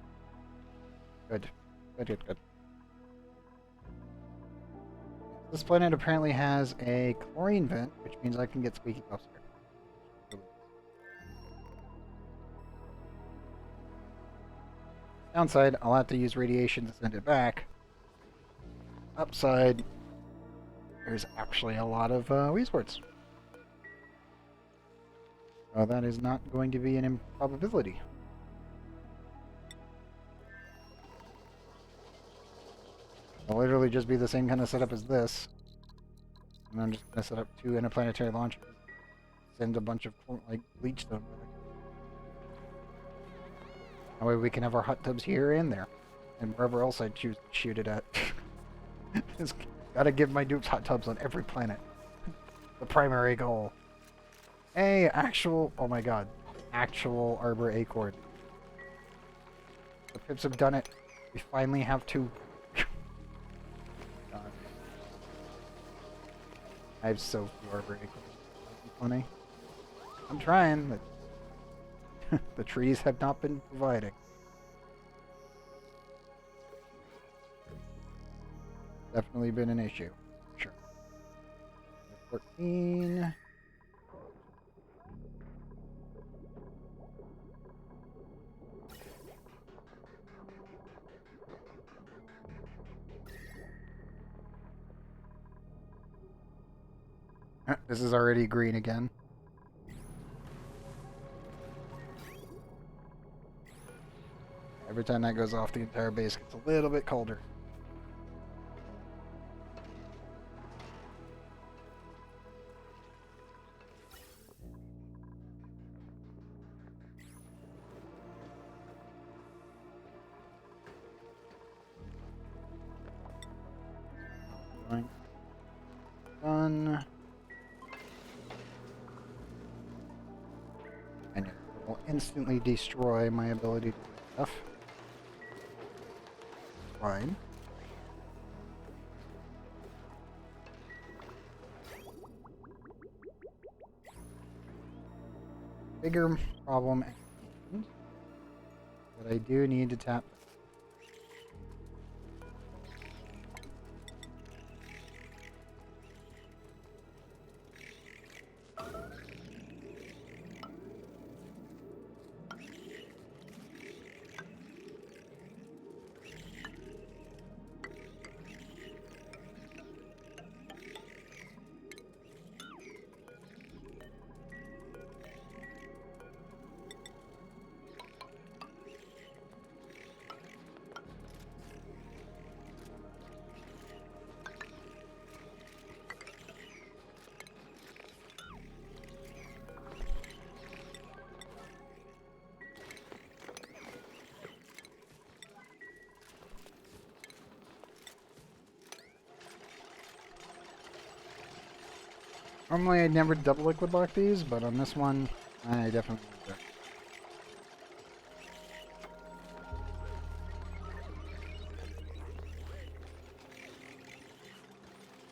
Good. Good. This planet apparently has a chlorine vent, which means I can get squeaky puffs here. Downside, I'll have to use radiation to send it back. Upside, there's actually a lot of Weesports. So that is not going to be an improbability. It'll literally just be the same kind of setup as this. And I'm just going to set up 2 interplanetary launchers. Send a bunch of, like, bleach stone back. That way we can have our hot tubs here and there. And wherever else I choose to shoot it at. Just gotta give my dupes hot tubs on every planet. The primary goal. Hey, actual... Oh my god. Actual Arbor Acorn. The Pips have done it. We finally have 2. God. I have so few Arbor Acorns. That's funny. I'm trying, but... the trees have not been providing. Definitely been an issue. Sure. 14. This is already green again. Every time that goes off, the entire base gets a little bit colder. Done. And it will instantly destroy my ability to do stuff. Fine. Bigger problem at hand, but I do need to tap. Normally I never double liquid lock these, but on this one, I definitely do.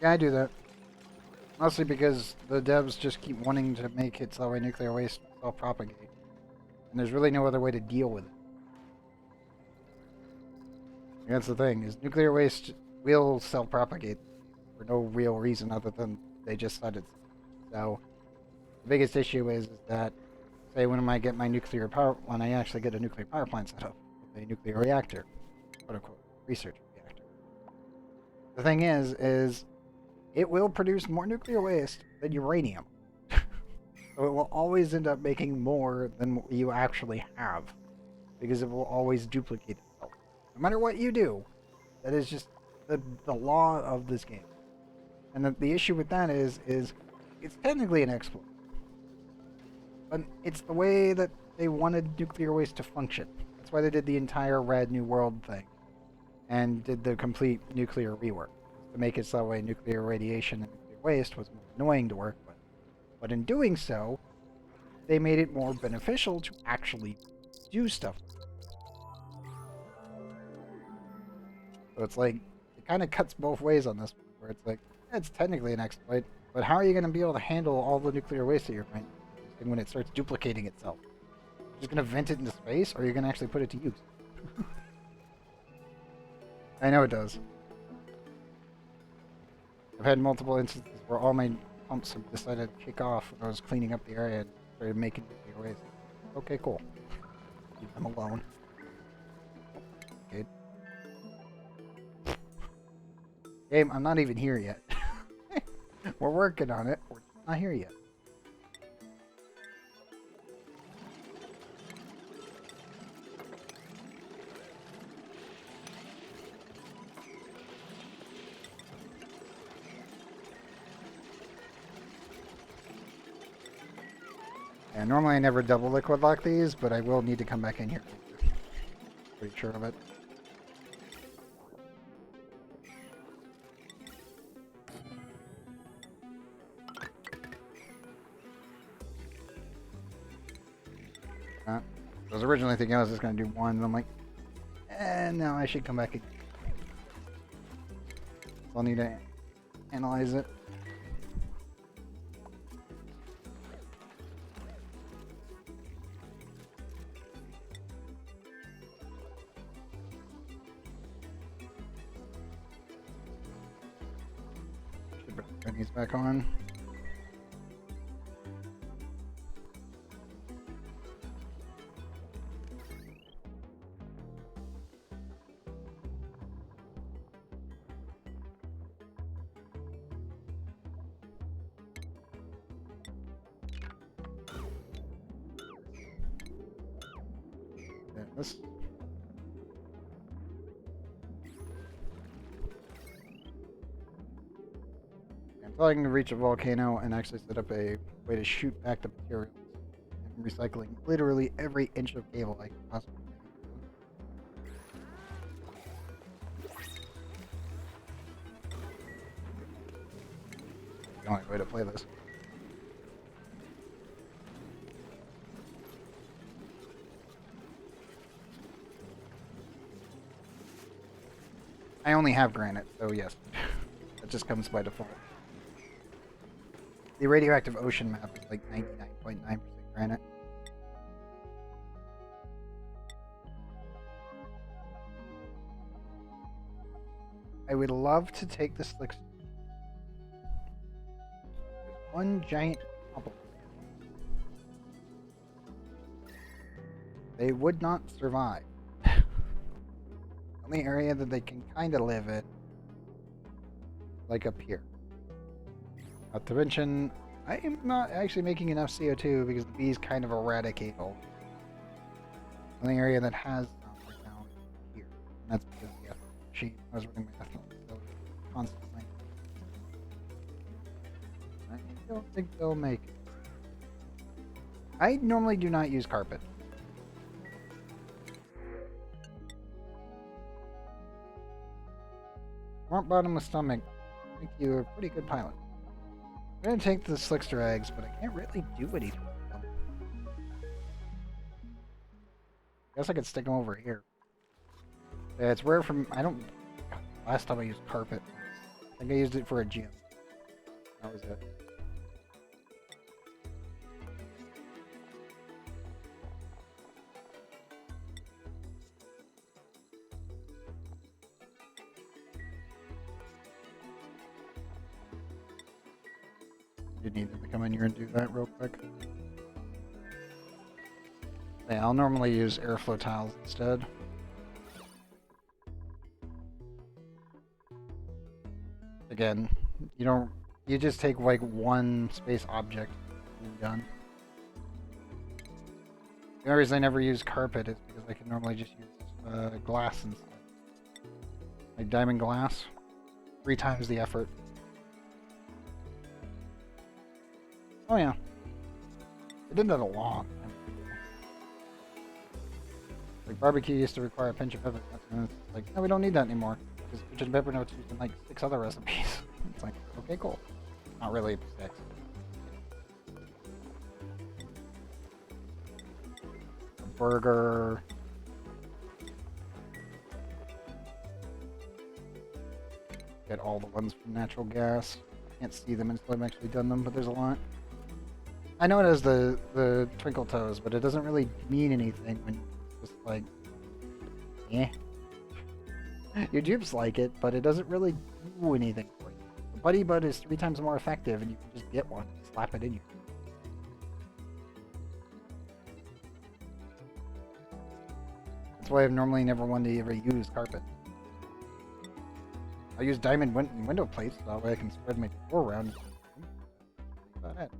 Yeah, I do that. Mostly because the devs just keep wanting to make it so nuclear waste self-propagate. And there's really no other way to deal with it. And that's the thing, is nuclear waste will self-propagate for no real reason other than they just said it. So the biggest issue is that, say when I get my nuclear power, when I actually get a nuclear power plant set up with a nuclear reactor, quote unquote, research reactor. The thing is it will produce more nuclear waste than uranium. So it will always end up making more than what you actually have, because it will always duplicate itself. No matter what you do, that is just the law of this game. And the issue with that is it's technically an exploit, but it's the way that they wanted nuclear waste to function. That's why they did the entire Rad New World thing and did the complete nuclear rework to make it so that way nuclear radiation and nuclear waste was more annoying to work with. But in doing so, they made it more beneficial to actually do stuff. So it's like, it kind of cuts both ways on this one, where it's like, yeah, it's technically an exploit, but how are you going to be able to handle all the nuclear waste that you're producing when it starts duplicating itself? You're just going to vent it into space, or are you going to actually put it to use? I know it does. I've had multiple instances where all my pumps have decided to kick off when I was cleaning up the area and started making nuclear waste. Okay, cool. Leave them alone. Okay. Game, I'm not even here yet. We're working on it. We're not here yet. Yeah, normally I never double liquid lock these, but I will need to come back in here. Pretty sure of it. I was originally thinking I was just going to do one, and I'm like, no, I should come back again. So I'll need to analyze it. Should bring these back on. This. Until I can reach a volcano and actually set up a way to shoot back the materials. I'm recycling literally every inch of cable I can possibly make. The only way to play this. I only have granite, so yes. That just comes by default. The radioactive ocean map is like 99.9% granite. I would love to take the slicks. There's one giant cobble. They would not survive. Only area that they can kind of live in, like up here. Not to mention, I am not actually making enough CO2 because the bees kind of eradicate all. Only area that has some right now is here. And that's because the ethanol machine. I was running my ethanol facility constantly. I don't think they'll make it. I normally do not use carpet. Front bottom of stomach. I think you're a pretty good pilot. I'm gonna take the slickster eggs, but I can't really do anything with them. I guess I could stick them over here. Yeah, it's rare from... I don't... Last time I used carpet. I think I used it for a gym. That was it. You need them to come in here and do that real quick. Yeah, I'll normally use airflow tiles instead. Again, you just take like one space object and you're done. The only reason I never use carpet is because I can normally just use glass instead. Like diamond glass, 3 times the effort. Oh yeah. I did that a long time ago. Like barbecue used to require a pinch of pepper. And it's like, no, we don't need that anymore. Because pinch of pepper notes used in like 6 other recipes. It's like, okay, cool. Not really 6. A burger. Get all the ones from natural gas. Can't see them until I've actually done them, but there's a lot. I know it has the twinkle toes, but it doesn't really mean anything when it's just like, eh. Your dupes like it, but it doesn't really do anything for you. The Buddy Bud is 3 times more effective, and you can just get one, slap it in you. That's why I've normally never wanted to ever use carpet. I use diamond window plates, so that way I can spread my door around. That's about it.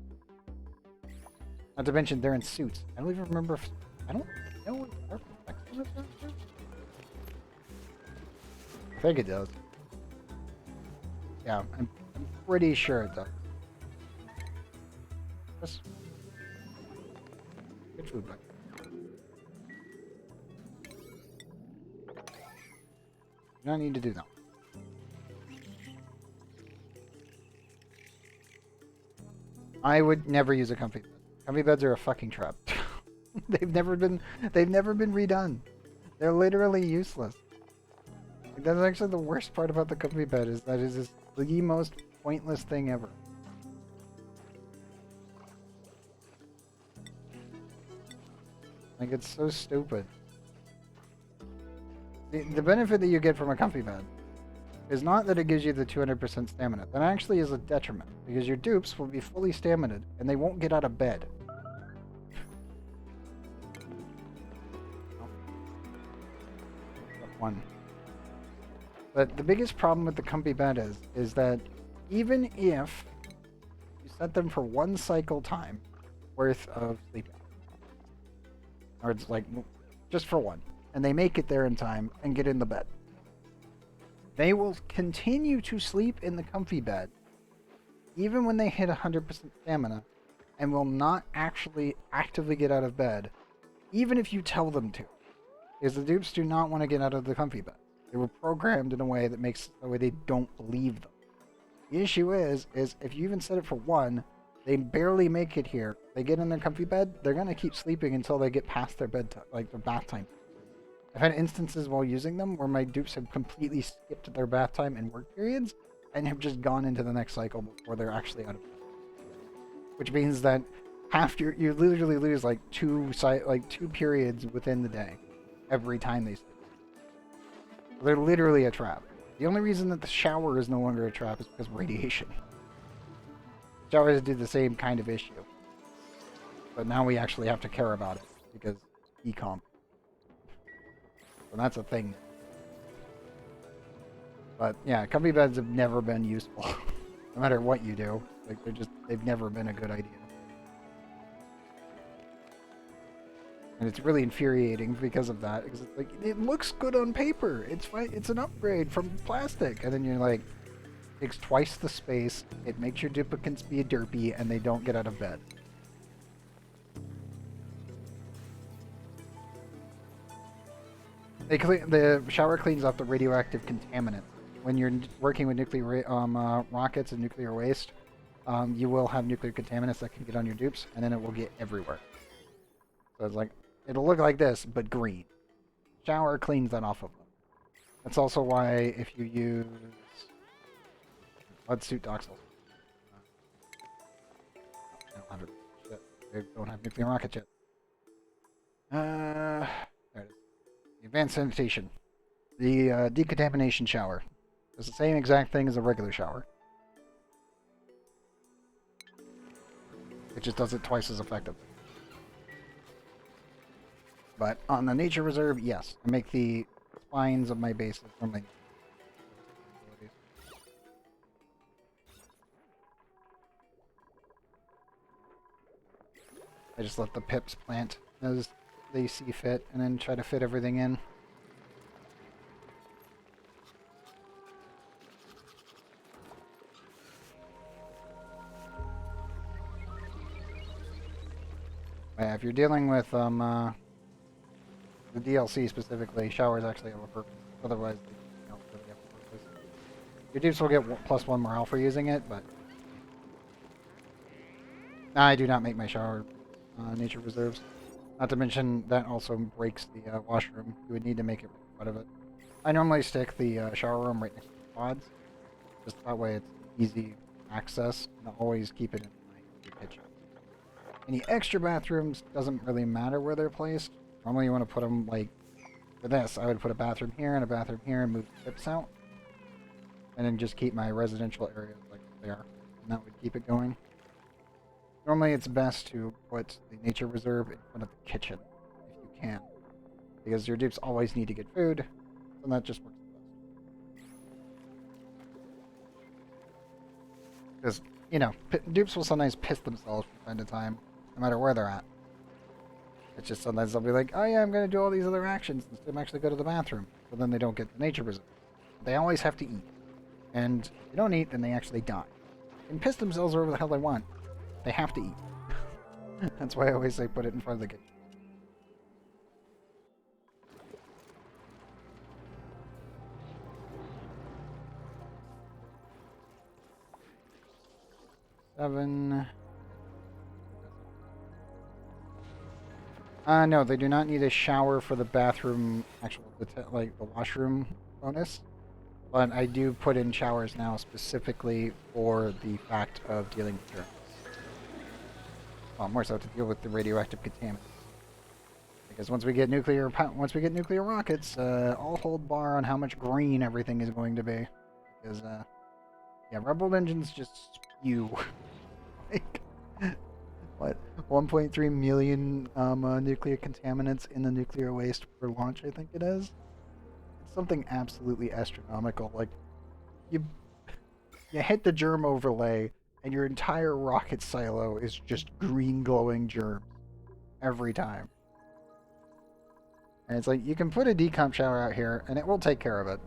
Not to mention they're in suits. I don't even remember if... I don't know what carpet effects on it does. I think it does. Yeah, I'm pretty sure it does. Just... Good food, but... You don't need to do that. I would never use a comfy bed. Comfy beds are a fucking trap. they've never been redone. They're literally useless. Like, that's actually the worst part about the comfy bed is that it is the most pointless thing ever. Like, it's so stupid. The benefit that you get from a comfy bed is not that it gives you the 200% stamina. That actually is a detriment, because your dupes will be fully staminaed, and they won't get out of bed. One. But the biggest problem with the comfy bed is that even if you set them for 1 cycle time worth of sleeping, or it's like just for 1, and they make it there in time and get in the bed, they will continue to sleep in the comfy bed even when they hit 100% stamina and will not actually actively get out of bed even if you tell them to. Because the dupes do not want to get out of the comfy bed. They were programmed in a way that makes the way they don't believe them. The issue is if you even set it for 1, they barely make it here. They get in their comfy bed, they're going to keep sleeping until they get past their bedtime, like their bath time. I've had instances while using them where my dupes have completely skipped their bath time and work periods and have just gone into the next cycle before they're actually out of bed. Which means that you literally lose like 2 periods within the day every time they sleep. They're literally a trap. The only reason that the shower is no longer a trap is because of radiation. Showers do the same kind of issue. But now we actually have to care about it because ecomp. So that's a thing. But yeah, comfy beds have never been useful. No matter what you do. Like they've never been a good idea. And it's really infuriating because of that. Because it's like, it looks good on paper. It's fine. It's an upgrade from plastic. And then you're like, it takes twice the space. It makes your duplicates be a derpy and they don't get out of bed. The shower cleans off the radioactive contaminants. When you're working with nuclear rockets and nuclear waste, you will have nuclear contaminants that can get on your dupes, and then it will get everywhere. So it's like, it'll look like this, but green. Shower cleans that off of them. That's also why if you use blood suit doxel, I don't have it. Shit. They don't have nuclear rockets yet. There it is. The advanced sanitation. The decontamination shower. It's the same exact thing as a regular shower. It just does it twice as effective. But on the nature reserve, yes. I make the spines of my bases from my... I just let the pips plant as they see fit, and then try to fit everything in. Yeah, if you're dealing with the DLC specifically, showers actually have a purpose. Otherwise, they don't really have a purpose. Your dupes will get +1 morale for using it, but I do not make my shower nature reserves. Not to mention that also breaks the washroom. You would need to make it out of it. I normally stick the shower room right next to the pods, just that way it's easy access, and I'll always keep it in my kitchen. Any extra bathrooms doesn't really matter where they're placed. Normally you want to put them, like, for this, I would put a bathroom here and a bathroom here and move the tips out. And then just keep my residential areas like there. And that would keep it going. Normally it's best to put the nature reserve in front of the kitchen, if you can. Because your dupes always need to get food, and that just works the best. Because, you know, dupes will sometimes piss themselves from time to time, no matter where they're at. It's just sometimes they'll be like, oh yeah, I'm going to do all these other actions instead of actually go to the bathroom. But then they don't get the nature reserve. They always have to eat. And if they don't eat, then they actually die. And piss themselves wherever the hell they want. They have to eat. That's why I always say put it in front of the kitchen. Seven. No, they do not need a shower for the bathroom, like the washroom bonus. But I do put in showers now specifically for the fact of dealing with germs. Well, more so to deal with the radioactive contaminants. Because once we get nuclear rockets, I'll hold bar on how much green everything is going to be. Because yeah, rebel engines just spew. Like, what, 1.3 million nuclear contaminants in the nuclear waste per launch, I think it is. It's something absolutely astronomical. Like, you hit the germ overlay, and your entire rocket silo is just green glowing germs every time. And it's like, you can put a decomp shower out here, and it will take care of it.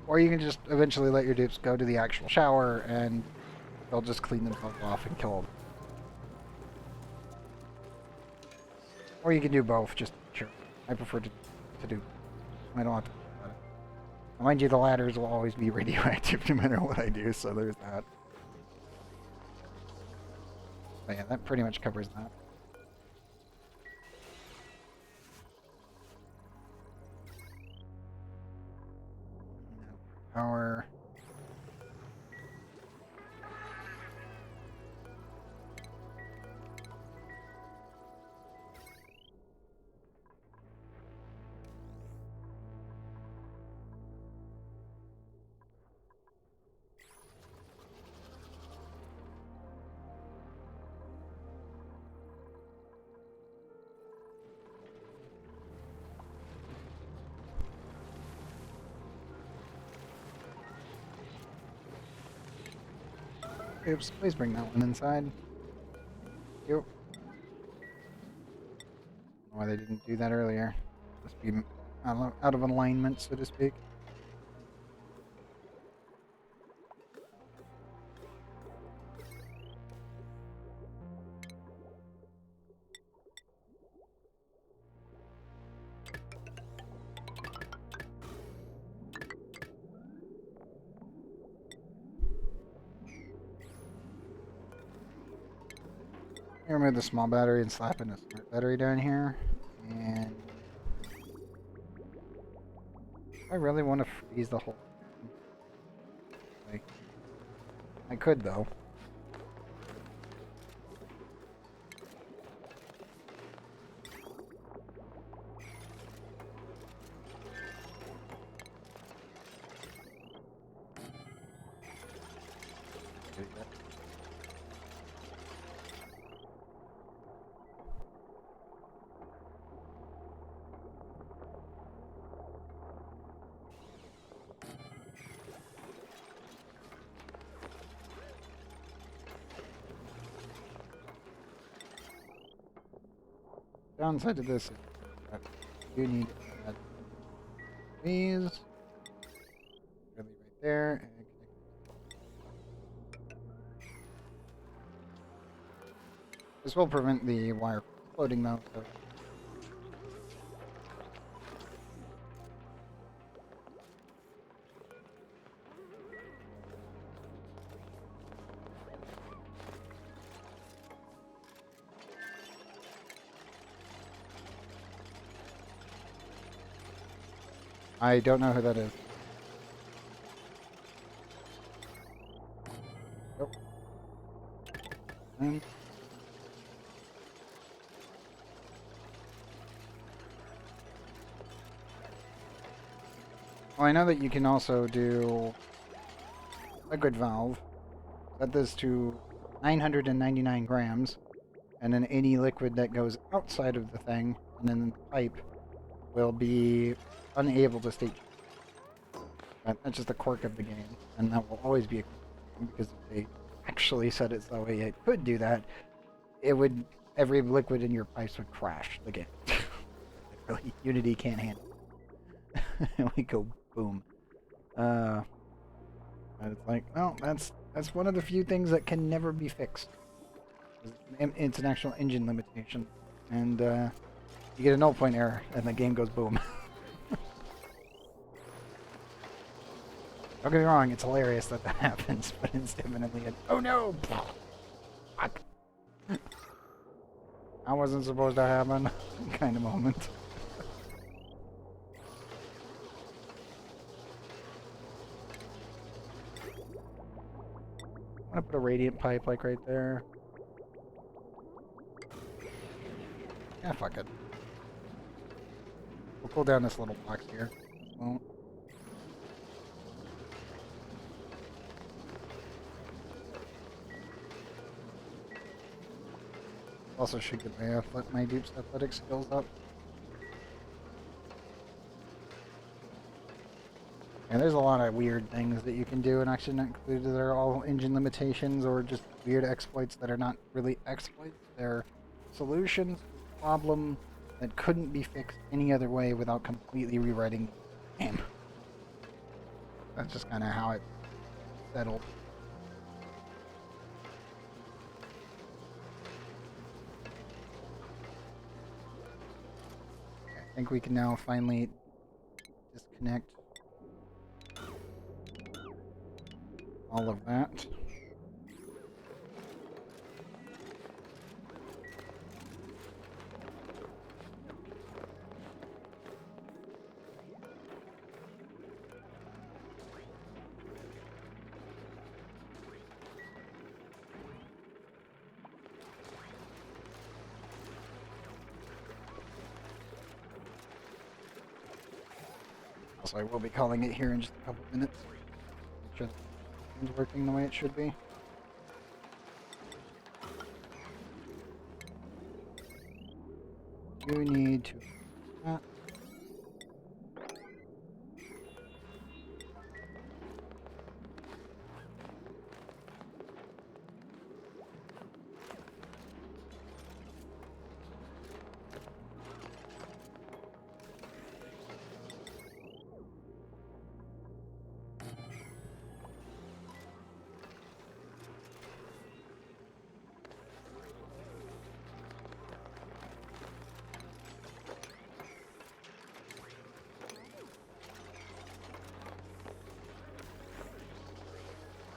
Or you can just eventually let your dupes go to the actual shower, and they'll just clean themselves off and kill them. Or you can do both, just sure. I prefer to do. I don't have to think about it. Mind you, the ladders will always be radioactive no matter what I do, so there's that. But yeah, that pretty much covers that. Power. Oops, please bring that one inside. Thank you. I don't know why they didn't do that earlier. Must be out of alignment, so to speak. Remove the small battery and slap in a smart battery down here. And I really want to freeze the whole thing. Like, I could though. Downside to this is that you need to add these really right there and connect. This will prevent the wire from floating though. So. I don't know who that is. Nope. And well, I know that you can also do liquid valve. Set this to 999 grams, and then any liquid that goes outside of the thing, and then the pipe, will be unable to stay. That's just a quirk of the game, and that will always be a quirk because if they actually said it the way it could do that, it would every liquid in your pipes would crash the game. Literally, Unity can't handle it. And we go boom. And it's like, well, that's one of the few things that can never be fixed. It's an actual engine limitation, and you get a null point error, and the game goes boom. Don't get me wrong, it's hilarious that that happens, but it's definitely a oh no! Fuck! That wasn't supposed to happen kind of moment. I'm gonna put a radiant pipe like right there. Yeah, fuck it. We'll pull down this little box here. Well, also should get my Dupe's athletic skills up. And there's a lot of weird things that you can do and actually not included that are all engine limitations or just weird exploits that are not really exploits. They're solutions to the problem that couldn't be fixed any other way without completely rewriting the game. That's just kind of how it settled. I think we can now finally disconnect all of that. So I will be calling it here in just a couple of minutes. Make sure it's working the way it should be. You need to that.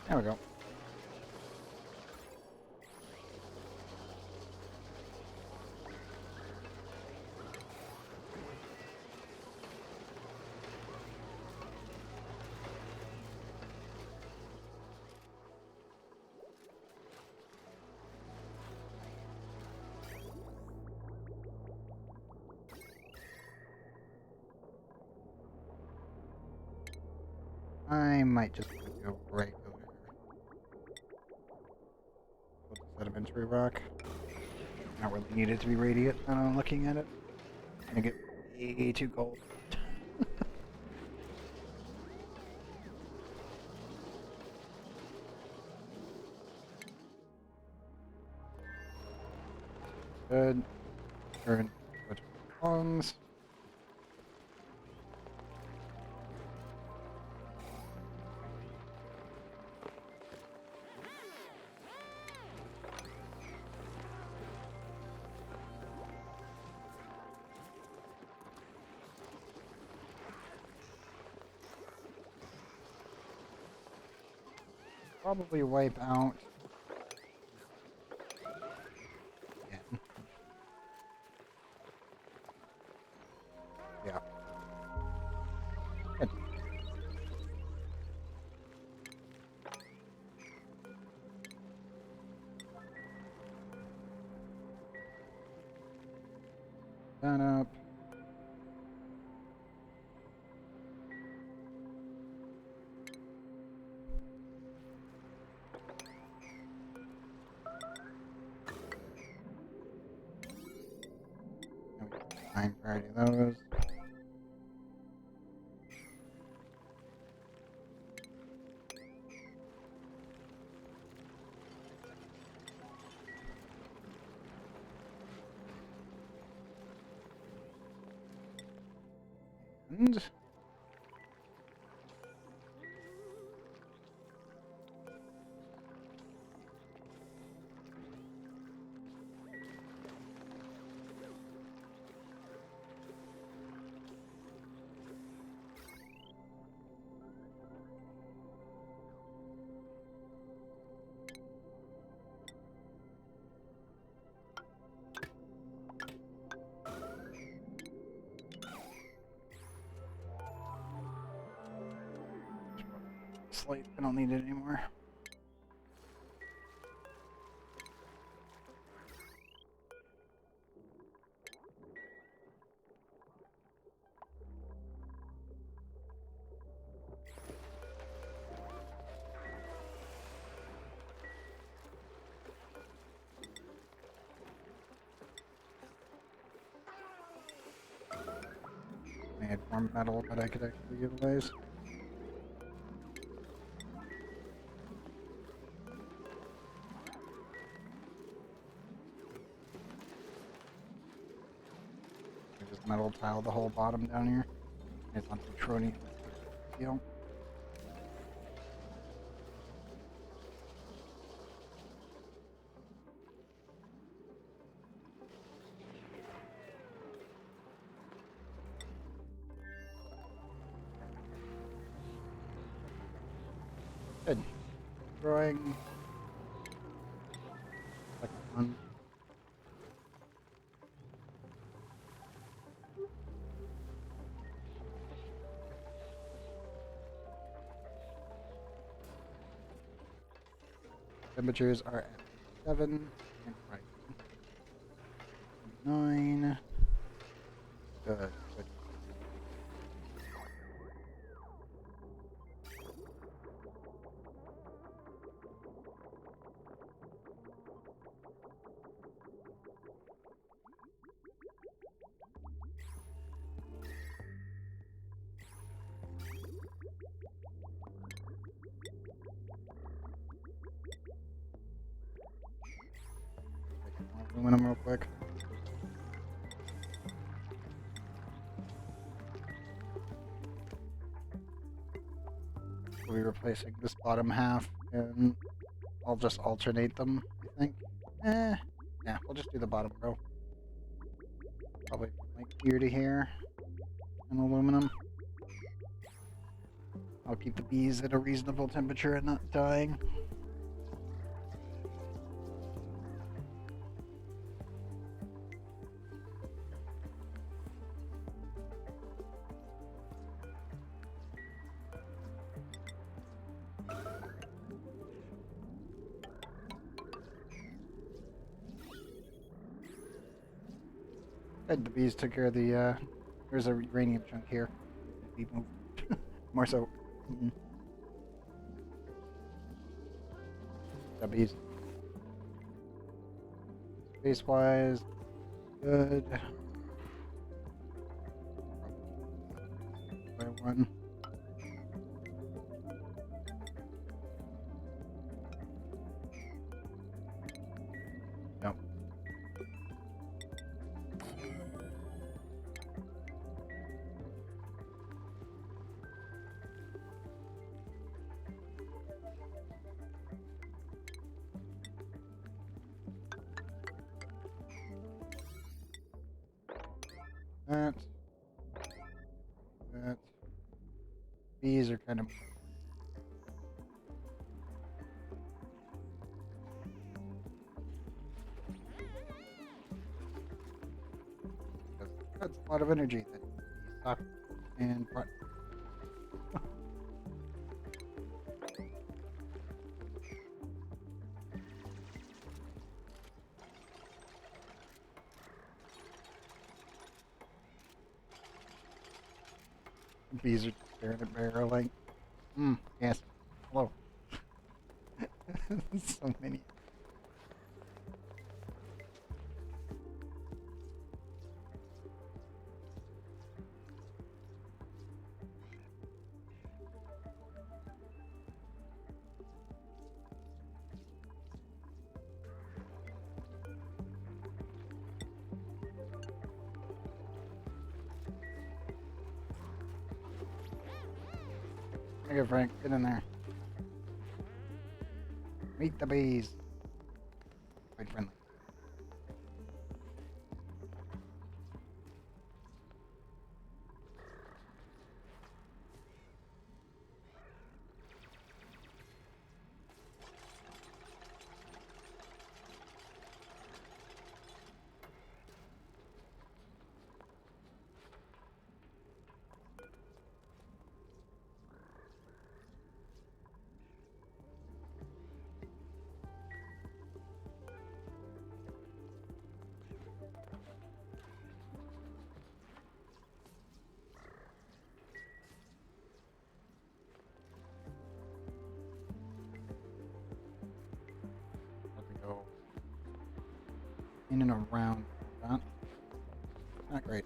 There we go. I might just go regular with the sedimentary rock. I don't really need it to be radiant now I'm looking at it. It's gonna get way too cold. Good. Turn which belongs. Probably wipe out. Yeah. Yeah. Good. That up. Time for already those. And slate, I don't need it anymore. I had more metal that I could actually utilize. I just metal tile the whole bottom down here. It's on petroleum steel. Good. Drawing. Second one. Temperatures are at 7 and right. 9. Good. Good. Take more aluminum real quick. We'll be replacing this bottom half, and I'll just alternate them, I think. Yeah, we'll just do the bottom row. Probably from like here to here in aluminum. I'll keep the bees at a reasonable temperature and not dying. Good, the bees took care of the, there's a uranium chunk here. Be moved. More so. W's. Space-wise, good. By one. Nope. That. That. These are kind of. That's a lot of energy that you suck and front. Bees are just staring at barreling. Yes. Hello. So many. Okay, Frank, get in there. Meet the bees. Quite friendly. Go in and around that. Not great.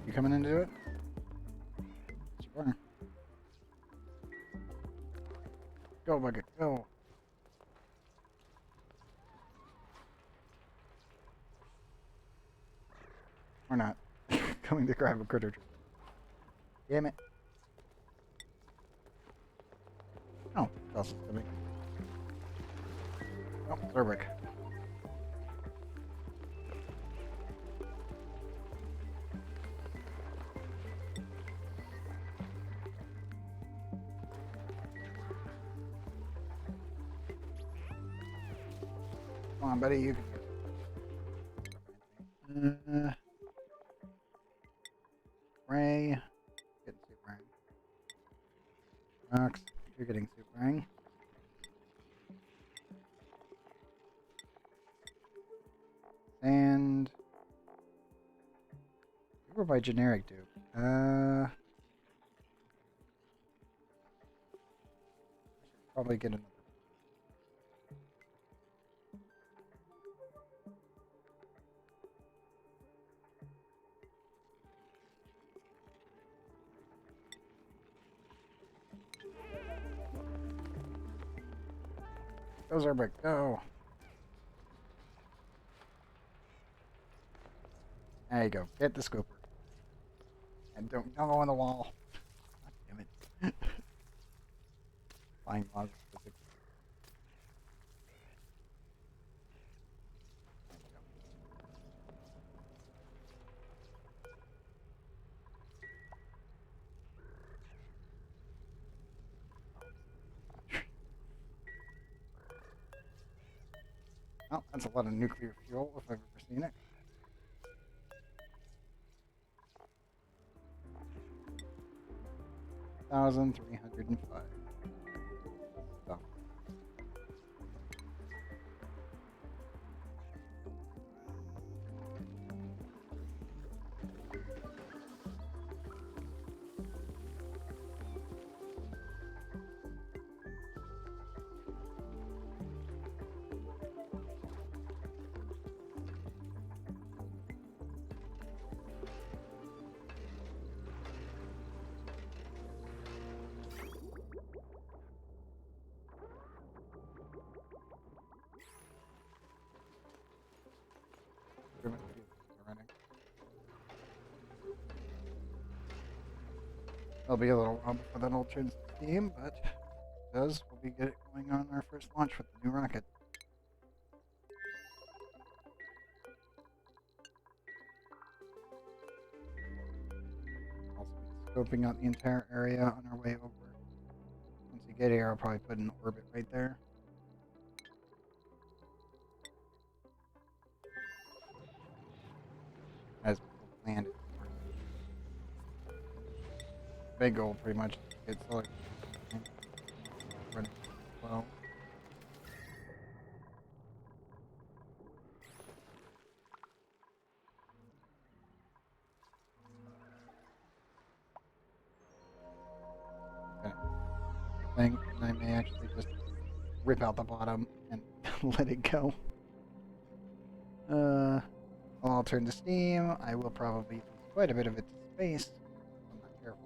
You coming in to do it? Sure. Go, Bucket, go. Or not. Coming to grab a critter. Damn it. Oh, that's coming. Oh, Zerbrick. Come on, buddy, you can. Ray. Getting super ring. Knox, you're getting super ring. And you were by generic dude. Probably get another. Go, Zerbrick, go. There you go. Get the scooper. And don't go on the wall. God damn it. Flying logs. That's a lot of nuclear fuel if I've ever seen it. $1,305. Stuff. It'll be a little while before that all turns to steam, but if it does, we'll be get it going on our first launch with the new rocket. Also be scoping out the entire area on our way over. Once we get here, I'll probably put an orbit right there. As people planned it. Big goal pretty much is to get solar running well. Thing, and I may actually just rip out the bottom and let it go. I'll turn to steam. I will probably lose quite a bit of it to space. I'm not careful.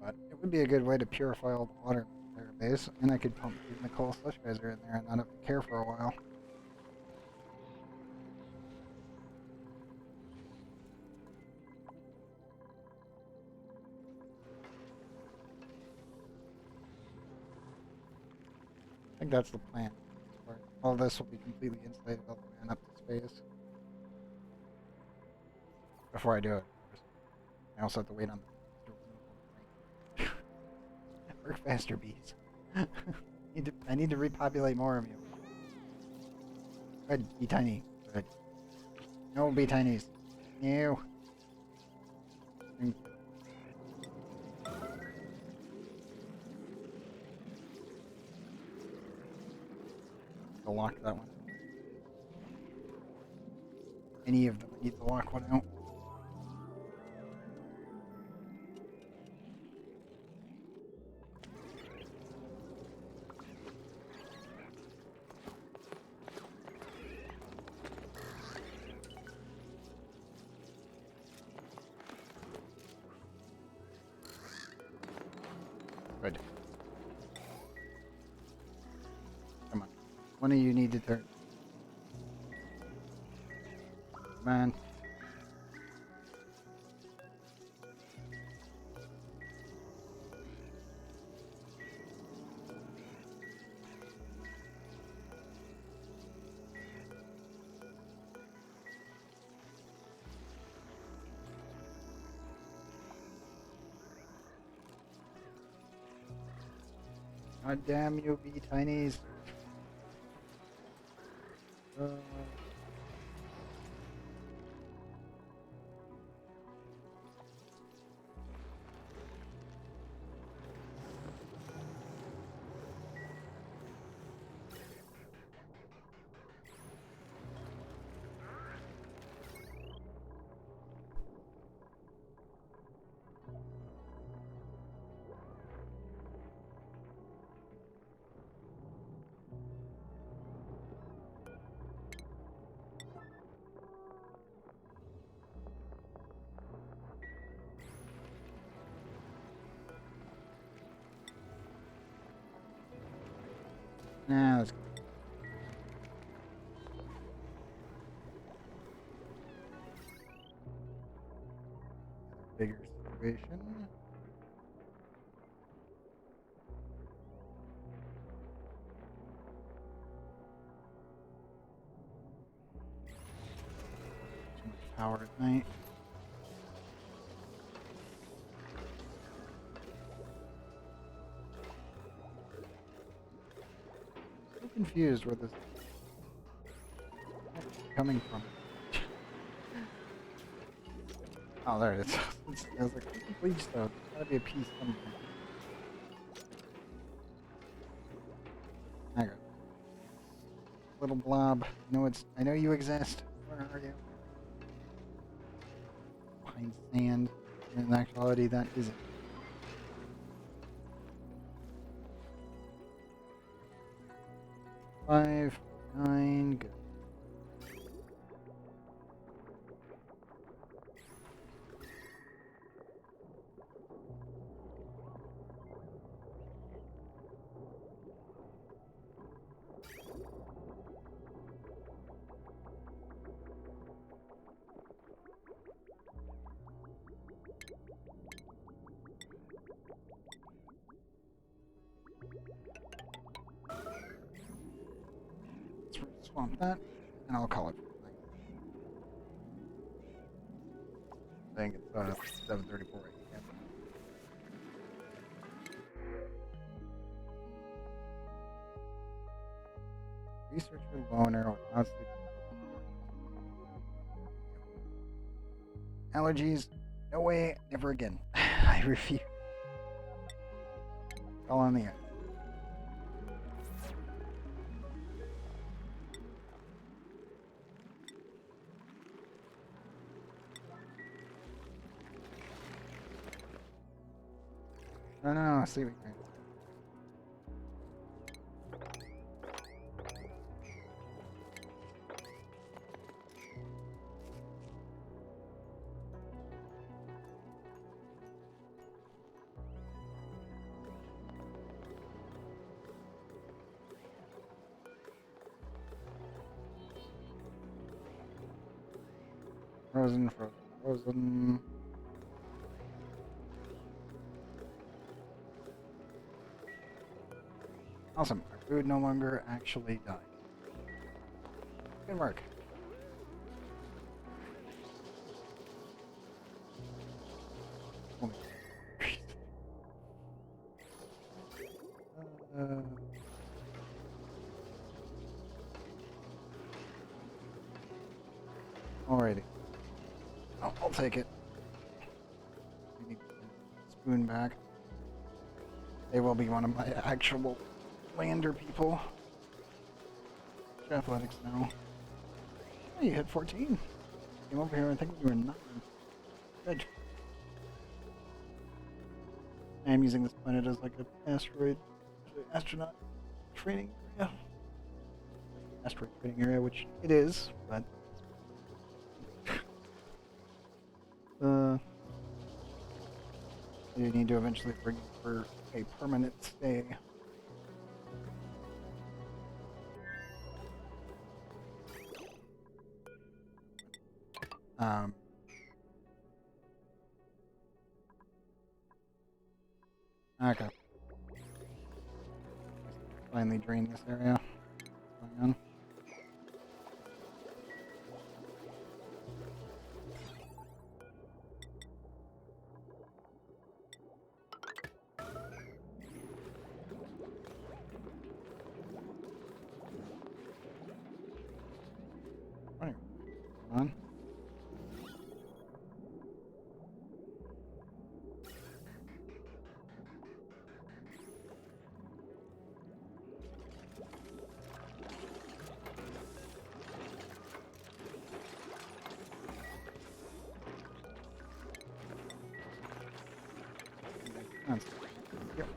But it would be a good way to purify all the water in the entire base, and I could pump the coal slush geyser in there and not have to care for a while. I think that's the plan. All this will be completely insulated all the way on up to space. Before I do it, of course. I also have to wait on the work faster, bees. I need to repopulate more of you. Go ahead, be tiny. Go ahead. No, be tinies. No. I'll lock that one. Any of them, I need to lock one out. Good. Come on. One of you need to turn. Come on. God damn you, bee tinies. Nah, let's go. Bigger situation. Too much power at night. confused where this is coming from. Oh, there it is. It's like bleach though. There's gotta be a piece somewhere. There you go. Little blob. I know you exist. Where are you? Behind sand. In actuality, that isn't. Five, 9, good. Swamp that, and I'll call it. I think it's 7:34. Yeah. Researcher loner without sleep. Allergies? No way, never again. I refuse. All on the air. No, sleeping. Frozen. Awesome. Our food no longer actually died. Good work. Alrighty. I'll take it. We need the spoon back. They will be one of my actual lander people. Athletics now. Oh, you hit 14. Came over here, I think you were 9. Good. I am using this planet as like an astronaut training area. Asteroid training area, which it is, but you need to eventually bring it for a permanent stay. Okay. Finally drain this area. What's going on? Come on. Yep.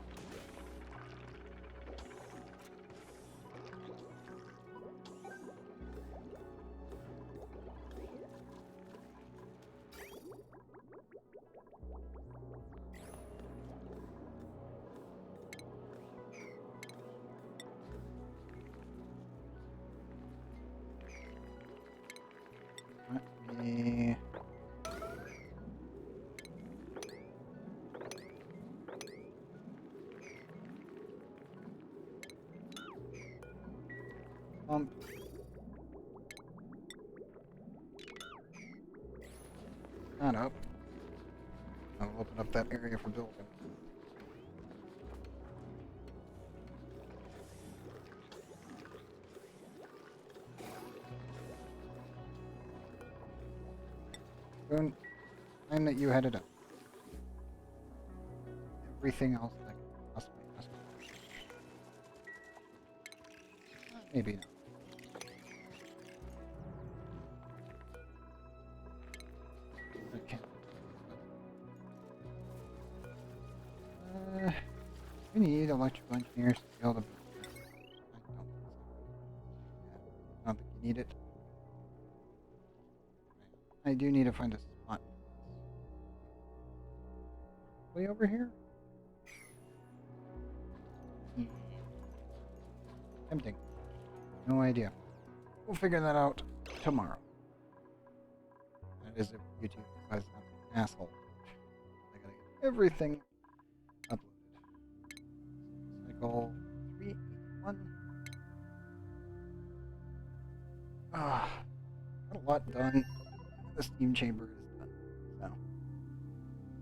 Let me... That up. I'll open up that area for building. Boone, time that you had it up. Everything else that could possibly ask for. Maybe not. Okay. We need electrical engineers to be able to. I don't think you need it. I do need to find a spot. Way over here? Tempting. No idea. We'll figure that out tomorrow. That is if YouTube decides not to be an asshole. I gotta get everything uploaded. Cycle 381. Ah, got a lot done. The steam chamber is done.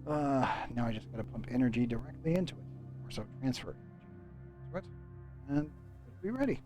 So, now I just gotta pump energy directly into it, or so transfer energy to it, and it'll be ready.